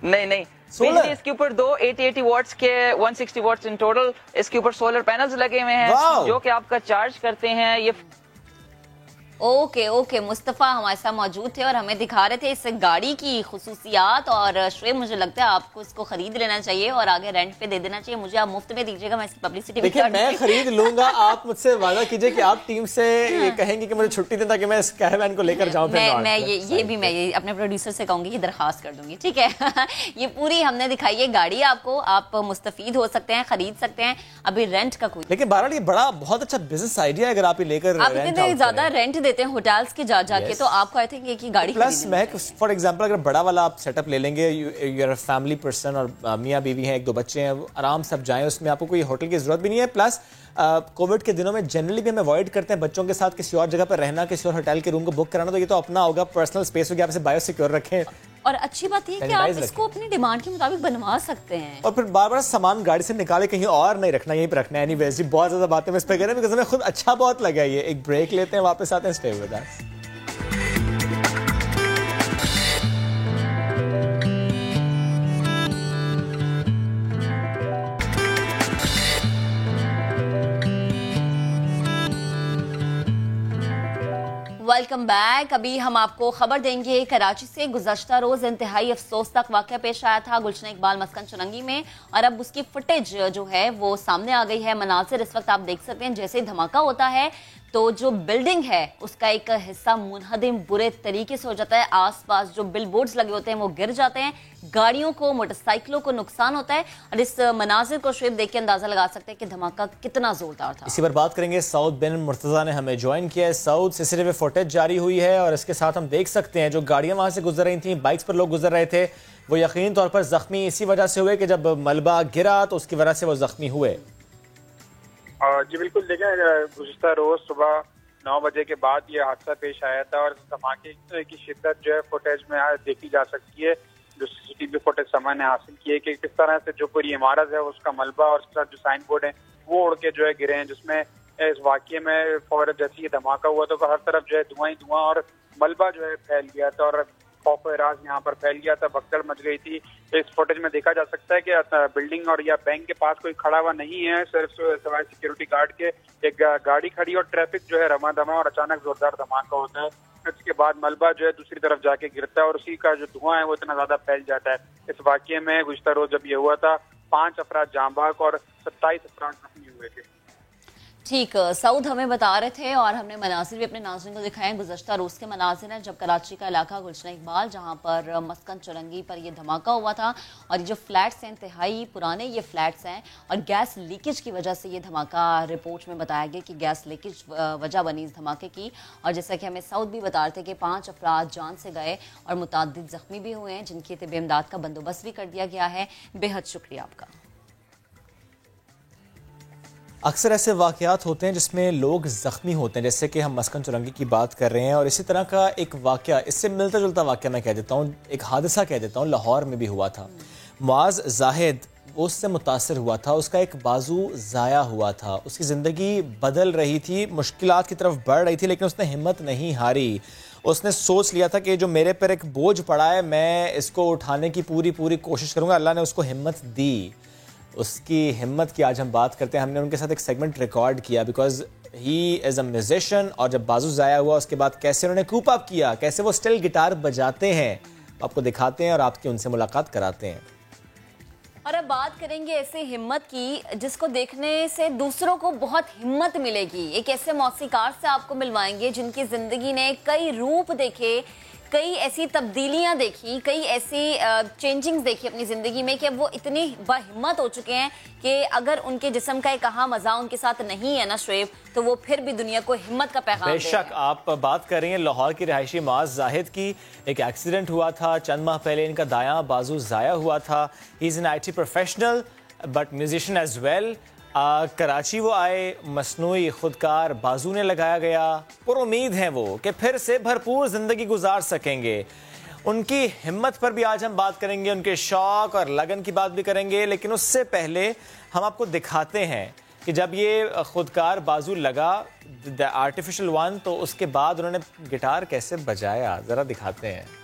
नहीं, बिजली इसके ऊपर 2 80 वॉट्स के 160 वॉट्स इन टोटल इसके ऊपर सोलर पैनल्स लगे हुए हैं जो कि आपका चार्ज करते हैं। ये ओके मुस्तफा हमारे साथ मौजूद थे और हमें दिखा रहे थे इस गाड़ी की खुसूसियात। और शुएब, मुझे लगता है आपको इसको खरीद लेना चाहिए और आगे रेंट पे दे देना चाहिए। मुझे आप मुफ्त में दीजिएगा, मैं इसकी पब्लिसिटी। देखिए, मैं खरीद लूंगा, आप मुझसे वादा कीजिए कि आप टीम से ये कहेंगे कि मुझे छुट्टी दें ताकि मैं इस कैरावान को लेकर जाऊं। मैं ये अपने प्रोड्यूसर से कहूंगी, ये दरखास्त कर दूंगी। ठीक है ये पूरी हमने दिखाई है गाड़ी आपको, आप मुस्तफीद हो सकते हैं, खरीद सकते हैं। अभी रेंट का कोई, लेकिन बहरहाल ये बड़ा बहुत अच्छा बिजनेस आइडिया है। अगर आप ये लेकर आप इतने ज्यादा रेंट देते हैं होटल्स के जाके, तो आपको आई थिंक एक ही गाड़ी प्लस मैं फॉर एग्जांपल अगर बड़ा वाला आप सेटअप ले लेंगे, यू आर फैमिली पर्सन और मियाँ बीवी हैं, 1-2 बच्चे हैं, आराम से आप जाएं, उसमें आपको कोई होटल की जरूरत भी नहीं है। प्लस कोविड के दिनों में जनरली भी हम अवॉइड करते हैं बच्चों के साथ किसी और जगह पर रहना, किसी और होटल के रूम को बुक कराना। तो ये तो अपना होगा, पर्सनल स्पेस होगी, आप इसे बायो सिक्योर रखें। और अच्छी बात ये कि आप इसको अपनी डिमांड के मुताबिक बनवा सकते हैं और फिर बार-बार सामान गाड़ी से निकाले कहीं और नहीं रखना, यहीं पर रखना है। एनीवेज जी, बहुत ज्यादा बातें मैं इस पे कर रहे हैं बिकॉज़ हमें खुद अच्छा बहुत लगा ये। एक ब्रेक लेते हैं, वापस आते हैं, stay with us. Welcome back. अभी हम आपको खबर देंगे कराची से। गुज़श्ता रोज इंतहाई अफसोसनाक वाक़या पेश आया था गुलशन इकबाल मस्कन चुरंगी में, और अब उसकी फुटेज जो है वो सामने आ गई है। मनाज़िर इस वक्त आप देख सकते हैं, जैसे ही धमाका होता है तो जो बिल्डिंग है उसका एक हिस्सा मुनहदिम बुरे तरीके से हो जाता है। आसपास जो बिलबोर्ड्स लगे होते हैं वो गिर जाते हैं, गाड़ियों को, मोटरसाइकिलों को नुकसान होता है। और इस मनाजिर को शुएब देख के अंदाजा लगा सकते हैं कि धमाका कितना जोरदार था। इसी पर बात करेंगे। सऊद बिन मुर्तजा ने हमें ज्वाइन किया है। सऊद, सीसीटीवी फुटेज जारी हुई है और इसके साथ हम देख सकते हैं जो गाड़ियां वहां से गुजर रही थी, बाइक्स पर लोग गुजर रहे थे, वो यकीन तौर पर जख्मी इसी वजह से हुए कि जब मलबा गिरा तो उसकी वजह से वो जख्मी हुए। जी बिल्कुल, देखें गुज़श्ता रोज सुबह 9 बजे के बाद ये हादसा पेश आया था और धमाके की शिद्दत जो है फुटेज में देखी जा सकती है। जो सीसीटीवी फुटेज सामान्य हासिल की है कि किस तरह से जो पूरी इमारत है उसका मलबा और उसके साथ जो साइन बोर्ड है वो उड़ के जो है गिरे हैं, जिसमें इस वाक़ये में फौरन जैसे ये धमाका हुआ तो हर तरफ जो है धुआं ही धुआं और मलबा जो है फैल गया था और खौफ राज यहाँ पर फैल गया था, भगदड़ मच गई थी। इस फुटेज में देखा जा सकता है कि बिल्डिंग और या बैंक के पास कोई खड़ा हुआ नहीं है, सिर्फ सवाए सिक्योरिटी गार्ड के एक गाड़ी खड़ी और ट्रैफिक जो है रमा दमा और अचानक जोरदार धमाका होता है। इसके बाद मलबा जो है दूसरी तरफ जाके गिरता है और उसी का जो धुआं है वो इतना ज्यादा फैल जाता है। इस वाकये में गुज़श्ता रोज जब ये हुआ था 5 अफराद जाँ बहक और 27 अफराद जख्मी हुए थे। ठीक, सऊद हमें बता रहे थे और हमने मनाजिर भी अपने नाज़रीन को दिखाए। गुज़श्ता रोज़ के मनाजिर हैं जब कराची का इलाका गुलशन इकबाल, जहाँ पर मस्कन चुरंगी पर यह धमाका हुआ था और ये जो फ्लैट्स हैं इंतहाई पुराने ये फ्लैट्स हैं और गैस लीकेज की वजह से ये धमाका रिपोर्ट में बताया गया कि गैस लीकेज वजह बनी इस धमाके की। और जैसा कि हमें सऊद भी बता रहे थे कि 5 अफराद जान से गए और मुतअद्दिद ज़ख्मी भी हुए हैं, जिनकी तिब्बी इमदाद का बंदोबस्त भी कर दिया गया है। बेहद शुक्रिया आपका। अक्सर ऐसे वाक़यात होते हैं जिसमें लोग ज़ख्मी होते हैं, जैसे कि हम मस्कन चुरंगी की बात कर रहे हैं। और इसी तरह का एक वाक़या, इससे मिलता जुलता वाक़या मैं कह देता हूँ, एक हादसा कह देता हूँ, लाहौर में भी हुआ था। मुआज़ जाहिद उससे मुतासर हुआ था, उसका एक बाजू ज़ाया हुआ था, उसकी ज़िंदगी बदल रही थी, मुश्किलात की तरफ बढ़ रही थी, लेकिन उसने हिम्मत नहीं हारी। उसने सोच लिया था कि जो मेरे पर एक बोझ पड़ा है मैं इसको उठाने की पूरी कोशिश करूँगा। अल्लाह ने उसको हिम्मत दी। उसकी हिम्मत की आज हम बात करते हैं। हमने उनके साथ एक सेगमेंट रिकॉर्ड किया because he is a musician. और जब बाजू ज़ाया हुआ उसके बाद कैसे उन्होंने कूप अप किया, कैसे वो स्टिल गिटार बजाते हैं, आपको दिखाते हैं और आपकी उनसे मुलाकात कराते हैं। और अब बात करेंगे ऐसे हिम्मत की जिसको देखने से दूसरों को बहुत हिम्मत मिलेगी। एक ऐसे मौसीकार से आपको मिलवाएंगे जिनकी जिंदगी ने कई रूप देखे, कई ऐसी तब्दीलियां देखी, कई ऐसी चेंजिंग्स देखी अपनी ज़िंदगी में कि अब वो इतनी बाहिम्मत हो चुके हैं कि अगर उनके जिस्म का एक अहम मज़ा उनके साथ नहीं है ना शुएब, तो वो फिर भी दुनिया को हिम्मत का पैगाम दे रहे हैं। बेशक आप बात कर रही हैं लाहौर की रिहायशी मुआज़ जाहिद की। एक एक्सीडेंट हुआ था चंद माह पहले, इनका दायां बाजू ज़ाया हुआ था। He is an IT professional but musician as well. Karachi वो आए, मसनूई खुदकार बाजू ने लगाया गया, पर उम्मीद है वो कि फिर से भरपूर ज़िंदगी गुजार सकेंगे। उनकी हिम्मत पर भी आज हम बात करेंगे, उनके शौक और लगन की बात भी करेंगे, लेकिन उससे पहले हम आपको दिखाते हैं कि जब ये खुदकार बाजू लगा, द आर्टिफिशियल वन, तो उसके बाद उन्होंने गिटार कैसे बजाया, ज़रा दिखाते हैं।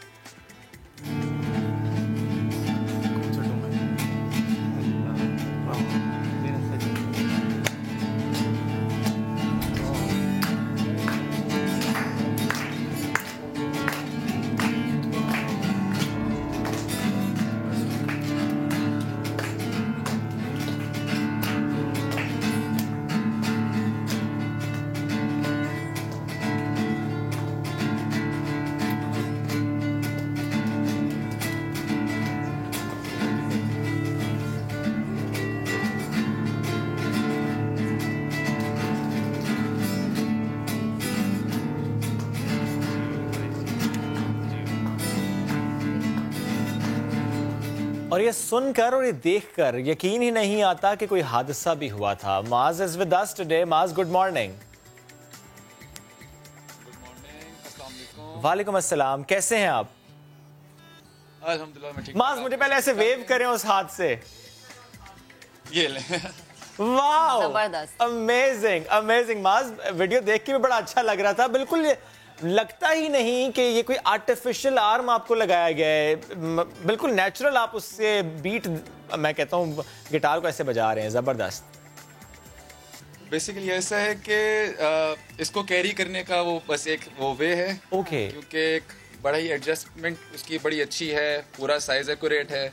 और ये सुनकर और ये देखकर यकीन ही नहीं आता कि कोई हादसा भी हुआ था। माज इज विद अस टुडे। माज, गुड मॉर्निंग। वालेकुम अस्सलाम, कैसे हैं आप? अल्हम्दुलिल्लाह मैं ठीक। माज, मुझे पहले ऐसे वेव करें उस हाथ से। ये ले। Wow, amazing amazing. माज, वीडियो देख के भी बड़ा अच्छा लग रहा था। बिल्कुल लगता ही नहीं कि ये कोई आर्टिफिशियल आर्म आपको लगाया गया है, बिल्कुल नेचुरल आप उससे बीट, मैं कहता हूँ, गिटार को ऐसे बजा रहे हैं। ज़बरदस्त। बेसिकली ऐसा है कि इसको कैरी करने का वो बस एक वो वे है। ओके। क्योंकि एक बड़ा ही एडजस्टमेंट उसकी बड़ी अच्छी है, पूरा साइज एक्यूरेट है,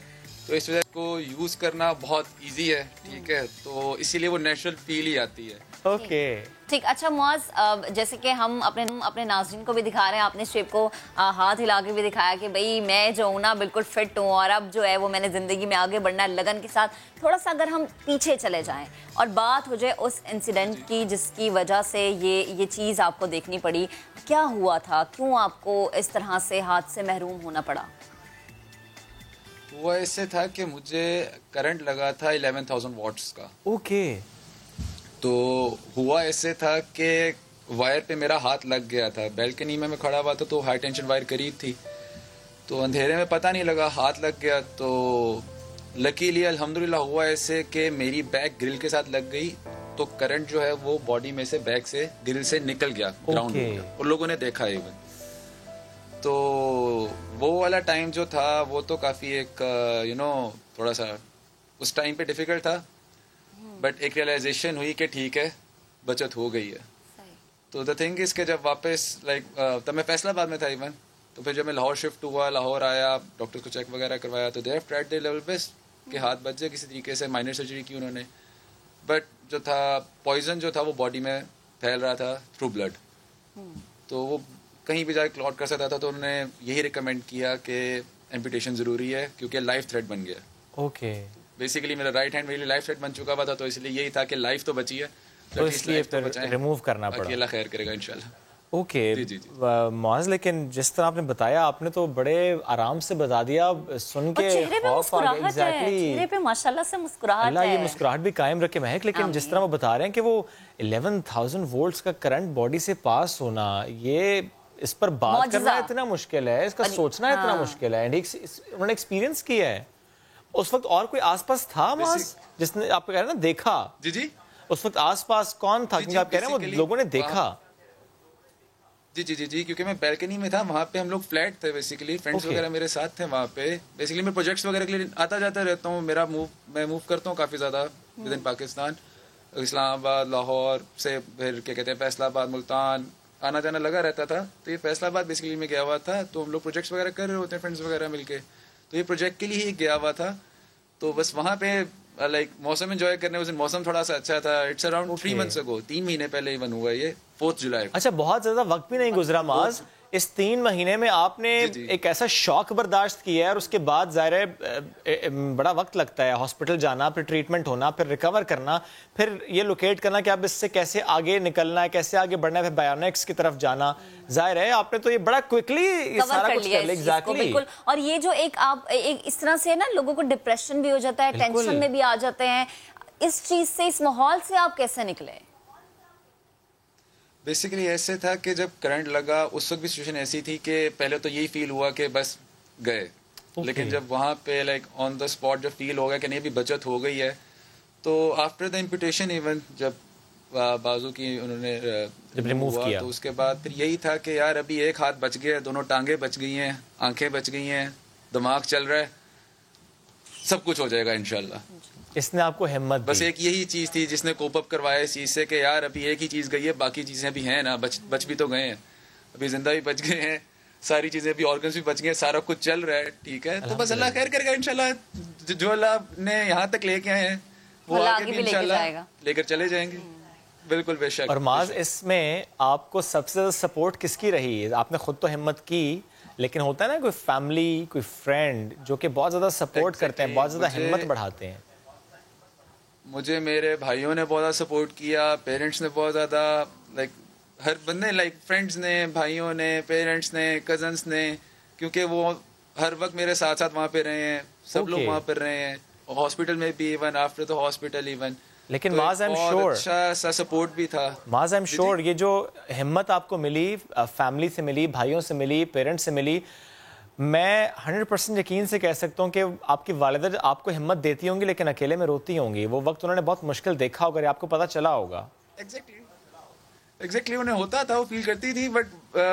तो इस वजह को यूज़ करना बहुत इजी है। ठीक है, तो इसीलिए वो नेचुरल फील ही आती है। ओके, ठीक। अच्छा मुआज, जैसे कि हम अपने नाज़रीन को भी दिखा रहे हैं, आपने शेप को हाथ हिला के भी दिखाया कि भाई मैं जो हूँ ना बिल्कुल फिट हूँ, और अब जो है वो मैंने ज़िंदगी में आगे बढ़ना है लगन के साथ। थोड़ा सा अगर हम पीछे चले जाएं और बात हो जाए उस इंसिडेंट की जिसकी वजह से ये चीज़ आपको देखनी पड़ी, क्या हुआ था, क्यों आपको इस तरह से हाथ से महरूम होना पड़ा? वो ऐसे था कि मुझे करंट लगा था 11,000 वॉट्स का। ओके। तो हुआ ऐसे था कि वायर पे मेरा हाथ लग गया था। बैल्कनी में मैं खड़ा हुआ था तो हाई टेंशन वायर करीब थी, तो अंधेरे में पता नहीं लगा, हाथ लग गया। तो लकीली अल्हम्दुलिल्लाह हुआ ऐसे कि मेरी बैक ग्रिल के साथ लग गई, तो करंट जो है वो बॉडी में से, बैक से, ग्रिल से निकल गया ग्राउंड में, और लोगों ने देखा इवन। तो वो वाला टाइम जो था वो तो काफ़ी एक थोड़ा सा उस टाइम पे डिफ़िकल्ट था, बट एक रियलाइजेशन हुई कि ठीक है, बचत हो गई है। तो द थिंग इज़ के जब वापस तब मैं फैसलाबाद में था इवन, तो फिर जब मैं लाहौर शिफ्ट हुआ, लाहौर आया, डॉक्टर को चेक वगैरह करवाया, तो they have tried their level best कि हाथ बच जाए किसी तरीके से। माइनर सर्जरी की उन्होंने, बट जो था पॉइजन जो था वो बॉडी में फैल रहा था थ्रू ब्लड, तो वो कहीं भी जाके क्लॉट कर सकता था। तो उन्होंने यही रिकमेंड किया कि एम्पुटेशन ज़रूरी है क्योंकि लाइफ थ्रेट बन गया। ओके। बेसिकली मेरा राइट हैंड मेरे लिए लाइफ थ्रेट बन चुका हुआ था, तो इसलिए यही था कि लाइफ तो बची है, तो इसलिए रिमूव करना पड़ा। अल्लाह खैर करेगा इंशाल्लाह। ओके मुआज़, लेकिन जिस तरह आपने बताया, आपने तो बड़े आराम से बता दिया, सुन के चेहरे पे मुस्कुराहट है, चेहरे पे माशाल्लाह से मुस्कुराहट है। अल्लाह ये मुस्कुराहट भी कायम रखे महक। लेकिन जिस तरह वो बता रहे हैं कि वो 11,000 वोल्ट्स का करंट बॉडी से पास होना, ये इस पर बात करना इतना मुश्किल है, इसका सोचना इतना मुश्किल है। उन्होंने एक्सपीरियंस किया है। उस वक्त और कोई आसपास था मुआज़ जिसने, आप कह रहे हैं ना, देखा? जी जी। उस वक्त आसपास कौन था? क्योंकि आप कह रहे हैं वो लोगों ने देखा। जी जी जी जी, क्योंकि मैं बैल्कनी में था, वहाँ पे हम लोग फ्लैट थे, बेसिकली फ्रेंड्स वगैरह मेरे साथ थे वहाँ पे। बेसिकली मैं प्रोजेक्ट्स वगैरह के लिए आता जाता रहता हूँ, मैं मूव करता हूँ काफ़ी ज़्यादा विद इन पाकिस्तान, इस्लामाबाद, लाहौर से फिर क्या कहते हैं फैसलाबाद, मुल्तान, आना जाना लगा रहता था। तो ये फैसलाबाद बेसिकली मैं गया हुआ था, तो हम लोग प्रोजेक्ट्स वगैरह कर रहे होते हैं फ्रेंड्स वगैरह मिलके, तो ये प्रोजेक्ट के लिए ही गया हुआ था। तो बस वहाँ पे मौसम एंजॉय करने, उस दिन मौसम थोड़ा सा अच्छा था। इट्स अराउंड 3 मंथ्स अगो, 3 महीने पहले इवन हुआ ये 4 जुलाई। अच्छा, बहुत ज्यादा वक्त भी नहीं गुजरा माज, इस 3 महीने में आपने एक ऐसा शॉक बर्दाश्त किया है और उसके बाद ज़ाहिर है बड़ा वक्त लगता है हॉस्पिटल जाना, फिर ट्रीटमेंट होना, फिर रिकवर करना, फिर ये लोकेट करना कि अब इससे कैसे आगे निकलना है, कैसे आगे बढ़ना है, फिर बायोनिक्स की तरफ जाना। ज़ाहिर है आपने तो ये बड़ा क्विकली सारा कुछ कर लिया। एग्जैक्टली बिल्कुल। और ये जो आप इस तरह से ना लोगों को डिप्रेशन भी हो जाता है, टेंशन में भी आ जाते हैं, इस चीज से, इस माहौल से आप कैसे निकले? बेसिकली ऐसे था कि जब करंट लगा उस वक्त भी सिचुएशन ऐसी थी कि पहले तो यही फील हुआ कि बस गए, लेकिन जब वहाँ पे लाइक ऑन द स्पॉट जब फील हो गया कि नहीं भी बचत हो गई है, तो आफ्टर द इम्पुटेशन इवन जब बाजू की उन्होंने जब रिमूव किया तो उसके बाद फिर यही था कि यार अभी एक हाथ बच गया, दोनों टांगे बच गई हैं, आंखें बच गई हैं, दिमाग चल रहा है, सब कुछ हो जाएगा इंशाल्लाह। इसने आपको हिम्मत बस एक यही चीज थी जिसने कोप अप करवाया इस चीज से कि यार अभी एक ही चीज गई है, बाकी चीजें भी हैं ना, बच भी तो गए हैं, अभी जिंदा भी बच गए हैं, सारी चीजें भी, ऑर्गन्स भी बच गए, सारा कुछ चल रहा है, ठीक है। तो बस अल्लाह खैर करेगा इंशाल्लाह, जो अल्लाह ने यहाँ तक लेके आए हैं वो आगे भी इंशाल्लाह लेकर चले जाएंगे। बिल्कुल बेशक। और माज इसमें आपको सबसे ज्यादा सपोर्ट किसकी रही है? आपने खुद तो हिम्मत की, लेकिन होता है ना कोई फैमिली, कोई फ्रेंड जो कि बहुत ज्यादा सपोर्ट करते हैं, बहुत ज्यादा हिम्मत बढ़ाते हैं। मुझे मेरे भाइयों ने बहुत ज़्यादा सपोर्ट किया, पेरेंट्स ने बहुत ज़्यादा, लाइक हर बंदे, लाइक फ्रेंड्स ने, भाइयों ने, पेरेंट्स ने, कजन्स ने, क्योंकि वो हर वक्त मेरे साथ साथ वहाँ पे रहे हैं, सब लोग वहाँ पर रहे हैं, हॉस्पिटल में भी, even after the hospital even. लेकिन माज आई एम श्योर अच्छा सा सपोर्ट भी था। माज आई एम श्योर ये जो हिम्मत आपको मिली, फैमिली से मिली, भाइयों से मिली, पेरेंट्स से मिली, मैं 100% यकीन से कह सकता हूँ कि आपकी वालिदा आपको हिम्मत देती होंगी, लेकिन अकेले में रोती होंगी। वो वक्त उन्होंने बहुत मुश्किल देखा होगा, आपको पता चला होगा। एग्जैक्टली उन्हें होता था, वो फील करती थी, बट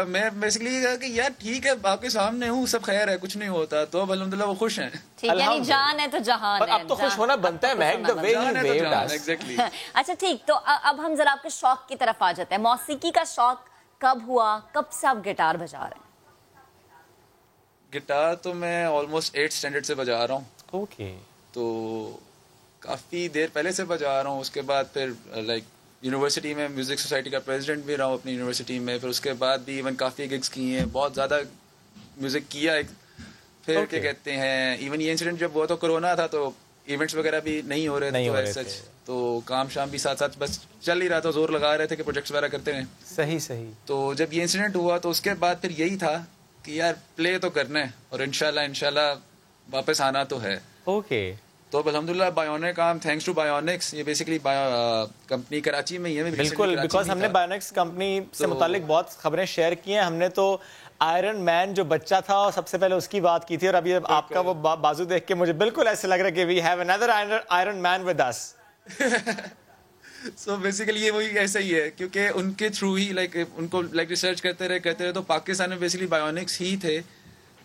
मैं बेसिकली कहा कि यार ठीक है, आपके सामने हूँ, सब खैर है, कुछ नहीं होता, तो अब अल्हम्दुलिल्लाह वो खुश हैं। ठीक है, जान है तो जहान है। अब तो खुश होना बनता है महक, the way he waived us. Exactly. अच्छा ठीक, तो अब हम जरा आपके शौक की तरफ आ जाते हैं। मौसीकी का शौक कब हुआ, कब से आप गिटार बजा रहे हैं? गिटार तो मैं ऑलमोस्ट 8th स्टैंडर्ड से बजा रहा हूँ। ओके। तो काफ़ी देर पहले से बजा रहा हूँ। उसके बाद फिर लाइक यूनिवर्सिटी में म्यूज़िक सोसाइटी का प्रेसिडेंट भी रहा हूँ अपनी यूनिवर्सिटी में। फिर उसके बाद भी इवन काफ़ी गिग्स किए हैं, बहुत ज़्यादा म्यूज़िक किया। फिर क्या कहते हैं, इवन ये इंसिडेंट जब हुआ तो कोरोना था, तो इवेंट्स वगैरह भी नहीं हो रहे थे, तो काम शाम भी साथ साथ बस चल ही रहा था, जोर लगा रहे थे कि प्रोजेक्ट्स वगैरह करते हैं। सही। तो जब ये इंसिडेंट हुआ तो उसके बाद फिर यही था कि यार प्ले तो करना है और इंशाल्लाह वापस आना तो है। ओके। तो अब अल्हम्दुलिल्लाह बायोनिक थैंक्स टू बायोनिक्स, ये बेसिकली कंपनी कराची में ही है। बिल्कुल, बिकॉज हमने बायोनिक्स कंपनी से मुतालिक बहुत खबरें शेयर की हैं। हमने तो आयरन मैन जो बच्चा था सबसे पहले उसकी बात की थी, और अभी आपका वो बाजू देख के मुझे बिल्कुल ऐसे लग रहा है कि we have another iron man with us. So basically ये वही ऐसा ही है, क्योंकि उनके थ्रू ही लाइक उनको लाइक रिसर्च करते रहे तो पाकिस्तान में बेसिकली बायोनिक्स ही थे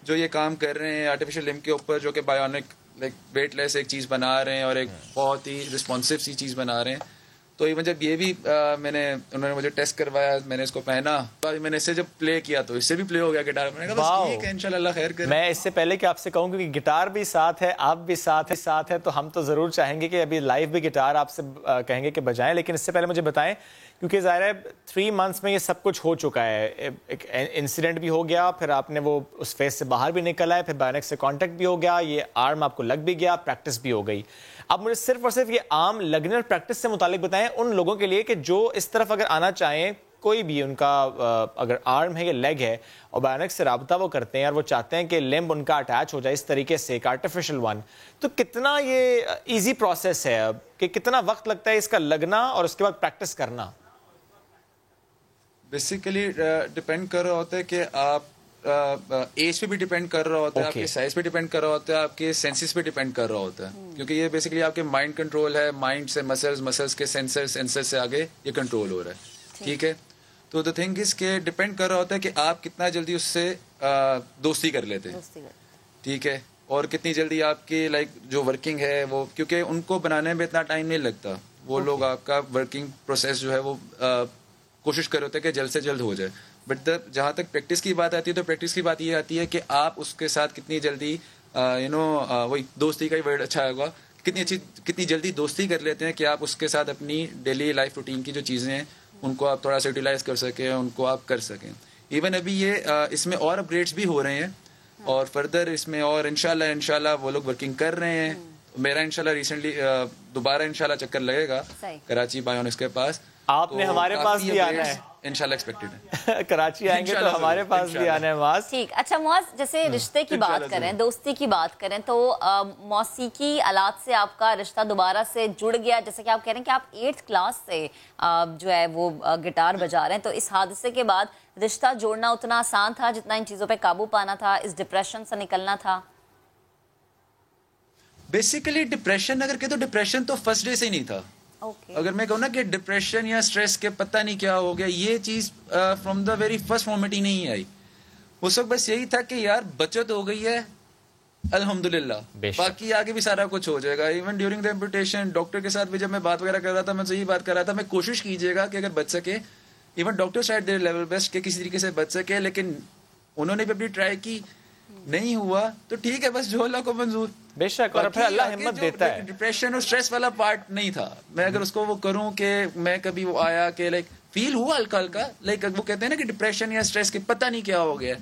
जो ये काम कर रहे हैं आर्टिफिशियल लिम्ब के ऊपर, जो कि बायोनिक लाइक वेटलेस एक चीज़ बना रहे हैं और एक बहुत ही रिस्पॉन्सिव सी चीज़ बना रहे हैं। तो इवन जब ये भी उन्होंने मुझे टेस्ट करवाया, मैंने इसको पहना, मैंने इससे जब प्ले किया तो इससे भी प्ले हो गया गिटार। मैंने कहा बस ठीक है, इंशाल्लाह खैर करे। मैं इससे पहले कि आपसे कहूँ, क्योंकि गिटार भी साथ है, आप भी साथ है, तो हम तो ज़रूर चाहेंगे कि अभी लाइव भी गिटार आपसे कहेंगे कि बजाएं। लेकिन इससे पहले मुझे बताएं, क्योंकि ज़ाहिर है 3 मंथ्स में ये सब कुछ हो चुका है, एक इंसिडेंट भी हो गया, फिर आपने वो उस फेज से बाहर भी निकल आए, फिर बायोनिक से कॉन्टेक्ट भी हो गया, ये आर्म आपको लग भी गया, प्रैक्टिस भी हो गई। अब मुझे सिर्फ और सिर्फ ये आर्म लगने और प्रैक्टिस से मुतालिक बताएं उन लोगों के लिए कि जो इस तरफ अगर आना चाहें, कोई भी उनका अगर आर्म है या लेग है और बायोनिक से राबता वो करते हैं और वो चाहते हैं कि लिम्ब उनका अटैच हो जाए इस तरीके से, एक आर्टिफिशियल वन, तो कितना ये ईजी प्रोसेस है कि कितना वक्त लगता है इसका लगना और उसके बाद प्रैक्टिस करना? बेसिकली डिपेंड कर रहा होता है कि आप एज पे भी डिपेंड कर रहा होता है, आपके साइज पे डिपेंड कर रहा होता है, आपके सेंसेस पे डिपेंड कर रहा होता है, क्योंकि ये बेसिकली आपके माइंड कंट्रोल है, माइंड से मसल्स के सेंसर से आगे ये कंट्रोल हो रहा है। ठीक है, तो द थिंग इज के डिपेंड कर रहा होता है कि आप कितना जल्दी उससे दोस्ती कर लेते हैं। ठीक है, और कितनी जल्दी आपकी लाइक जो वर्किंग है वो, क्योंकि उनको बनाने में इतना टाइम नहीं लगता, वो लोग आपका वर्किंग प्रोसेस जो है वो कोशिश कर रहे होते हैं कि जल्द से जल्द हो जाए। बट जहाँ तक प्रैक्टिस की बात आती है, तो प्रैक्टिस की बात ये आती है कि आप उसके साथ कितनी जल्दी वही दोस्ती का ही वर्ड अच्छा होगा, कितनी जल्दी दोस्ती कर लेते हैं कि आप उसके साथ अपनी डेली लाइफ रूटीन की जो चीज़ें हैं उनको आप थोड़ा सा यूटिलाइज कर सकें, उनको आप कर सकें। इवन अभी ये इसमें और अपग्रेड्स भी हो रहे हैं और फर्दर इसमें और इंशाल्लाह वो लोग वर्किंग कर रहे हैं। मेरा इंशाल्लाह रिसेंटली दोबारा इंशाल्लाह चक्कर लगेगा कराची बायोनिक्स के पास। आपने हमारे पास भी आना है इंशाल्लाह, एक्सपेक्टेड है। कराची आएंगे तो हमारे पास भी आना है मुआज़। ठीक, अच्छा मुआज़, जैसे रिश्ते की बात करें, दोस्ती की बात करें, तो मौसीकी आलात से आपका रिश्ता दोबारा से जुड़ गया। जैसे कि आप कह रहे हैं कि आप 8th क्लास से जो है वो गिटार बजा रहे हैं, तो इस हादसे के बाद रिश्ता जोड़ना उतना आसान था जितना इन चीज़ों पर काबू पाना था, इस डिप्रेशन से निकलना था? बेसिकली डिप्रेशन अगर कहे तो डिप्रेशन तो फर्स्ट डे से ही नहीं था। अगर मैं कहूँ ना कि डिप्रेशन या स्ट्रेस के पता नहीं क्या हो गया, ये चीज from the very first moment ही नहीं आई। उस वक्त बस यही था कि यार बचत हो गई है अल्हम्दुलिल्लाह, बाकी आगे भी सारा कुछ हो जाएगा। Even during the amputation doctor के साथ भी जब मैं बात वगैरह कर रहा था, मैं यही बात कर रहा था, मैं कोशिश कीजिएगा कि अगर बच सके, even doctor side their level best के किसी तरीके से बच सके, लेकिन उन्होंने भी अपनी ट्राई की, नहीं हुआ तो ठीक है, बस जो अल्लाह को मंजूर। बेशक, और फिर अल्लाह हिम्मत देता है। डिप्रेशन और स्ट्रेस वाला पार्ट नहीं था। मैं अगर उसको वो करूं कि मैं कभी वो आया कि लाइक फील हुआ हल्का हल्का, लाइक वो कहते हैं ना कि डिप्रेशन या स्ट्रेस के पता नहीं क्या हो गया,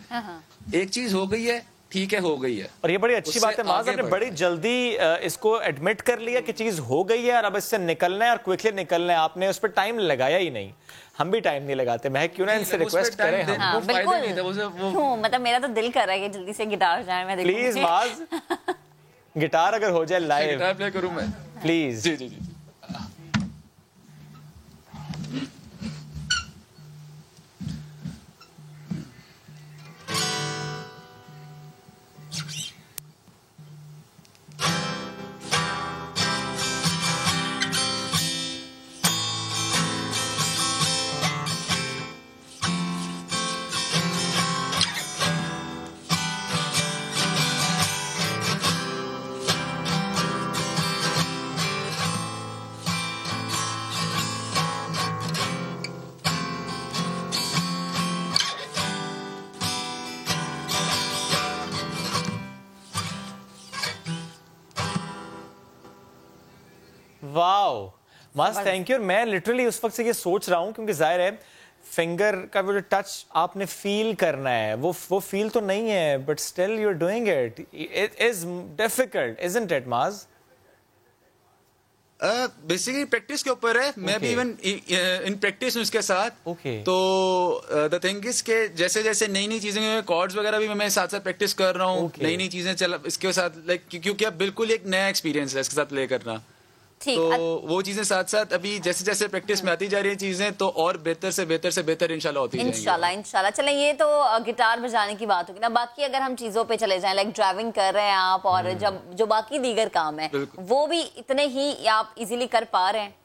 एक चीज हो गई है, ठीक है हो गई है। और ये बड़ी अच्छी बात है माज़, आपने बड़ी जल्दी इसको एडमिट कर लिया कि चीज हो गई है और अब इससे निकलना है और क्विकली निकलना है। आपने उस पर टाइम लगाया ही नहीं, हम भी टाइम नहीं लगाते। मैं क्यों ना इनसे रिक्वेस्ट करें हम। हाँ, बिल्कुल, मतलब मेरा तो दिल कर रहा है कि जल्दी से गिटार जाए। मैं प्लीज माज़, गिटार अगर हो जाए लाइव, गिटार प्ले करूं मैं प्लीज। जी जी जी। वाओ मस्त, थैंक यू। मैं लिटरली उस वक्त से ये सोच रहा हूँ, क्योंकि जाहिर है फिंगर का वो जो टच आपने फील करना है, वो फील तो नहीं है, but still you are doing it. It is difficult, isn't it Maaz? Basically practice के ऊपर है। मैं भी इवन इन प्रैक्टिस हूँ इसके साथ। तो द थिंग इज के जैसे जैसे नई नई चीजें, कॉर्ड्स वगैरह भी मैं साथ साथ प्रैक्टिस कर रहा हूँ, नई नई चीजें चल इसके साथ, लाइक क्योंकि अब बिल्कुल एक नया एक्सपीरियंस है इसके साथ प्ले करना। तो वो चीजें साथ साथ अभी जैसे जैसे प्रैक्टिस में आती जा रही है चीजें, तो और बेहतर से बेहतर इंशाल्लाह होती जाएंगी। इंशाल्लाह। चलें, ये तो गिटार बजाने की बात होगी ना। बाकी अगर हम चीजों पे चले जाएं, लाइक ड्राइविंग कर रहे हैं आप, और जब जो बाकी दीगर काम है वो भी इतने ही आप इजीली कर पा रहे हैं?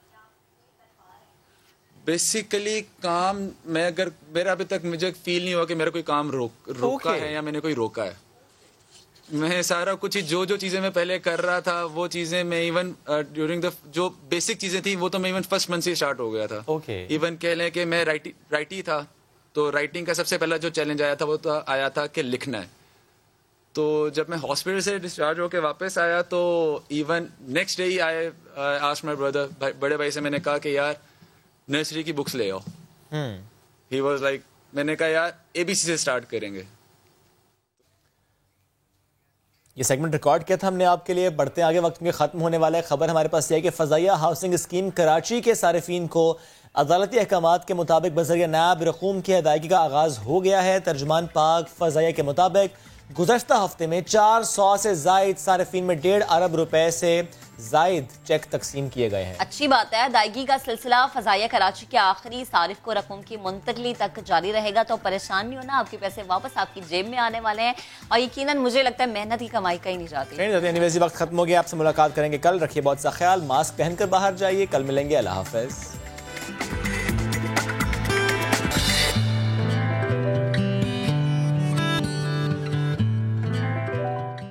बेसिकली काम मैं अगर मेरा अभी तक मुझे फील नहीं हुआ कि मेरा कोई काम रोका है या मैंने कोई रोका है। मैं सारा कुछ ही जो चीजें मैं पहले कर रहा था, वो चीजें मैं इवन ड्यूरिंग द जो बेसिक चीजें थी वो तो मैं इवन फर्स्ट मंथ से स्टार्ट हो गया था। इवन कह लें कि मैं राइटी था, तो राइटिंग का सबसे पहला जो चैलेंज आया था वो तो आया था कि लिखना है। तो जब मैं हॉस्पिटल से डिस्चार्ज होकर वापस आया, तो इवन नेक्स्ट डे ही आए आस्क्ड माय ब्रदर, बड़े भाई से मैंने कहा कि यार नर्सरी की बुक्स ले आओ। ही वाज लाइक, मैंने कहा यार ABC से स्टार्ट करेंगे। ये सेगमेंट रिकॉर्ड किया था हमने आपके लिए। बढ़ते आगे, वक्त में खत्म होने वाला है। खबर हमारे पास यह है कि फ़ज़ाइया हाउसिंग स्कीम कराची के सारिफीन को अदालती अहकामात के मुताबिक बज़रिया नायब रकूम की अदायगी का आगाज़ हो गया है। तर्जुमान पाक फ़ज़ाइया के मुताबिक गुज़श्ता हफ्ते में 400 से ज़ायद सारिफीन में 1.5 अरब रुपए से ज़ायद चेक तकसीम किए गए हैं। अच्छी बात है। अदायगी का सिलसिला फ़ज़ाइया कराची के आखिरी सारिफ को रकम की मुंतकली तक जारी रहेगा, तो परेशान नहीं होना, आपके पैसे वापस आपकी जेब में आने वाले हैं। और यकीनन मुझे लगता है मेहनत की कमाई कहीं नहीं जाती। एनीवेज़, वक्त खत्म हो गया। आपसे मुलाकात करेंगे कल। रखिए बहुत सा ख्याल, मास्क पहनकर बाहर जाइए। कल मिलेंगे। अल्लाह हाफ़िज़।